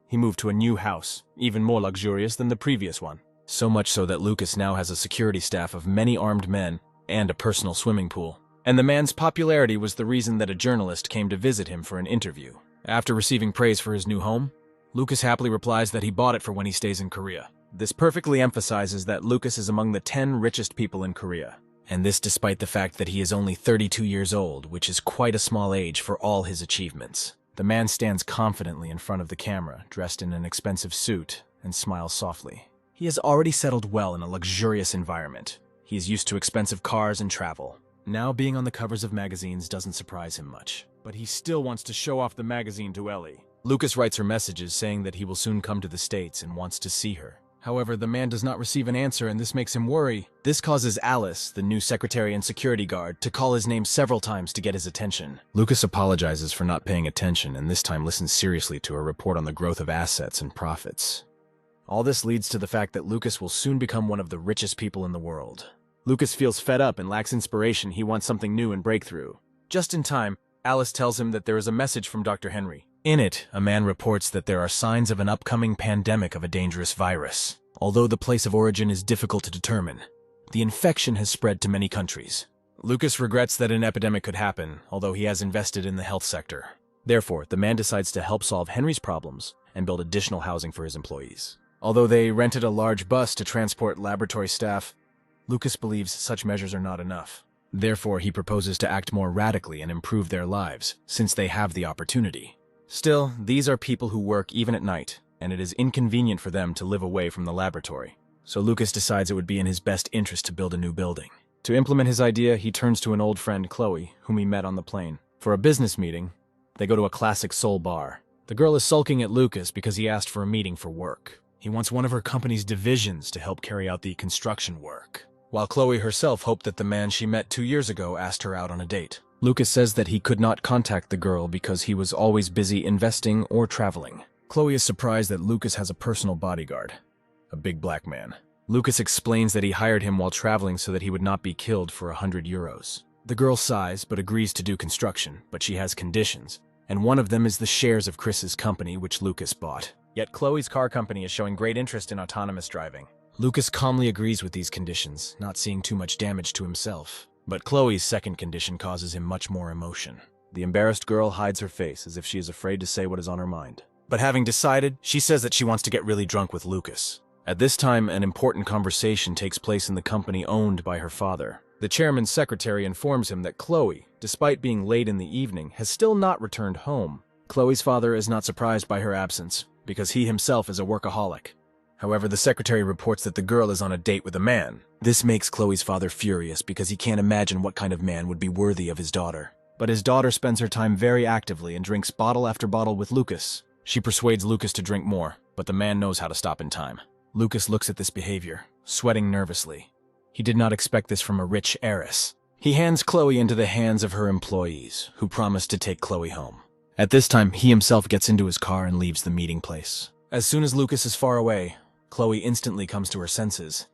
He moved to a new house, even more luxurious than the previous one. So much so that Lucas now has a security staff of many armed men and a personal swimming pool. And the man's popularity was the reason that a journalist came to visit him for an interview. After receiving praise for his new home, Lucas happily replies that he bought it for when he stays in Korea. This perfectly emphasizes that Lucas is among the 10 richest people in Korea. And this despite the fact that he is only 32 years old, which is quite a small age for all his achievements. The man stands confidently in front of the camera, dressed in an expensive suit, and smiles softly. He has already settled well in a luxurious environment. He's used to expensive cars and travel. Now being on the covers of magazines doesn't surprise him much. But he still wants to show off the magazine to Ellie. Lucas writes her messages saying that he will soon come to the States and wants to see her. However, the man does not receive an answer and this makes him worry. This causes Alice, the new secretary and security guard, to call his name several times to get his attention. Lucas apologizes for not paying attention and this time listens seriously to her report on the growth of assets and profits. All this leads to the fact that Lucas will soon become one of the richest people in the world. Lucas feels fed up and lacks inspiration. He wants something new and breakthrough. Just in time, Alice tells him that there is a message from Dr. Henry. In it, a man reports that there are signs of an upcoming pandemic of a dangerous virus. Although the place of origin is difficult to determine, the infection has spread to many countries. Lucas regrets that an epidemic could happen, although he has invested in the health sector. Therefore, the man decides to help solve Henry's problems and build additional housing for his employees. Although they rented a large bus to transport laboratory staff, Lucas believes such measures are not enough. Therefore, he proposes to act more radically and improve their lives, since they have the opportunity. Still, these are people who work even at night, and it is inconvenient for them to live away from the laboratory. So Lucas decides it would be in his best interest to build a new building. To implement his idea, he turns to an old friend, Chloe, whom he met on the plane. For a business meeting, they go to a classic soul bar. The girl is sulking at Lucas because he asked for a meeting for work. He wants one of her company's divisions to help carry out the construction work, while Chloe herself hoped that the man she met 2 years ago asked her out on a date. Lucas says that he could not contact the girl because he was always busy investing or traveling. Chloe is surprised that Lucas has a personal bodyguard, a big black man. Lucas explains that he hired him while traveling so that he would not be killed for 100 euros. The girl sighs but agrees to do construction, but she has conditions, and one of them is the shares of Chris's company which Lucas bought. Yet Chloe's car company is showing great interest in autonomous driving. Lucas calmly agrees with these conditions, not seeing too much damage to himself. But Chloe's second condition causes him much more emotion. The embarrassed girl hides her face as if she is afraid to say what is on her mind. But having decided, she says that she wants to get really drunk with Lucas. At this time, an important conversation takes place in the company owned by her father. The chairman's secretary informs him that Chloe, despite being late in the evening, has still not returned home. Chloe's father is not surprised by her absence, because he himself is a workaholic. However, the secretary reports that the girl is on a date with a man. This makes Chloe's father furious because he can't imagine what kind of man would be worthy of his daughter. But his daughter spends her time very actively and drinks bottle after bottle with Lucas. She persuades Lucas to drink more, but the man knows how to stop in time. Lucas looks at this behavior, sweating nervously. He did not expect this from a rich heiress. He hands Chloe into the hands of her employees, who promise to take Chloe home. At this time, he himself gets into his car and leaves the meeting place. As soon as Lucas is far away, Chloe instantly comes to her senses,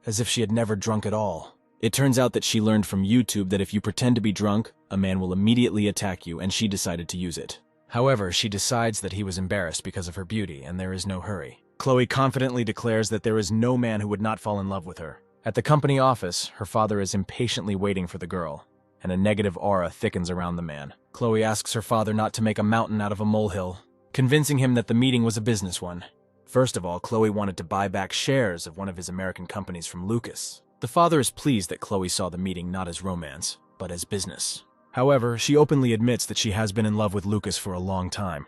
as if she had never drunk at all. It turns out that she learned from YouTube that if you pretend to be drunk, a man will immediately attack you, and she decided to use it. However, she decides that he was embarrassed because of her beauty, and there is no hurry. Chloe confidently declares that there is no man who would not fall in love with her. At the company office, her father is impatiently waiting for the girl, and a negative aura thickens around the man. Chloe asks her father not to make a mountain out of a molehill, convincing him that the meeting was a business one. First of all, Chloe wanted to buy back shares of one of his American companies from Lucas. The father is pleased that Chloe saw the meeting not as romance, but as business. However, she openly admits that she has been in love with Lucas for a long time,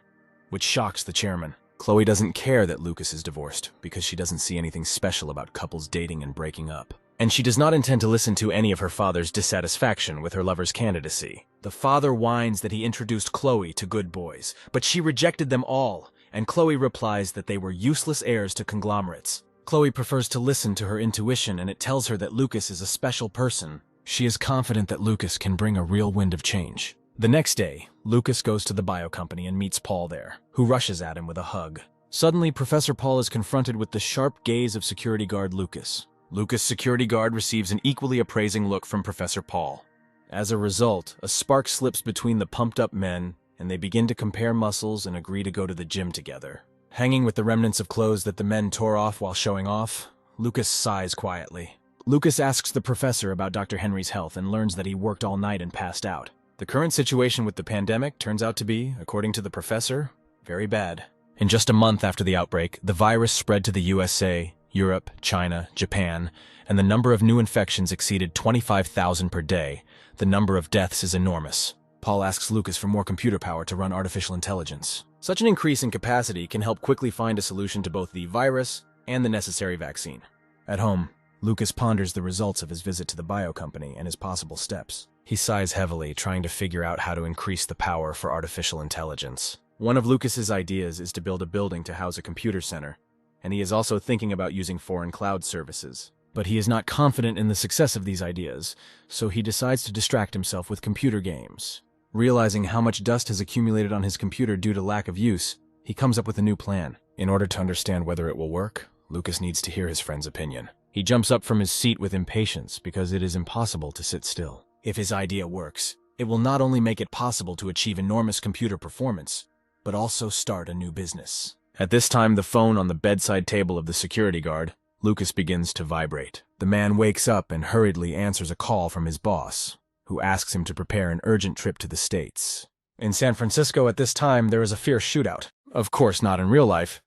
which shocks the chairman. Chloe doesn't care that Lucas is divorced because she doesn't see anything special about couples dating and breaking up. And she does not intend to listen to any of her father's dissatisfaction with her lover's candidacy. The father whines that he introduced Chloe to good boys, but she rejected them all, and Chloe replies that they were useless heirs to conglomerates. Chloe prefers to listen to her intuition, and it tells her that Lucas is a special person. She is confident that Lucas can bring a real wind of change. The next day, Lucas goes to the bio company and meets Paul there, who rushes at him with a hug. Suddenly, Professor Paul is confronted with the sharp gaze of security guard Lucas. Lucas' security guard receives an equally appraising look from Professor Paul. As a result, a spark slips between the pumped-up men, and they begin to compare muscles and agree to go to the gym together. Hanging with the remnants of clothes that the men tore off while showing off, Lucas sighs quietly. Lucas asks the professor about Dr. Henry's health and learns that he worked all night and passed out. The current situation with the pandemic turns out to be, according to the professor, very bad. In just a month after the outbreak, the virus spread to the USA, Europe, China, Japan, and the number of new infections exceeded 25,000 per day. The number of deaths is enormous. Paul asks Lucas for more computer power to run artificial intelligence. Such an increase in capacity can help quickly find a solution to both the virus and the necessary vaccine. At home, Lucas ponders the results of his visit to the bio company and his possible steps. He sighs heavily, trying to figure out how to increase the power for artificial intelligence. One of Lucas's ideas is to build a building to house a computer center, and he is also thinking about using foreign cloud services. But he is not confident in the success of these ideas, so he decides to distract himself with computer games. Realizing how much dust has accumulated on his computer due to lack of use, he comes up with a new plan. In order to understand whether it will work, Lucas needs to hear his friend's opinion. He jumps up from his seat with impatience because it is impossible to sit still. If his idea works, it will not only make it possible to achieve enormous computer performance, but also start a new business. At this time, the phone on the bedside table of the security guard, Lucas, begins to vibrate. The man wakes up and hurriedly answers a call from his boss, who asks him to prepare an urgent trip to the States. In San Francisco at this time, there is a fierce shootout. Of course, not in real life,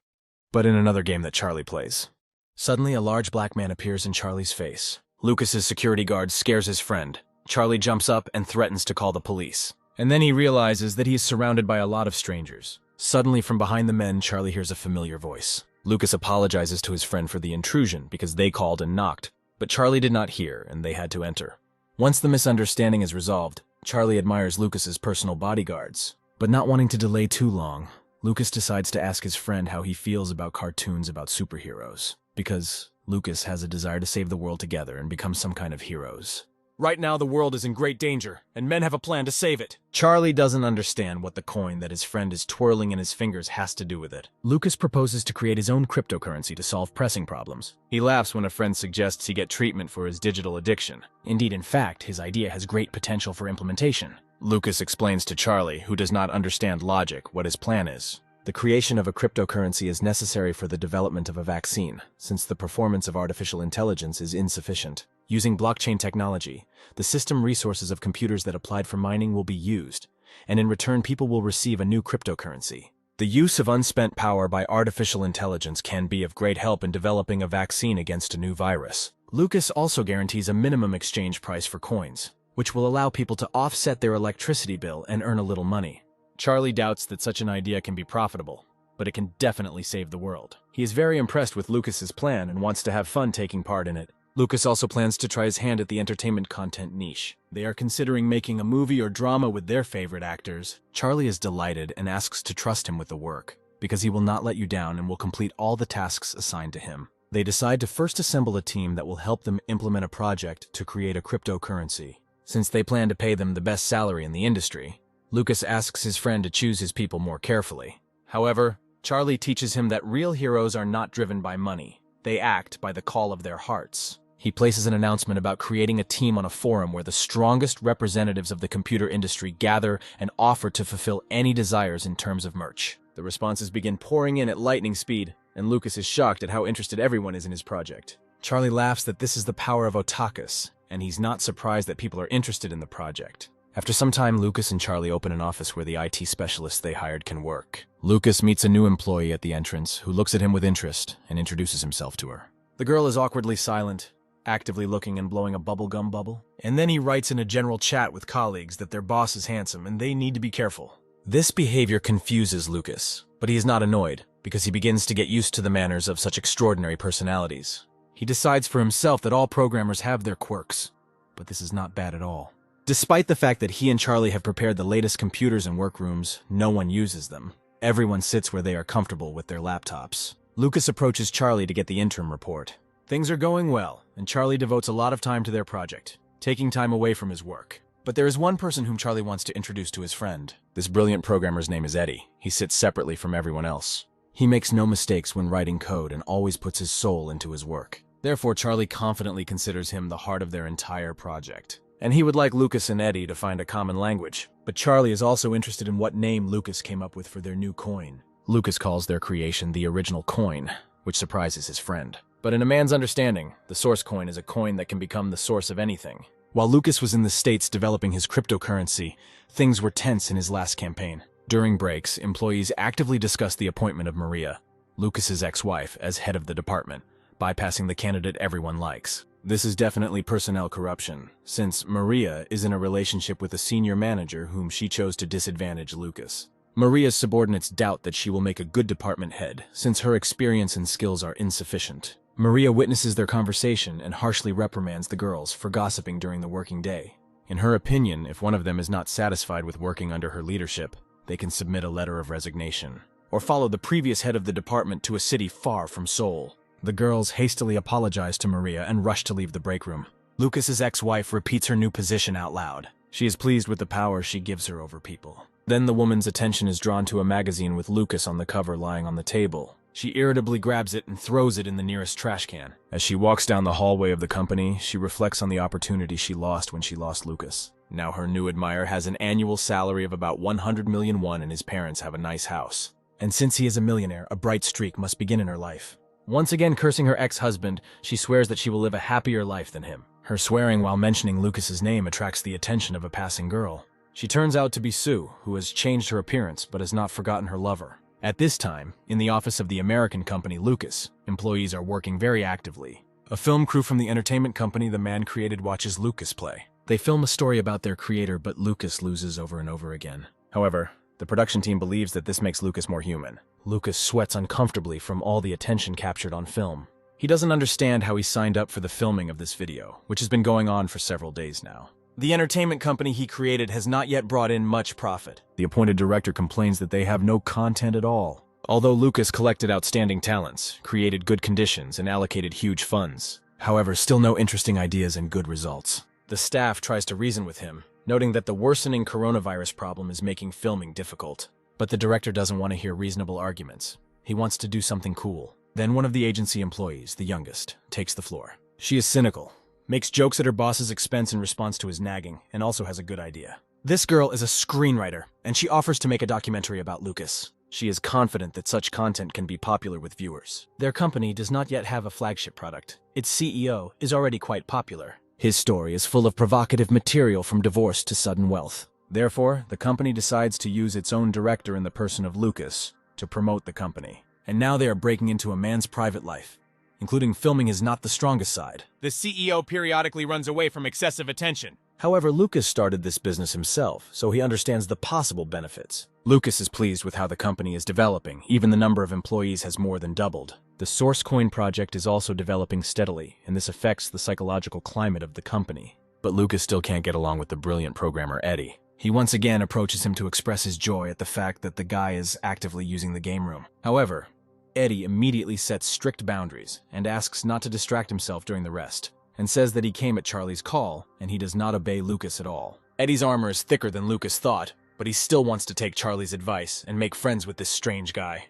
but in another game that Charlie plays. Suddenly, a large black man appears in Charlie's face. Lucas's security guard scares his friend. Charlie jumps up and threatens to call the police. And then he realizes that he is surrounded by a lot of strangers. Suddenly, from behind the men, Charlie hears a familiar voice. Lucas apologizes to his friend for the intrusion because they called and knocked, but Charlie did not hear and they had to enter. Once the misunderstanding is resolved, Charlie admires Lucas's personal bodyguards. But not wanting to delay too long, Lucas decides to ask his friend how he feels about cartoons about superheroes, because Lucas has a desire to save the world together and become some kind of heroes. Right now, the world is in great danger, and men have a plan to save it. Charlie doesn't understand what the coin that his friend is twirling in his fingers has to do with it. Lucas proposes to create his own cryptocurrency to solve pressing problems. He laughs when a friend suggests he get treatment for his digital addiction. Indeed, in fact, his idea has great potential for implementation. Lucas explains to Charlie, who does not understand logic, what his plan is. The creation of a cryptocurrency is necessary for the development of a vaccine, since the performance of artificial intelligence is insufficient. Using blockchain technology, the system resources of computers that applied for mining will be used, and in return people will receive a new cryptocurrency. The use of unspent power by artificial intelligence can be of great help in developing a vaccine against a new virus. Lucas also guarantees a minimum exchange price for coins, which will allow people to offset their electricity bill and earn a little money. Charlie doubts that such an idea can be profitable, but it can definitely save the world. He is very impressed with Lucas's plan and wants to have fun taking part in it. Lucas also plans to try his hand at the entertainment content niche. They are considering making a movie or drama with their favorite actors. Charlie is delighted and asks to trust him with the work, because he will not let you down and will complete all the tasks assigned to him. They decide to first assemble a team that will help them implement a project to create a cryptocurrency. Since they plan to pay them the best salary in the industry, Lucas asks his friend to choose his people more carefully. However, Charlie teaches him that real heroes are not driven by money. They act by the call of their hearts. He places an announcement about creating a team on a forum where the strongest representatives of the computer industry gather and offer to fulfill any desires in terms of merch. The responses begin pouring in at lightning speed, and Lucas is shocked at how interested everyone is in his project. Charlie laughs that this is the power of otakus, and he's not surprised that people are interested in the project. After some time, Lucas and Charlie open an office where the IT specialists they hired can work. Lucas meets a new employee at the entrance who looks at him with interest and introduces himself to her. The girl is awkwardly silent, actively looking and blowing a bubblegum bubble. And then he writes in a general chat with colleagues that their boss is handsome and they need to be careful. This behavior confuses Lucas, but he is not annoyed because he begins to get used to the manners of such extraordinary personalities. He decides for himself that all programmers have their quirks, but this is not bad at all. Despite the fact that he and Charlie have prepared the latest computers and workrooms, no one uses them. Everyone sits where they are comfortable with their laptops. Lucas approaches Charlie to get the interim report. Things are going well, and Charlie devotes a lot of time to their project, taking time away from his work. But there is one person whom Charlie wants to introduce to his friend. This brilliant programmer's name is Eddie. He sits separately from everyone else. He makes no mistakes when writing code and always puts his soul into his work. Therefore, Charlie confidently considers him the heart of their entire project. And he would like Lucas and Eddie to find a common language. But Charlie is also interested in what name Lucas came up with for their new coin. Lucas calls their creation the original coin, which surprises his friend. But in a man's understanding, the source coin is a coin that can become the source of anything. While Lucas was in the States developing his cryptocurrency, things were tense in his last campaign. During breaks, employees actively discussed the appointment of Maria, Lucas's ex-wife, as head of the department, bypassing the candidate everyone likes. This is definitely personnel corruption, since Maria is in a relationship with a senior manager whom she chose to disadvantage Lucas. Maria's subordinates doubt that she will make a good department head, since her experience and skills are insufficient. Maria witnesses their conversation and harshly reprimands the girls for gossiping during the working day. In her opinion, if one of them is not satisfied with working under her leadership, they can submit a letter of resignation, or follow the previous head of the department to a city far from Seoul. The girls hastily apologize to Maria and rush to leave the break room. Lucas's ex-wife repeats her new position out loud. She is pleased with the power she gives her over people. Then the woman's attention is drawn to a magazine with Lucas on the cover lying on the table. She irritably grabs it and throws it in the nearest trash can. As she walks down the hallway of the company, she reflects on the opportunity she lost when she lost Lucas. Now her new admirer has an annual salary of about 100 million won and his parents have a nice house. And since he is a millionaire, a bright streak must begin in her life. Once again cursing her ex-husband, she swears that she will live a happier life than him. Her swearing while mentioning Lucas's name attracts the attention of a passing girl. She turns out to be Sue, who has changed her appearance but has not forgotten her lover. At this time, in the office of the American company Lucas, employees are working very actively. A film crew from the entertainment company the man created watches Lucas play. They film a story about their creator, but Lucas loses over and over again. However, the production team believes that this makes Lucas more human. Lucas sweats uncomfortably from all the attention captured on film. He doesn't understand how he signed up for the filming of this video, which has been going on for several days now. The entertainment company he created has not yet brought in much profit. The appointed director complains that they have no content at all. Although Lucas collected outstanding talents, created good conditions, and allocated huge funds. However, still no interesting ideas and good results. The staff tries to reason with him, noting that the worsening coronavirus problem is making filming difficult. But the director doesn't want to hear reasonable arguments. He wants to do something cool. Then one of the agency employees, the youngest, takes the floor. She is cynical, makes jokes at her boss's expense in response to his nagging, and also has a good idea. This girl is a screenwriter, and she offers to make a documentary about Lucas. She is confident that such content can be popular with viewers. Their company does not yet have a flagship product. Its CEO is already quite popular. His story is full of provocative material from divorce to sudden wealth. Therefore, the company decides to use its own director in the person of Lucas to promote the company. And now they are breaking into a man's private life, including filming his not the strongest side. The CEO periodically runs away from excessive attention. However, Lucas started this business himself, so he understands the possible benefits. Lucas is pleased with how the company is developing. Even the number of employees has more than doubled. The Source Coin project is also developing steadily, and this affects the psychological climate of the company. But Lucas still can't get along with the brilliant programmer Eddie. He once again approaches him to express his joy at the fact that the guy is actively using the game room. However, Eddie immediately sets strict boundaries and asks not to distract himself during the rest, and says that he came at Charlie's call and he does not obey Lucas at all. Eddie's armor is thicker than Lucas thought, but he still wants to take Charlie's advice and make friends with this strange guy.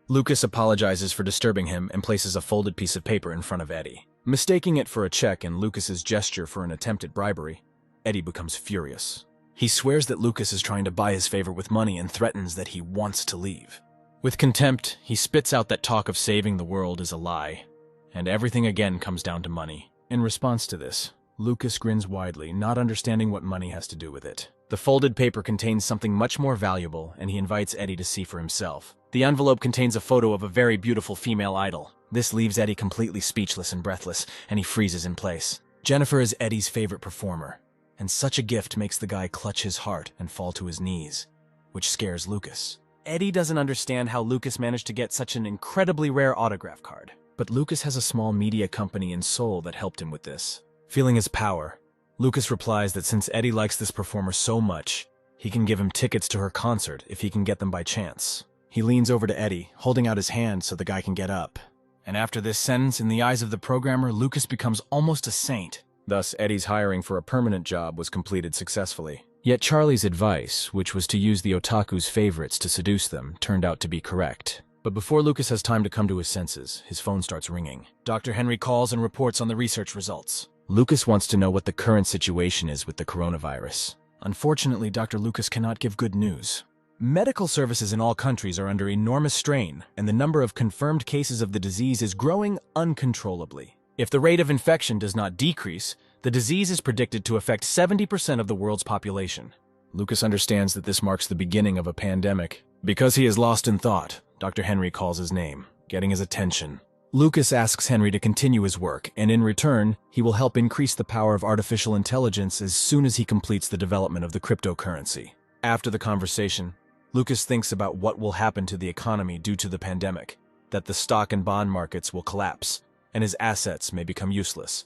Lucas apologizes for disturbing him and places a folded piece of paper in front of Eddie. Mistaking it for a check and Lucas's gesture for an attempt at bribery, Eddie becomes furious. He swears that Lucas is trying to buy his favor with money and threatens that he wants to leave. With contempt, he spits out that talk of saving the world is a lie, and everything again comes down to money. In response to this, Lucas grins widely, not understanding what money has to do with it. The folded paper contains something much more valuable, and he invites Eddie to see for himself. The envelope contains a photo of a very beautiful female idol. This leaves Eddie completely speechless and breathless, and he freezes in place. Jennifer is Eddie's favorite performer, and such a gift makes the guy clutch his heart and fall to his knees, which scares Lucas. Eddie doesn't understand how Lucas managed to get such an incredibly rare autograph card. But Lucas has a small media company in Seoul that helped him with this. Feeling his power, Lucas replies that since Eddie likes this performer so much, he can give him tickets to her concert if he can get them by chance. He leans over to Eddie, holding out his hand so the guy can get up. And after this sentence, in the eyes of the programmer, Lucas becomes almost a saint. Thus, Eddie's hiring for a permanent job was completed successfully. Yet Charlie's advice, which was to use the otaku's favorites to seduce them, turned out to be correct. But before Lucas has time to come to his senses, his phone starts ringing. Dr. Henry calls and reports on the research results. Lucas wants to know what the current situation is with the coronavirus. Unfortunately, Dr. Lucas cannot give good news. Medical services in all countries are under enormous strain, and the number of confirmed cases of the disease is growing uncontrollably. If the rate of infection does not decrease, the disease is predicted to affect 70% of the world's population. Lucas understands that this marks the beginning of a pandemic. Because he is lost in thought, Dr. Henry calls his name, getting his attention. Lucas asks Henry to continue his work, and in return, he will help increase the power of artificial intelligence as soon as he completes the development of the cryptocurrency. After the conversation, Lucas thinks about what will happen to the economy due to the pandemic, that the stock and bond markets will collapse, and his assets may become useless.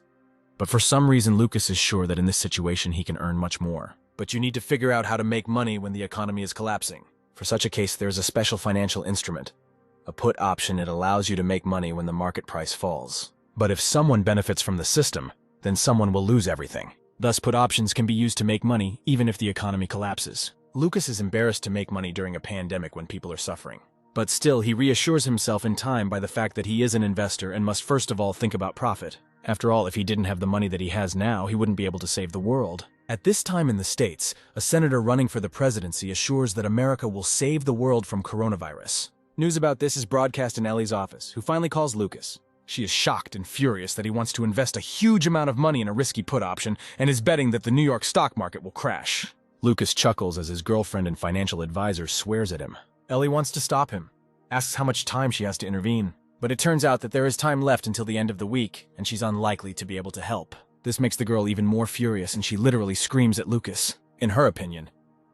But for some reason, Lucas is sure that in this situation he can earn much more. But you need to figure out how to make money when the economy is collapsing. For such a case, there is a special financial instrument. A put option. It allows you to make money when the market price falls. But if someone benefits from the system, then someone will lose everything. Thus, put options can be used to make money even if the economy collapses. Lucas is embarrassed to make money during a pandemic when people are suffering. But still, he reassures himself in time by the fact that he is an investor and must first of all think about profit. After all, if he didn't have the money that he has now, he wouldn't be able to save the world. At this time in the States, a senator running for the presidency assures that America will save the world from coronavirus. News about this is broadcast in Ellie's office, who finally calls Lucas. She is shocked and furious that he wants to invest a huge amount of money in a risky put option and is betting that the New York stock market will crash. Lucas chuckles as his girlfriend and financial advisor swears at him. Ellie wants to stop him, asks how much time she has to intervene. But it turns out that there is time left until the end of the week, and she's unlikely to be able to help. This makes the girl even more furious, and she literally screams at Lucas. In her opinion,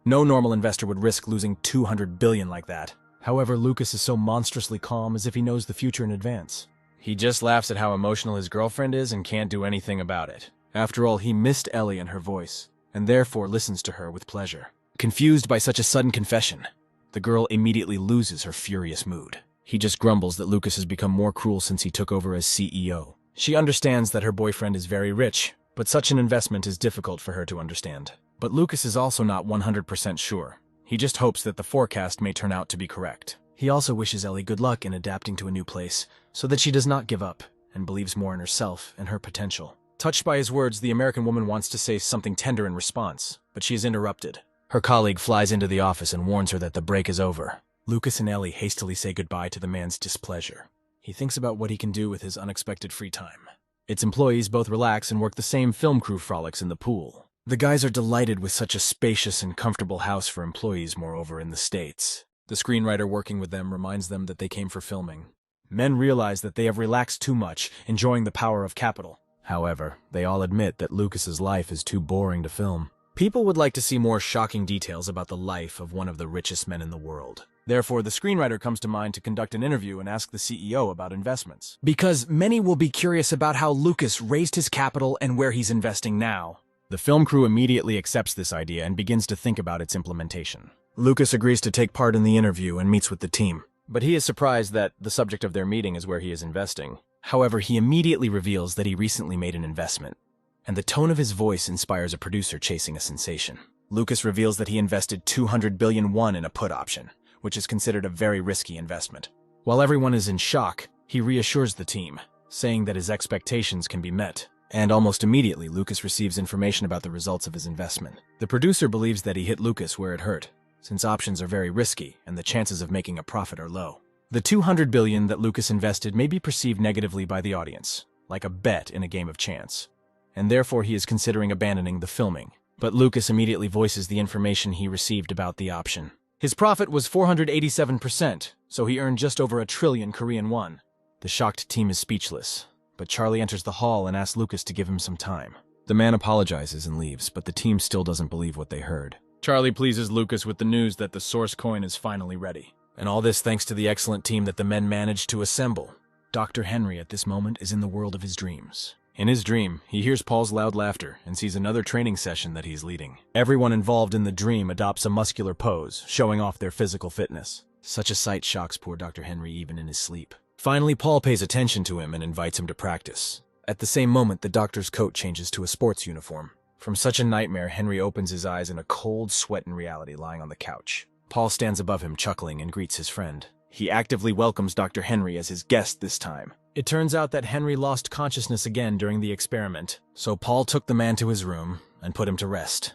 no normal investor would risk losing $200 billion like that. However, Lucas is so monstrously calm, as if he knows the future in advance. He just laughs at how emotional his girlfriend is and can't do anything about it. After all, he missed Ellie and her voice, and therefore listens to her with pleasure. Confused by such a sudden confession, the girl immediately loses her furious mood. He just grumbles that Lucas has become more cruel since he took over as CEO. She understands that her boyfriend is very rich, but such an investment is difficult for her to understand. But Lucas is also not 100% sure. He just hopes that the forecast may turn out to be correct. He also wishes Ellie good luck in adapting to a new place, so that she does not give up and believes more in herself and her potential. Touched by his words, the American woman wants to say something tender in response, but she is interrupted. Her colleague flies into the office and warns her that the break is over. Lucas and Ellie hastily say goodbye to the man's displeasure. He thinks about what he can do with his unexpected free time. Its employees both relax and work the same film crew frolics in the pool. The guys are delighted with such a spacious and comfortable house for employees, moreover, in the States. The screenwriter working with them reminds them that they came for filming. Men realize that they have relaxed too much, enjoying the power of capital. However, they all admit that Lucas's life is too boring to film. People would like to see more shocking details about the life of one of the richest men in the world. Therefore, the screenwriter comes to mind to conduct an interview and ask the CEO about investments. Because many will be curious about how Lucas raised his capital and where he's investing now. The film crew immediately accepts this idea and begins to think about its implementation. Lucas agrees to take part in the interview and meets with the team. But he is surprised that the subject of their meeting is where he is investing. However, he immediately reveals that he recently made an investment, and the tone of his voice inspires a producer chasing a sensation. Lucas reveals that he invested 200 billion won in a put option, which is considered a very risky investment. While everyone is in shock, he reassures the team, saying that his expectations can be met. And almost immediately, Lucas receives information about the results of his investment. The producer believes that he hit Lucas where it hurt, since options are very risky and the chances of making a profit are low. The 200 billion that Lucas invested may be perceived negatively by the audience, like a bet in a game of chance, and therefore he is considering abandoning the filming. But Lucas immediately voices the information he received about the option. His profit was 487%, so he earned just over 1 trillion Korean won. The shocked team is speechless, but Charlie enters the hall and asks Lucas to give him some time. The man apologizes and leaves, but the team still doesn't believe what they heard. Charlie pleases Lucas with the news that the source coin is finally ready. And all this thanks to the excellent team that the men managed to assemble. Dr. Henry at this moment is in the world of his dreams. In his dream, he hears Paul's loud laughter and sees another training session that he's leading. Everyone involved in the dream adopts a muscular pose, showing off their physical fitness. Such a sight shocks poor Dr. Henry even in his sleep. Finally, Paul pays attention to him and invites him to practice. At the same moment, the doctor's coat changes to a sports uniform. From such a nightmare, Henry opens his eyes in a cold sweat in reality lying on the couch. Paul stands above him chuckling and greets his friend. He actively welcomes Dr. Henry as his guest this time. It turns out that Henry lost consciousness again during the experiment, so Paul took the man to his room and put him to rest.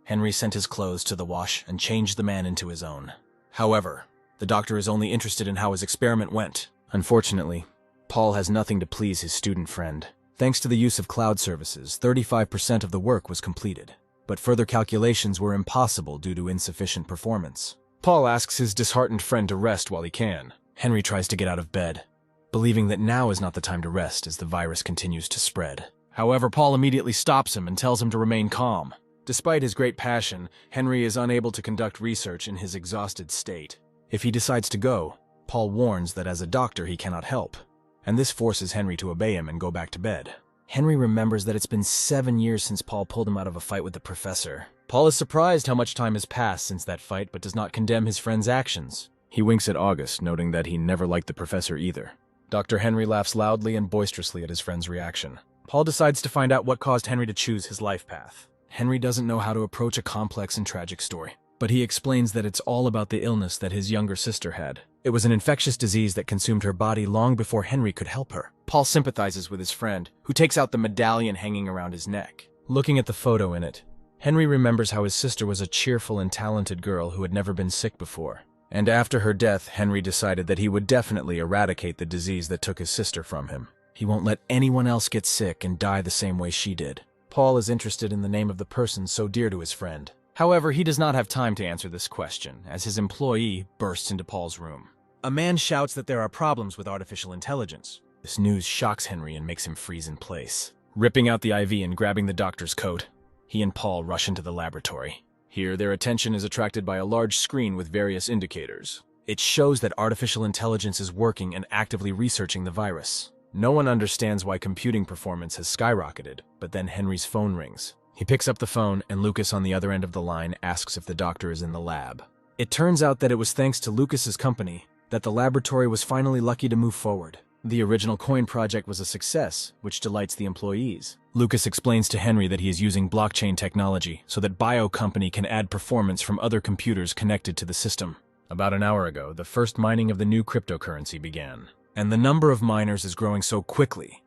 Henry sent his clothes to the wash and changed the man into his own. However, the doctor is only interested in how his experiment went. Unfortunately, Paul has nothing to please his student friend. Thanks to the use of cloud services, 35% of the work was completed, but further calculations were impossible due to insufficient performance. Paul asks his disheartened friend to rest while he can. Henry tries to get out of bed, believing that now is not the time to rest as the virus continues to spread. However, Paul immediately stops him and tells him to remain calm. Despite his great passion, Henry is unable to conduct research in his exhausted state. If he decides to go, Paul warns that as a doctor he cannot help. and this forces Henry to obey him and go back to bed. Henry remembers that it's been 7 years since Paul pulled him out of a fight with the professor. Paul is surprised how much time has passed since that fight, but does not condemn his friend's actions. He winks at August, noting that he never liked the professor either. Dr. Henry laughs loudly and boisterously at his friend's reaction. Paul decides to find out what caused Henry to choose his life path. Henry doesn't know how to approach a complex and tragic story, but he explains that it's all about the illness that his younger sister had. It was an infectious disease that consumed her body long before Henry could help her. Paul sympathizes with his friend, who takes out the medallion hanging around his neck. Looking at the photo in it, Henry remembers how his sister was a cheerful and talented girl who had never been sick before. And after her death, Henry decided that he would definitely eradicate the disease that took his sister from him. He won't let anyone else get sick and die the same way she did. Paul is interested in the name of the person so dear to his friend. However, he does not have time to answer this question, as his employee bursts into Paul's room. A man shouts that there are problems with artificial intelligence. This news shocks Henry and makes him freeze in place. Ripping out the IV and grabbing the doctor's coat, he and Paul rush into the laboratory. Here, their attention is attracted by a large screen with various indicators. It shows that artificial intelligence is working and actively researching the virus. No one understands why computing performance has skyrocketed, but then Henry's phone rings. He picks up the phone, and Lucas on the other end of the line asks if the doctor is in the lab. It turns out that it was thanks to Lucas's company that the laboratory was finally lucky to move forward. The original coin project was a success, which delights the employees. Lucas explains to Henry that he is using blockchain technology so that Bio Company can add performance from other computers connected to the system. About an hour ago, the first mining of the new cryptocurrency began. And the number of miners is growing so quickly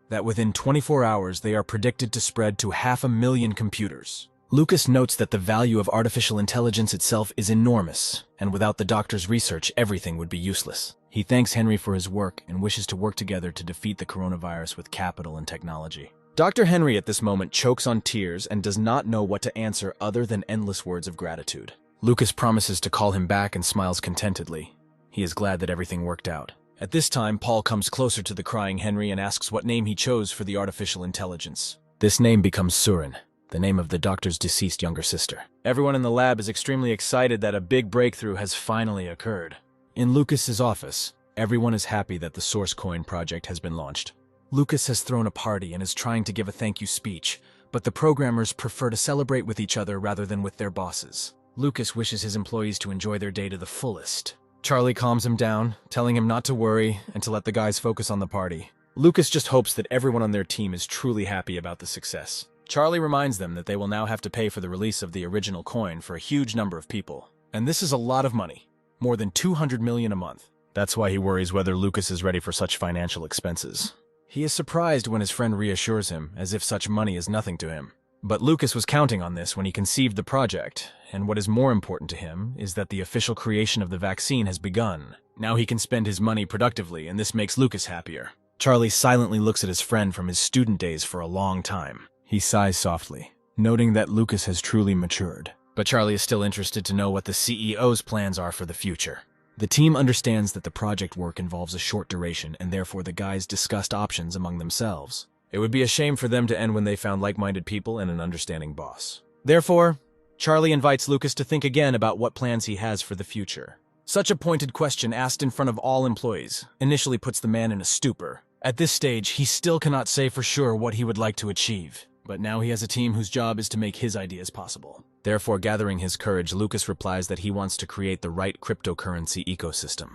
that within 24 hours they are predicted to spread to 500,000 computers. Lucas notes that the value of artificial intelligence itself is enormous, and without the doctor's research, everything would be useless. He thanks Henry for his work and wishes to work together to defeat the coronavirus with capital and technology. Dr. Henry at this moment chokes on tears and does not know what to answer other than endless words of gratitude. Lucas promises to call him back and smiles contentedly. He is glad that everything worked out. At this time, Paul comes closer to the crying Henry and asks what name he chose for the artificial intelligence. This name becomes Surin, the name of the doctor's deceased younger sister. Everyone in the lab is extremely excited that a big breakthrough has finally occurred. In Lucas's office, everyone is happy that the Source Coin project has been launched. Lucas has thrown a party and is trying to give a thank you speech, but the programmers prefer to celebrate with each other rather than with their bosses. Lucas wishes his employees to enjoy their day to the fullest. Charlie calms him down, telling him not to worry and to let the guys focus on the party. Lucas just hopes that everyone on their team is truly happy about the success. Charlie reminds them that they will now have to pay for the release of the original coin for a huge number of people. And this is a lot of money, more than 200 million a month. That's why he worries whether Lucas is ready for such financial expenses. He is surprised when his friend reassures him, as if such money is nothing to him. But Lucas was counting on this when he conceived the project, and what is more important to him is that the official creation of the vaccine has begun. Now he can spend his money productively, and this makes Lucas happier. Charlie silently looks at his friend from his student days for a long time. He sighs softly, noting that Lucas has truly matured. But Charlie is still interested to know what the CEO's plans are for the future. The team understands that the project work involves a short duration, and therefore the guys discussed options among themselves. It would be a shame for them to end when they found like-minded people and an understanding boss. Therefore, Charlie invites Lucas to think again about what plans he has for the future. Such a pointed question asked in front of all employees initially puts the man in a stupor. At this stage, he still cannot say for sure what he would like to achieve. But now he has a team whose job is to make his ideas possible. Therefore, gathering his courage, Lucas replies that he wants to create the right cryptocurrency ecosystem.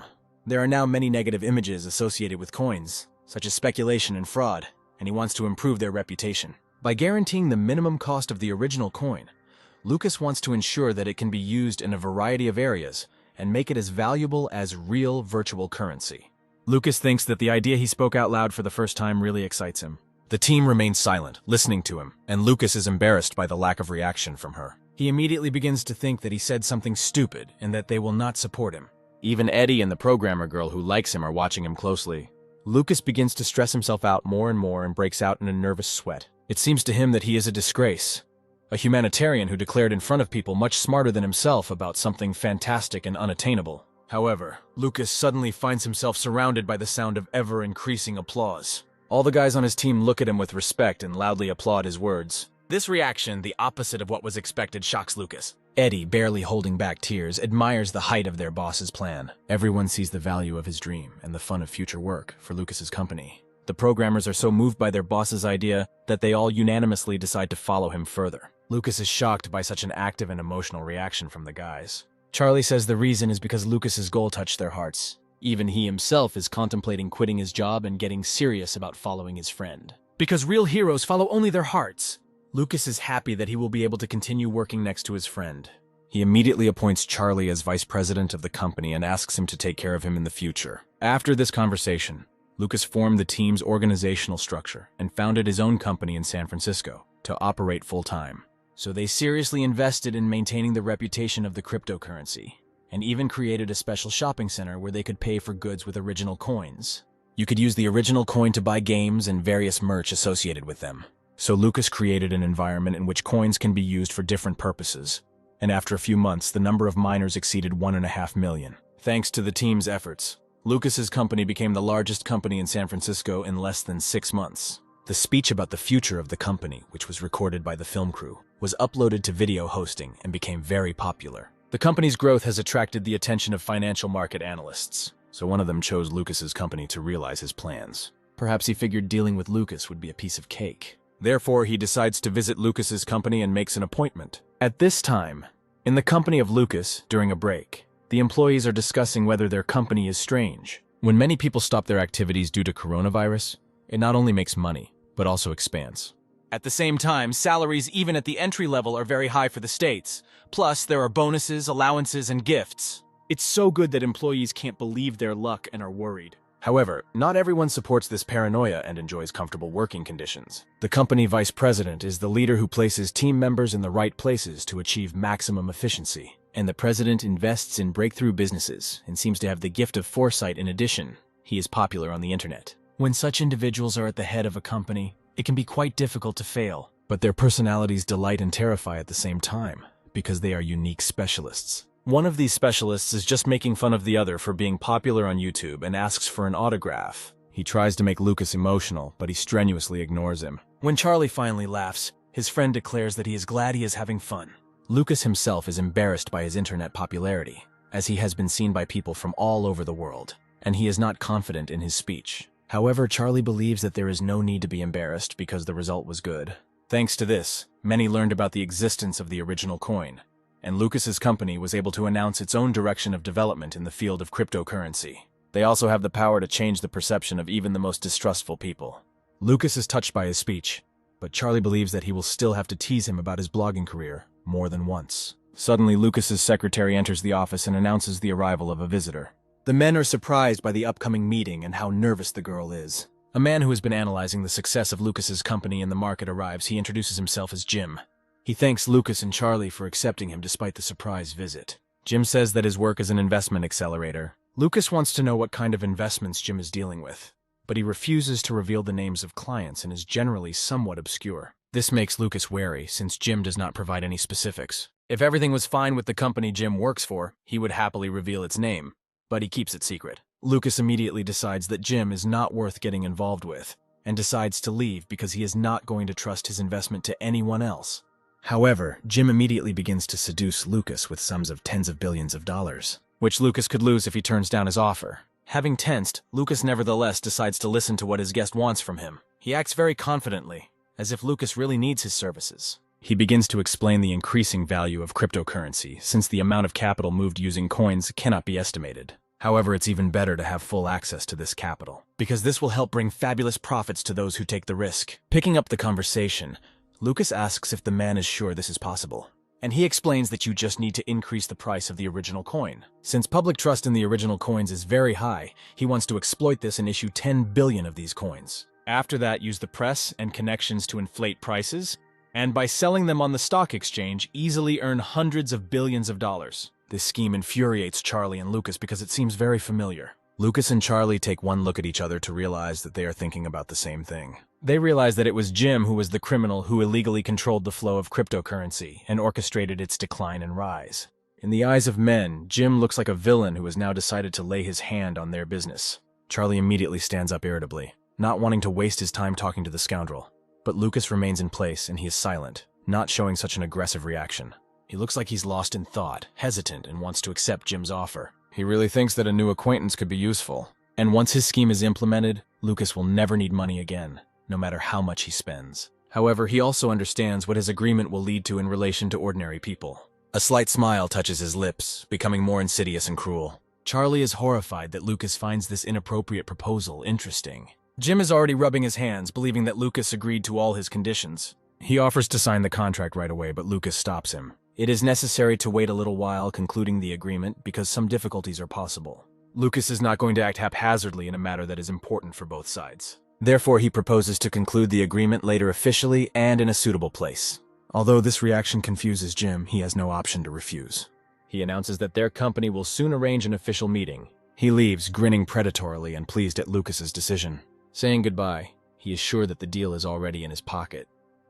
There are now many negative images associated with coins, such as speculation and fraud, and he wants to improve their reputation. By guaranteeing the minimum cost of the original coin, Lucas wants to ensure that it can be used in a variety of areas and make it as valuable as real virtual currency. Lucas thinks that the idea he spoke out loud for the first time really excites him. The team remains silent, listening to him, and Lucas is embarrassed by the lack of reaction from her. He immediately begins to think that he said something stupid and that they will not support him. Even Eddie and the programmer girl who likes him are watching him closely. Lucas begins to stress himself out more and more and breaks out in a nervous sweat. It seems to him that he is a disgrace, a humanitarian who declared in front of people much smarter than himself about something fantastic and unattainable. However, Lucas suddenly finds himself surrounded by the sound of ever-increasing applause. All the guys on his team look at him with respect and loudly applaud his words. This reaction, the opposite of what was expected, shocks Lucas. Eddie, barely holding back tears, admires the height of their boss's plan. Everyone sees the value of his dream and the fun of future work for Lucas's company. The programmers are so moved by their boss's idea that they all unanimously decide to follow him further. Lucas is shocked by such an active and emotional reaction from the guys. Charlie says the reason is because Lucas's goal touched their hearts. Even he himself is contemplating quitting his job and getting serious about following his friend. Because real heroes follow only their hearts. Lucas is happy that he will be able to continue working next to his friend. He immediately appoints Charlie as vice president of the company and asks him to take care of him in the future. After this conversation, Lucas formed the team's organizational structure and founded his own company in San Francisco to operate full-time. So they seriously invested in maintaining the reputation of the cryptocurrency, and even created a special shopping center where they could pay for goods with original coins. You could use the original coin to buy games and various merch associated with them. So Lucas created an environment in which coins can be used for different purposes, and after a few months, the number of miners exceeded 1.5 million. Thanks to the team's efforts, Lucas's company became the largest company in San Francisco in less than 6 months. The speech about the future of the company, which was recorded by the film crew, was uploaded to video hosting and became very popular. The company's growth has attracted the attention of financial market analysts, so one of them chose Lucas's company to realize his plans. Perhaps he figured dealing with Lucas would be a piece of cake. Therefore, he decides to visit Lucas's company and makes an appointment. At this time, in the company of Lucas, during a break, the employees are discussing whether their company is strange. When many people stop their activities due to coronavirus, it not only makes money, but also expands. At the same time, salaries even at the entry level are very high for the States. Plus, there are bonuses, allowances, and gifts. It's so good that employees can't believe their luck and are worried. However, not everyone supports this paranoia and enjoys comfortable working conditions. The company vice president is the leader who places team members in the right places to achieve maximum efficiency. And the president invests in breakthrough businesses and seems to have the gift of foresight in addition. He is popular on the internet. When such individuals are at the head of a company, it can be quite difficult to fail. But their personalities delight and terrify at the same time, because they are unique specialists. One of these specialists is just making fun of the other for being popular on YouTube and asks for an autograph. He tries to make Lucas emotional, but he strenuously ignores him. When Charlie finally laughs, his friend declares that he is glad he is having fun. Lucas himself is embarrassed by his internet popularity, as he has been seen by people from all over the world, and he is not confident in his speech. However, Charlie believes that there is no need to be embarrassed because the result was good. Thanks to this, many learned about the existence of the original coin, and Lucas's company was able to announce its own direction of development in the field of cryptocurrency. They also have the power to change the perception of even the most distrustful people. Lucas is touched by his speech, but Charlie believes that he will still have to tease him about his blogging career more than once. Suddenly, Lucas's secretary enters the office and announces the arrival of a visitor. The men are surprised by the upcoming meeting and how nervous the girl is. A man who has been analyzing the success of Lucas's company in the market arrives. He introduces himself as Jim. He thanks Lucas and Charlie for accepting him despite the surprise visit. Jim says that his work is an investment accelerator. Lucas wants to know what kind of investments Jim is dealing with, but he refuses to reveal the names of clients and is generally somewhat obscure. This makes Lucas wary, since Jim does not provide any specifics. If everything was fine with the company Jim works for, he would happily reveal its name, but he keeps it secret. Lucas immediately decides that Jim is not worth getting involved with, and decides to leave because he is not going to trust his investment to anyone else. However, Jim immediately begins to seduce Lucas with sums of tens of billions of dollars, which Lucas could lose if he turns down his offer. Having tensed, Lucas nevertheless decides to listen to what his guest wants from him. He acts very confidently, as if Lucas really needs his services. He begins to explain the increasing value of cryptocurrency, since the amount of capital moved using coins cannot be estimated. However, it's even better to have full access to this capital, because this will help bring fabulous profits to those who take the risk. Picking up the conversation, Lucas asks if the man is sure this is possible, and he explains that you just need to increase the price of the original coin. Since public trust in the original coins is very high, he wants to exploit this and issue 10 billion of these coins. After that, use the press and connections to inflate prices, and by selling them on the stock exchange, easily earn hundreds of billions of dollars. This scheme infuriates Charlie and Lucas because it seems very familiar. Lucas and Charlie take one look at each other to realize that they are thinking about the same thing. They realize that it was Jim who was the criminal who illegally controlled the flow of cryptocurrency and orchestrated its decline and rise. In the eyes of men, Jim looks like a villain who has now decided to lay his hand on their business. Charlie immediately stands up irritably, not wanting to waste his time talking to the scoundrel. But Lucas remains in place and he is silent, not showing such an aggressive reaction. He looks like he's lost in thought, hesitant, and wants to accept Jim's offer. He really thinks that a new acquaintance could be useful. And once his scheme is implemented, Lucas will never need money again, no matter how much he spends. However, he also understands what his agreement will lead to in relation to ordinary people. A slight smile touches his lips, becoming more insidious and cruel. Charlie is horrified that Lucas finds this inappropriate proposal interesting. Jim is already rubbing his hands, believing that Lucas agreed to all his conditions. He offers to sign the contract right away, but Lucas stops him. It is necessary to wait a little while concluding the agreement because some difficulties are possible. Lucas is not going to act haphazardly in a matter that is important for both sides. Therefore, he proposes to conclude the agreement later officially and in a suitable place. Although this reaction confuses Jim, he has no option to refuse. He announces that their company will soon arrange an official meeting. He leaves, grinning predatorily and pleased at Lucas's decision. Saying goodbye, he is sure that the deal is already in his pocket,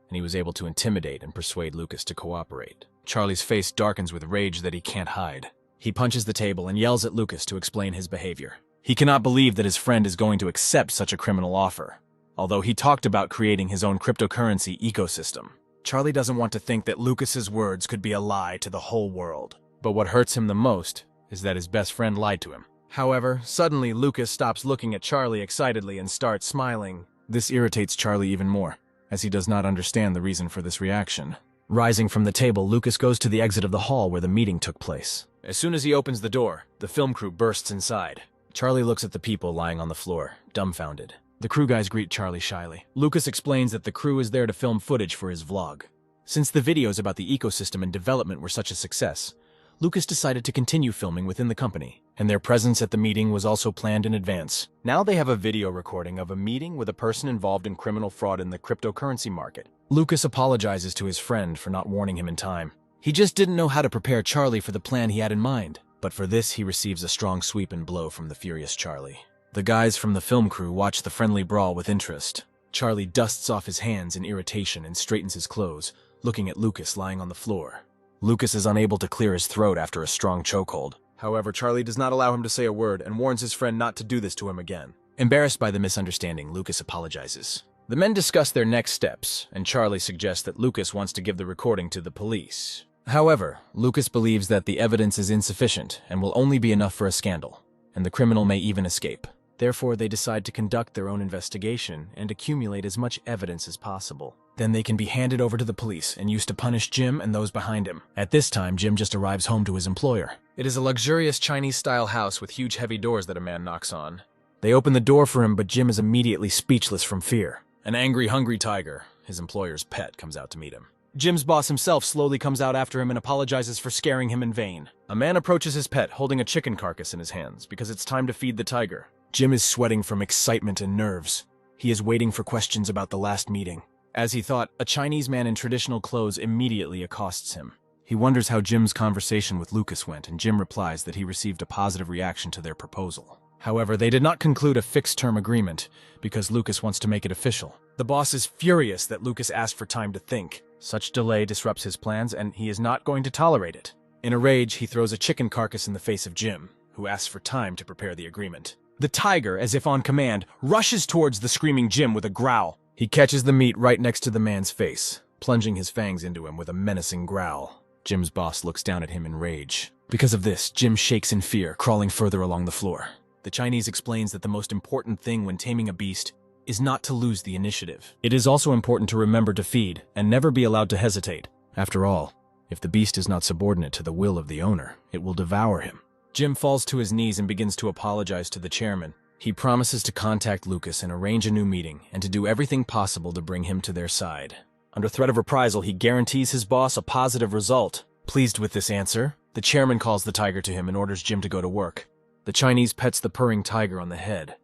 and he was able to intimidate and persuade Lucas to cooperate. Charlie's face darkens with rage that he can't hide. He punches the table and yells at Lucas to explain his behavior. He cannot believe that his friend is going to accept such a criminal offer, although he talked about creating his own cryptocurrency ecosystem. Charlie doesn't want to think that Lucas's words could be a lie to the whole world. But what hurts him the most is that his best friend lied to him. However, suddenly Lucas stops looking at Charlie excitedly and starts smiling. This irritates Charlie even more, as he does not understand the reason for this reaction. Rising from the table, Lucas goes to the exit of the hall where the meeting took place. As soon as he opens the door, the film crew bursts inside. Charlie looks at the people lying on the floor, dumbfounded. The crew guys greet Charlie shyly. Lucas explains that the crew is there to film footage for his vlog. Since the videos about the ecosystem and development were such a success, Lucas decided to continue filming within the company, and their presence at the meeting was also planned in advance. Now they have a video recording of a meeting with a person involved in criminal fraud in the cryptocurrency market. Lucas apologizes to his friend for not warning him in time. He just didn't know how to prepare Charlie for the plan he had in mind. But for this, he receives a strong sweep and blow from the furious Charlie. The guys from the film crew watch the friendly brawl with interest. Charlie dusts off his hands in irritation and straightens his clothes, looking at Lucas lying on the floor. Lucas is unable to clear his throat after a strong chokehold. However, Charlie does not allow him to say a word and warns his friend not to do this to him again. Embarrassed by the misunderstanding, Lucas apologizes. The men discuss their next steps, and Charlie suggests that Lucas wants to give the recording to the police. However, Lucas believes that the evidence is insufficient and will only be enough for a scandal, and the criminal may even escape. Therefore, they decide to conduct their own investigation and accumulate as much evidence as possible. Then they can be handed over to the police and used to punish Jim and those behind him. At this time, Jim just arrives home to his employer. It is a luxurious Chinese-style house with huge heavy doors that a man knocks on. They open the door for him, but Jim is immediately speechless from fear. An angry, hungry tiger, his employer's pet, comes out to meet him. Jim's boss himself slowly comes out after him and apologizes for scaring him in vain. A man approaches his pet, holding a chicken carcass in his hands, because it's time to feed the tiger. Jim is sweating from excitement and nerves. He is waiting for questions about the last meeting. As he thought, a Chinese man in traditional clothes immediately accosts him. He wonders how Jim's conversation with Lucas went, and Jim replies that he received a positive reaction to their proposal. However, they did not conclude a fixed-term agreement, because Lucas wants to make it official. The boss is furious that Lucas asked for time to think. Such delay disrupts his plans, and he is not going to tolerate it. In a rage, he throws a chicken carcass in the face of Jim, who asks for time to prepare the agreement. The tiger, as if on command, rushes towards the screaming Jim with a growl. He catches the meat right next to the man's face, plunging his fangs into him with a menacing growl. Jim's boss looks down at him in rage. Because of this, Jim shakes in fear, crawling further along the floor. The Chinese explains that the most important thing when taming a beast is not to lose the initiative. It is also important to remember to feed and never be allowed to hesitate. After all, if the beast is not subordinate to the will of the owner, it will devour him. Jim falls to his knees and begins to apologize to the chairman. He promises to contact Lucas and arrange a new meeting and to do everything possible to bring him to their side. Under threat of reprisal, he guarantees his boss a positive result. Pleased with this answer, the chairman calls the tiger to him and orders Jim to go to work. The Chinese pets the purring tiger on the head,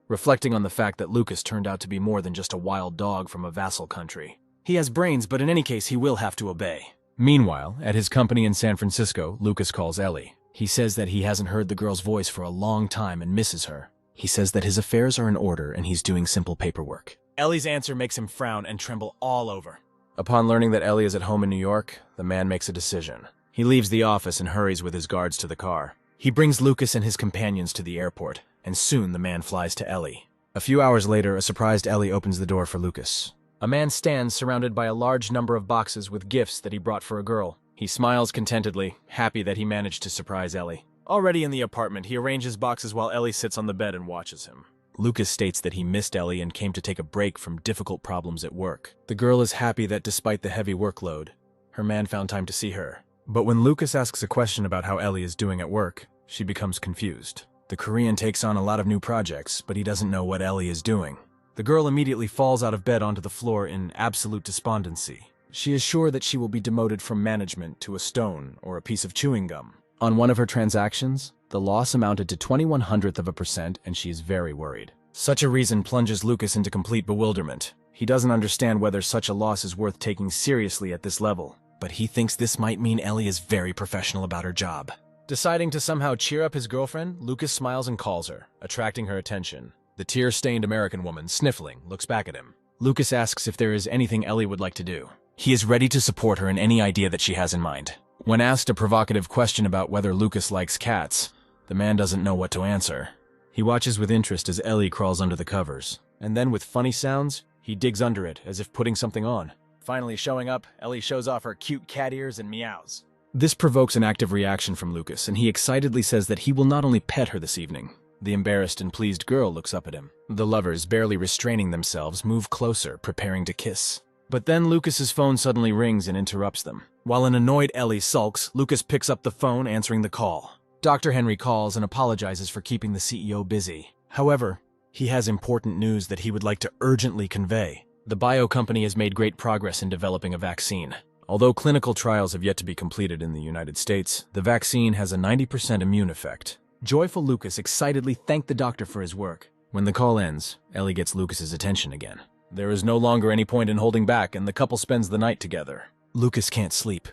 reflecting on the fact that Lucas turned out to be more than just a wild dog from a vassal country. He has brains, but in any case, he will have to obey. Meanwhile, at his company in San Francisco, Lucas calls Ellie. He says that he hasn't heard the girl's voice for a long time and misses her. He says that his affairs are in order and he's doing simple paperwork. Ellie's answer makes him frown and tremble all over. Upon learning that Ellie is at home in New York, the man makes a decision. He leaves the office and hurries with his guards to the car. He brings Lucas and his companions to the airport, and soon the man flies to Ellie. A few hours later, a surprised Ellie opens the door for Lucas. A man stands surrounded by a large number of boxes with gifts that he brought for a girl. He He smiles contentedly, happy that he managed to surprise Ellie. Already in the apartment, he arranges boxes while Ellie sits on the bed and watches him. Lucas states that he missed Ellie and came to take a break from difficult problems at work. The girl is happy that despite the heavy workload, her man found time to see her. But when Lucas asks a question about how Ellie is doing at work, she becomes confused. The Korean takes on a lot of new projects, but he doesn't know what Ellie is doing. The girl immediately falls out of bed onto the floor in absolute despondency. She is sure that she will be demoted from management to a stone or a piece of chewing gum. On one of her transactions, the loss amounted to 0.01% and she is very worried. Such a reason plunges Lucas into complete bewilderment. He doesn't understand whether such a loss is worth taking seriously at this level, but he thinks this might mean Ellie is very professional about her job. Deciding to somehow cheer up his girlfriend, Lucas smiles and calls her, attracting her attention. The tear-stained American woman, sniffling, looks back at him. Lucas asks if there is anything Ellie would like to do. He is ready to support her in any idea that she has in mind. When asked a provocative question about whether Lucas likes cats, the man doesn't know what to answer. He watches with interest as Ellie crawls under the covers, and then with funny sounds, he digs under it as if putting something on. Finally showing up, Ellie shows off her cute cat ears and meows. This provokes an active reaction from Lucas, and he excitedly says that he will not only pet her this evening. The embarrassed and pleased girl looks up at him. The lovers, barely restraining themselves, move closer, preparing to kiss. But then Lucas's phone suddenly rings and interrupts them. While an annoyed Ellie sulks, Lucas picks up the phone, answering the call. Dr. Henry calls and apologizes for keeping the CEO busy. However, he has important news that he would like to urgently convey. The bio company has made great progress in developing a vaccine. Although clinical trials have yet to be completed in the United States, the vaccine has a 90% immune effect. Joyful Lucas excitedly thanked the doctor for his work. When the call ends, Ellie gets Lucas's attention again. There is no longer any point in holding back, and the couple spends the night together. Lucas can't sleep.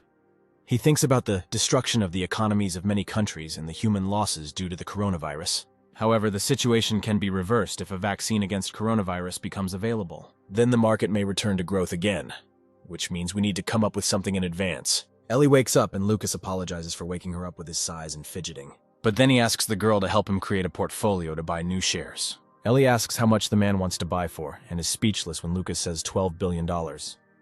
He thinks about the destruction of the economies of many countries and the human losses due to the coronavirus. However, the situation can be reversed if a vaccine against coronavirus becomes available. Then the market may return to growth again, which means we need to come up with something in advance. Ellie wakes up and Lucas apologizes for waking her up with his sighs and fidgeting. But then he asks the girl to help him create a portfolio to buy new shares. Ellie asks how much the man wants to buy for, and is speechless when Lucas says $12 billion.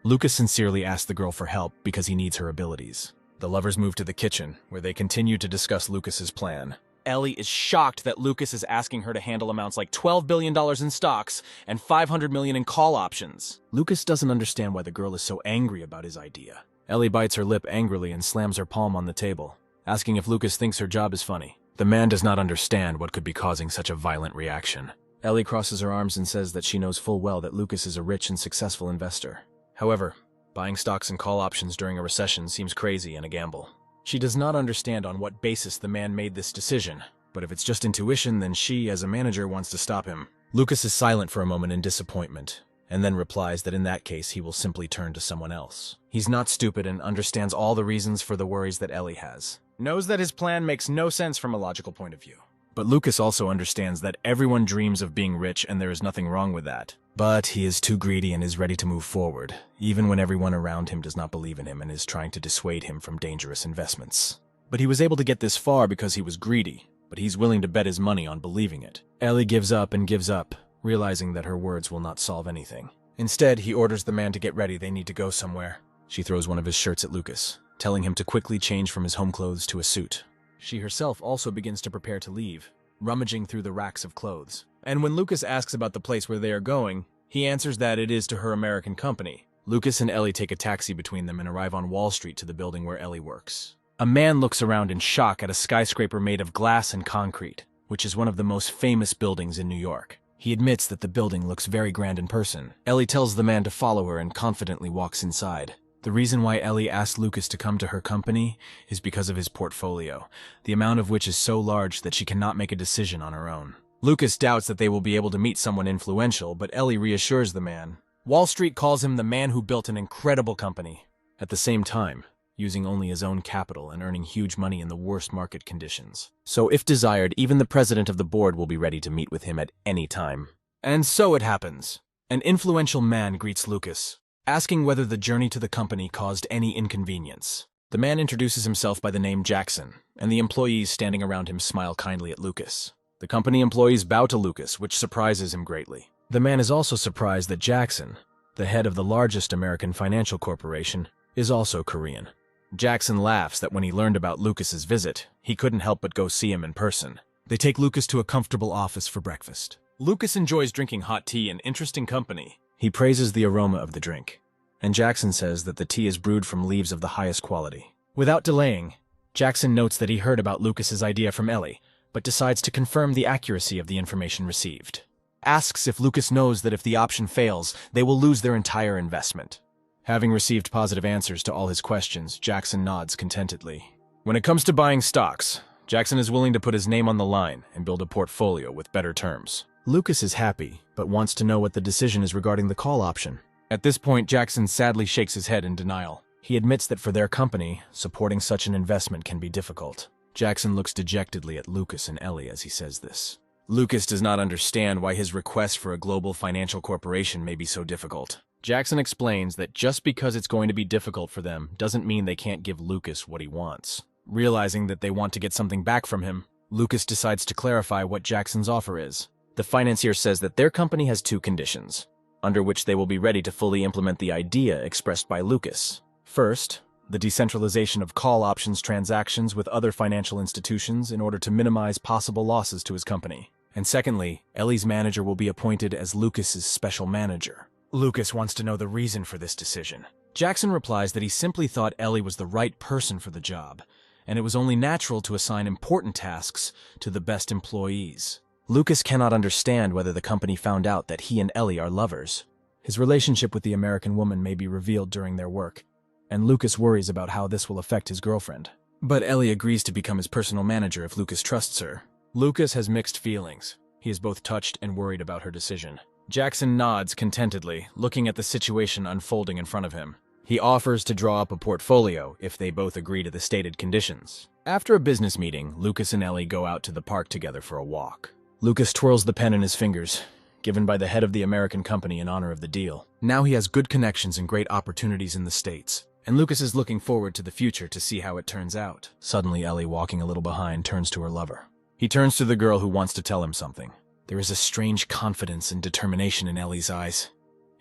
Lucas sincerely asks the girl for help because he needs her abilities. The lovers move to the kitchen, where they continue to discuss Lucas's plan. Ellie is shocked that Lucas is asking her to handle amounts like $12 billion in stocks and $500 million in call options. Lucas doesn't understand why the girl is so angry about his idea. Ellie bites her lip angrily and slams her palm on the table, asking if Lucas thinks her job is funny. The man does not understand what could be causing such a violent reaction. Ellie crosses her arms and says that she knows full well that Lucas is a rich and successful investor. However, buying stocks and call options during a recession seems crazy and a gamble. She does not understand on what basis the man made this decision, but if it's just intuition, then she, as a manager, wants to stop him. Lucas is silent for a moment in disappointment, and then replies that in that case he will simply turn to someone else. He's not stupid and understands all the reasons for the worries that Ellie has. Knows that his plan makes no sense from a logical point of view. But Lucas also understands that everyone dreams of being rich and there is nothing wrong with that. But he is too greedy and is ready to move forward, even when everyone around him does not believe in him and is trying to dissuade him from dangerous investments. But he was able to get this far because he was greedy, but he's willing to bet his money on believing it. Ellie gives up and gives up, realizing that her words will not solve anything. Instead, he orders the man to get ready. They need to go somewhere. She throws one of his shirts at Lucas, telling him to quickly change from his home clothes to a suit. She herself also begins to prepare to leave, rummaging through the racks of clothes. And when Lucas asks about the place where they are going, he answers that it is to her American company. Lucas and Ellie take a taxi between them and arrive on Wall Street to the building where Ellie works. A man looks around in shock at a skyscraper made of glass and concrete, which is one of the most famous buildings in New York. He admits that the building looks very grand in person. Ellie tells the man to follow her and confidently walks inside. The reason why Ellie asked Lucas to come to her company is because of his portfolio, the amount of which is so large that she cannot make a decision on her own. Lucas doubts that they will be able to meet someone influential, but Ellie reassures the man. Wall Street calls him the man who built an incredible company. At the same time, using only his own capital and earning huge money in the worst market conditions. So if desired, even the president of the board will be ready to meet with him at any time. And so it happens. An influential man greets Lucas, asking whether the journey to the company caused any inconvenience. The man introduces himself by the name Jackson, and the employees standing around him smile kindly at Lucas. The company employees bow to Lucas, which surprises him greatly. The man is also surprised that Jackson, the head of the largest American financial corporation, is also Korean. Jackson laughs that when he learned about Lucas's visit, he couldn't help but go see him in person. They take Lucas to a comfortable office for breakfast. Lucas enjoys drinking hot tea in interesting company. He praises the aroma of the drink, and Jackson says that the tea is brewed from leaves of the highest quality. Without delaying, Jackson notes that he heard about Lucas's idea from Ellie, but decides to confirm the accuracy of the information received. Asks if Lucas knows that if the option fails, they will lose their entire investment. Having received positive answers to all his questions, Jackson nods contentedly. When it comes to buying stocks, Jackson is willing to put his name on the line and build a portfolio with better terms. Lucas is happy, but wants to know what the decision is regarding the call option. At this point, Jackson sadly shakes his head in denial. He admits that for their company, supporting such an investment can be difficult. Jackson looks dejectedly at Lucas and Ellie as he says this. Lucas does not understand why his request for a global financial corporation may be so difficult. Jackson explains that just because it's going to be difficult for them doesn't mean they can't give Lucas what he wants. Realizing that they want to get something back from him, Lucas decides to clarify what Jackson's offer is. The financier says that their company has 2 conditions, under which they will be ready to fully implement the idea expressed by Lucas. First, the decentralization of call options transactions with other financial institutions in order to minimize possible losses to his company. And secondly, Ellie's manager will be appointed as Lucas's special manager. Lucas wants to know the reason for this decision. Jackson replies that he simply thought Ellie was the right person for the job, and it was only natural to assign important tasks to the best employees. Lucas cannot understand whether the company found out that he and Ellie are lovers. His relationship with the American woman may be revealed during their work, and Lucas worries about how this will affect his girlfriend. But Ellie agrees to become his personal manager if Lucas trusts her. Lucas has mixed feelings. He is both touched and worried about her decision. Jackson nods contentedly, looking at the situation unfolding in front of him. He offers to draw up a portfolio if they both agree to the stated conditions. After a business meeting, Lucas and Ellie go out to the park together for a walk. Lucas twirls the pen in his fingers, given by the head of the American company in honor of the deal. Now he has good connections and great opportunities in the States, and Lucas is looking forward to the future to see how it turns out. Suddenly, Ellie, walking a little behind, turns to her lover. He turns to the girl who wants to tell him something. There is a strange confidence and determination in Ellie's eyes.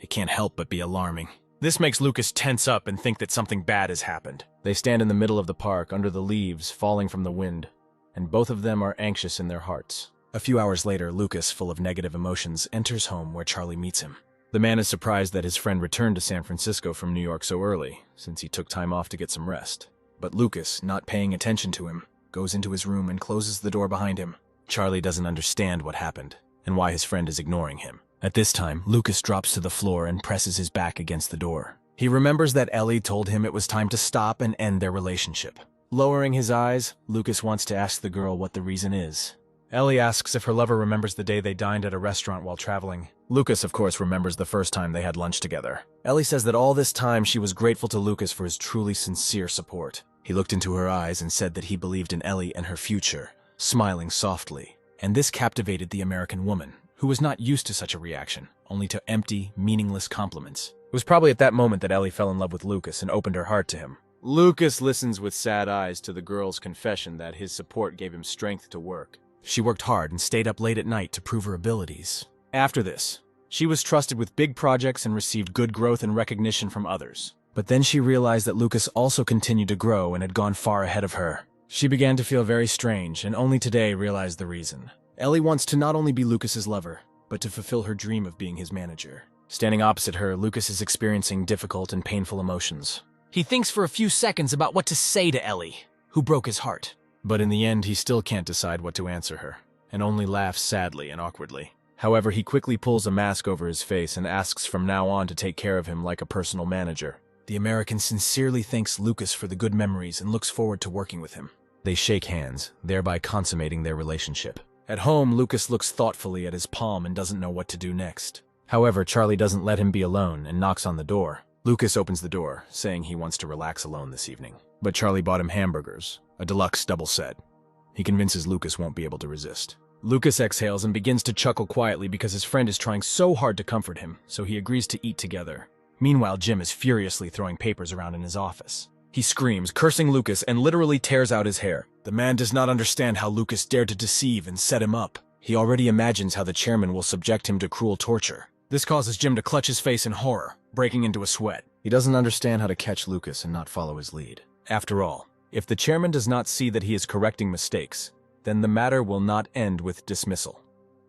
It can't help but be alarming. This makes Lucas tense up and think that something bad has happened. They stand in the middle of the park, under the leaves falling from the wind, and both of them are anxious in their hearts. A few hours later, Lucas, full of negative emotions, enters home where Charlie meets him. The man is surprised that his friend returned to San Francisco from New York so early, since he took time off to get some rest. But Lucas, not paying attention to him, goes into his room and closes the door behind him. Charlie doesn't understand what happened, and why his friend is ignoring him. At this time, Lucas drops to the floor and presses his back against the door. He remembers that Ellie told him it was time to stop and end their relationship. Lowering his eyes, Lucas wants to ask the girl what the reason is. Ellie asks if her lover remembers the day they dined at a restaurant while traveling. Lucas, of course, remembers the first time they had lunch together. Ellie says that all this time she was grateful to Lucas for his truly sincere support. He looked into her eyes and said that he believed in Ellie and her future, smiling softly. And this captivated the American woman, who was not used to such a reaction, only to empty, meaningless compliments. It was probably at that moment that Ellie fell in love with Lucas and opened her heart to him. Lucas listens with sad eyes to the girl's confession that his support gave him strength to work. She worked hard and stayed up late at night to prove her abilities. After this, she was trusted with big projects and received good growth and recognition from others. But then she realized that Lucas also continued to grow and had gone far ahead of her. She began to feel very strange and only today realized the reason. Ellie wants to not only be Lucas's lover, but to fulfill her dream of being his manager. Standing opposite her, Lucas is experiencing difficult and painful emotions. He thinks for a few seconds about what to say to Ellie, who broke his heart. But in the end, he still can't decide what to answer her, and only laughs sadly and awkwardly. However, he quickly pulls a mask over his face and asks from now on to take care of him like a personal manager. The American sincerely thanks Lucas for the good memories and looks forward to working with him. They shake hands, thereby consummating their relationship. At home, Lucas looks thoughtfully at his palm and doesn't know what to do next. However, Charlie doesn't let him be alone and knocks on the door. Lucas opens the door, saying he wants to relax alone this evening. But Charlie bought him hamburgers, a deluxe double set. He convinces Lucas won't be able to resist. Lucas exhales and begins to chuckle quietly because his friend is trying so hard to comfort him, so he agrees to eat together. Meanwhile, Jim is furiously throwing papers around in his office. He screams, cursing Lucas, and literally tears out his hair. The man does not understand how Lucas dared to deceive and set him up. He already imagines how the chairman will subject him to cruel torture. This causes Jim to clutch his face in horror, breaking into a sweat. He doesn't understand how to catch Lucas and not follow his lead. After all, if the chairman does not see that he is correcting mistakes, then the matter will not end with dismissal.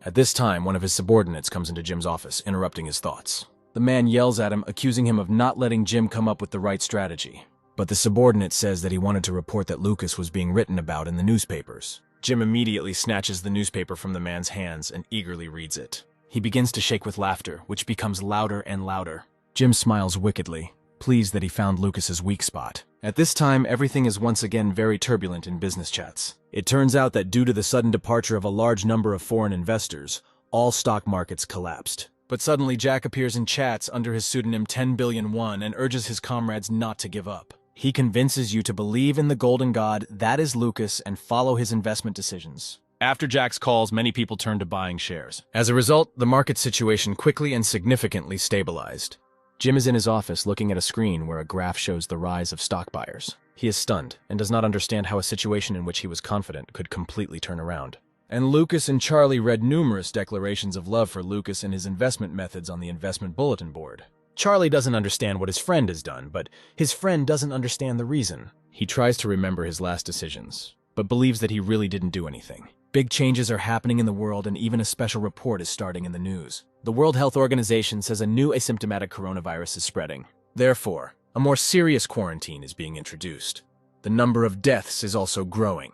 At this time, one of his subordinates comes into Jim's office, interrupting his thoughts. The man yells at him, accusing him of not letting Jim come up with the right strategy. But the subordinate says that he wanted to report that Lucas was being written about in the newspapers. Jim immediately snatches the newspaper from the man's hands and eagerly reads it. He begins to shake with laughter, which becomes louder and louder. Jim smiles wickedly, pleased that he found Lucas's weak spot. At this time, everything is once again very turbulent in business chats. It turns out that due to the sudden departure of a large number of foreign investors, all stock markets collapsed. But suddenly Jack appears in chats under his pseudonym 10 billion won and urges his comrades not to give up. He convinces you to believe in the golden god, that is Lucas, and follow his investment decisions. After Jack's calls, many people turn to buying shares. As a result, the market situation quickly and significantly stabilized. Jim is in his office looking at a screen where a graph shows the rise of stock buyers. He is stunned and does not understand how a situation in which he was confident could completely turn around. And Lucas and Charlie read numerous declarations of love for Lucas and his investment methods on the investment bulletin board. Charlie doesn't understand what his friend has done, but his friend doesn't understand the reason. He tries to remember his last decisions, but believes that he really didn't do anything. Big changes are happening in the world, and even a special report is starting in the news. The World Health Organization says a new asymptomatic coronavirus is spreading. Therefore, a more serious quarantine is being introduced. The number of deaths is also growing,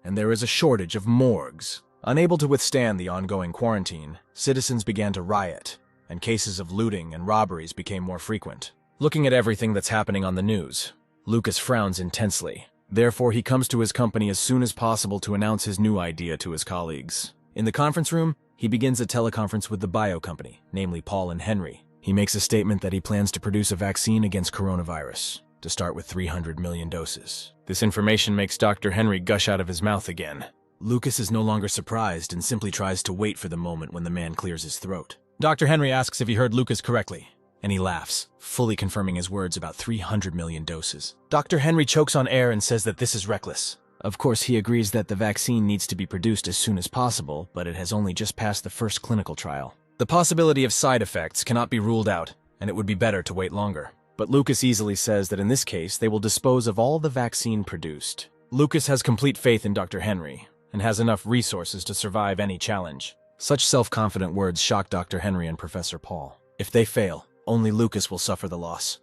and there is a shortage of morgues. Unable to withstand the ongoing quarantine, citizens began to riot, and cases of looting and robberies became more frequent. Looking at everything that's happening on the news, Lucas frowns intensely. Therefore, he comes to his company as soon as possible to announce his new idea to his colleagues. In the conference room, he begins a teleconference with the bio company, namely Paul and Henry. He makes a statement that he plans to produce a vaccine against coronavirus, to start with 300 million doses. This information makes Dr. Henry gush out of his mouth again. Lucas is no longer surprised and simply tries to wait for the moment when the man clears his throat. Dr. Henry asks if he heard Lucas correctly, and he laughs, fully confirming his words about 300 million doses. Dr. Henry chokes on air and says that this is reckless. Of course, he agrees that the vaccine needs to be produced as soon as possible, but it has only just passed the first clinical trial. The possibility of side effects cannot be ruled out, and it would be better to wait longer. But Lucas easily says that in this case, they will dispose of all the vaccine produced. Lucas has complete faith in Dr. Henry, and has enough resources to survive any challenge. Such self-confident words shock Dr. Henry and Professor Paul. If they fail, only Lucas will suffer the loss.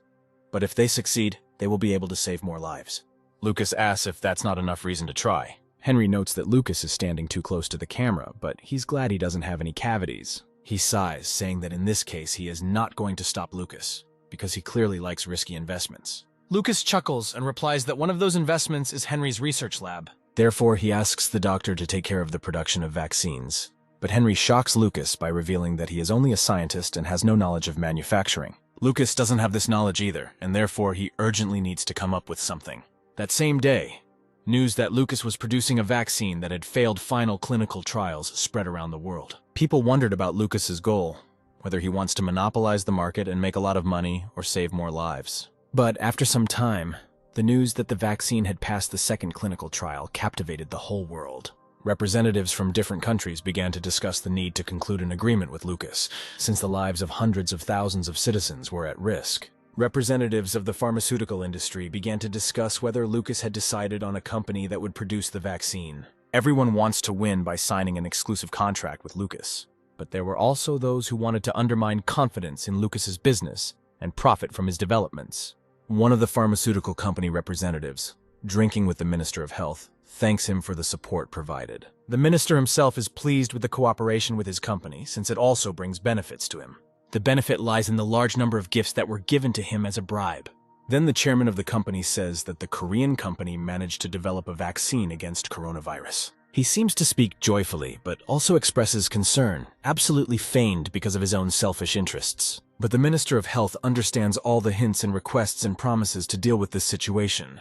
But if they succeed, they will be able to save more lives. Lucas asks if that's not enough reason to try. Henry notes that Lucas is standing too close to the camera, but he's glad he doesn't have any cavities. He sighs, saying that in this case he is not going to stop Lucas, because he clearly likes risky investments. Lucas chuckles and replies that one of those investments is Henry's research lab. Therefore, he asks the doctor to take care of the production of vaccines. But Henry shocks Lucas by revealing that he is only a scientist and has no knowledge of manufacturing. Lucas doesn't have this knowledge either, and therefore he urgently needs to come up with something. That same day, news that Lucas was producing a vaccine that had failed final clinical trials spread around the world. People wondered about Lucas's goal, whether he wants to monopolize the market and make a lot of money or save more lives. But after some time, the news that the vaccine had passed the second clinical trial captivated the whole world. Representatives from different countries began to discuss the need to conclude an agreement with Lucas, since the lives of hundreds of thousands of citizens were at risk. Representatives of the pharmaceutical industry began to discuss whether Lucas had decided on a company that would produce the vaccine. Everyone wants to win by signing an exclusive contract with Lucas. But there were also those who wanted to undermine confidence in Lucas's business and profit from his developments. One of the pharmaceutical company representatives, drinking with the Minister of Health, thanks him for the support provided. The minister himself is pleased with the cooperation with his company, since it also brings benefits to him. The benefit lies in the large number of gifts that were given to him as a bribe. Then the chairman of the company says that the Korean company managed to develop a vaccine against coronavirus. He seems to speak joyfully, but also expresses concern, absolutely feigned because of his own selfish interests. But the Minister of Health understands all the hints and requests and promises to deal with this situation.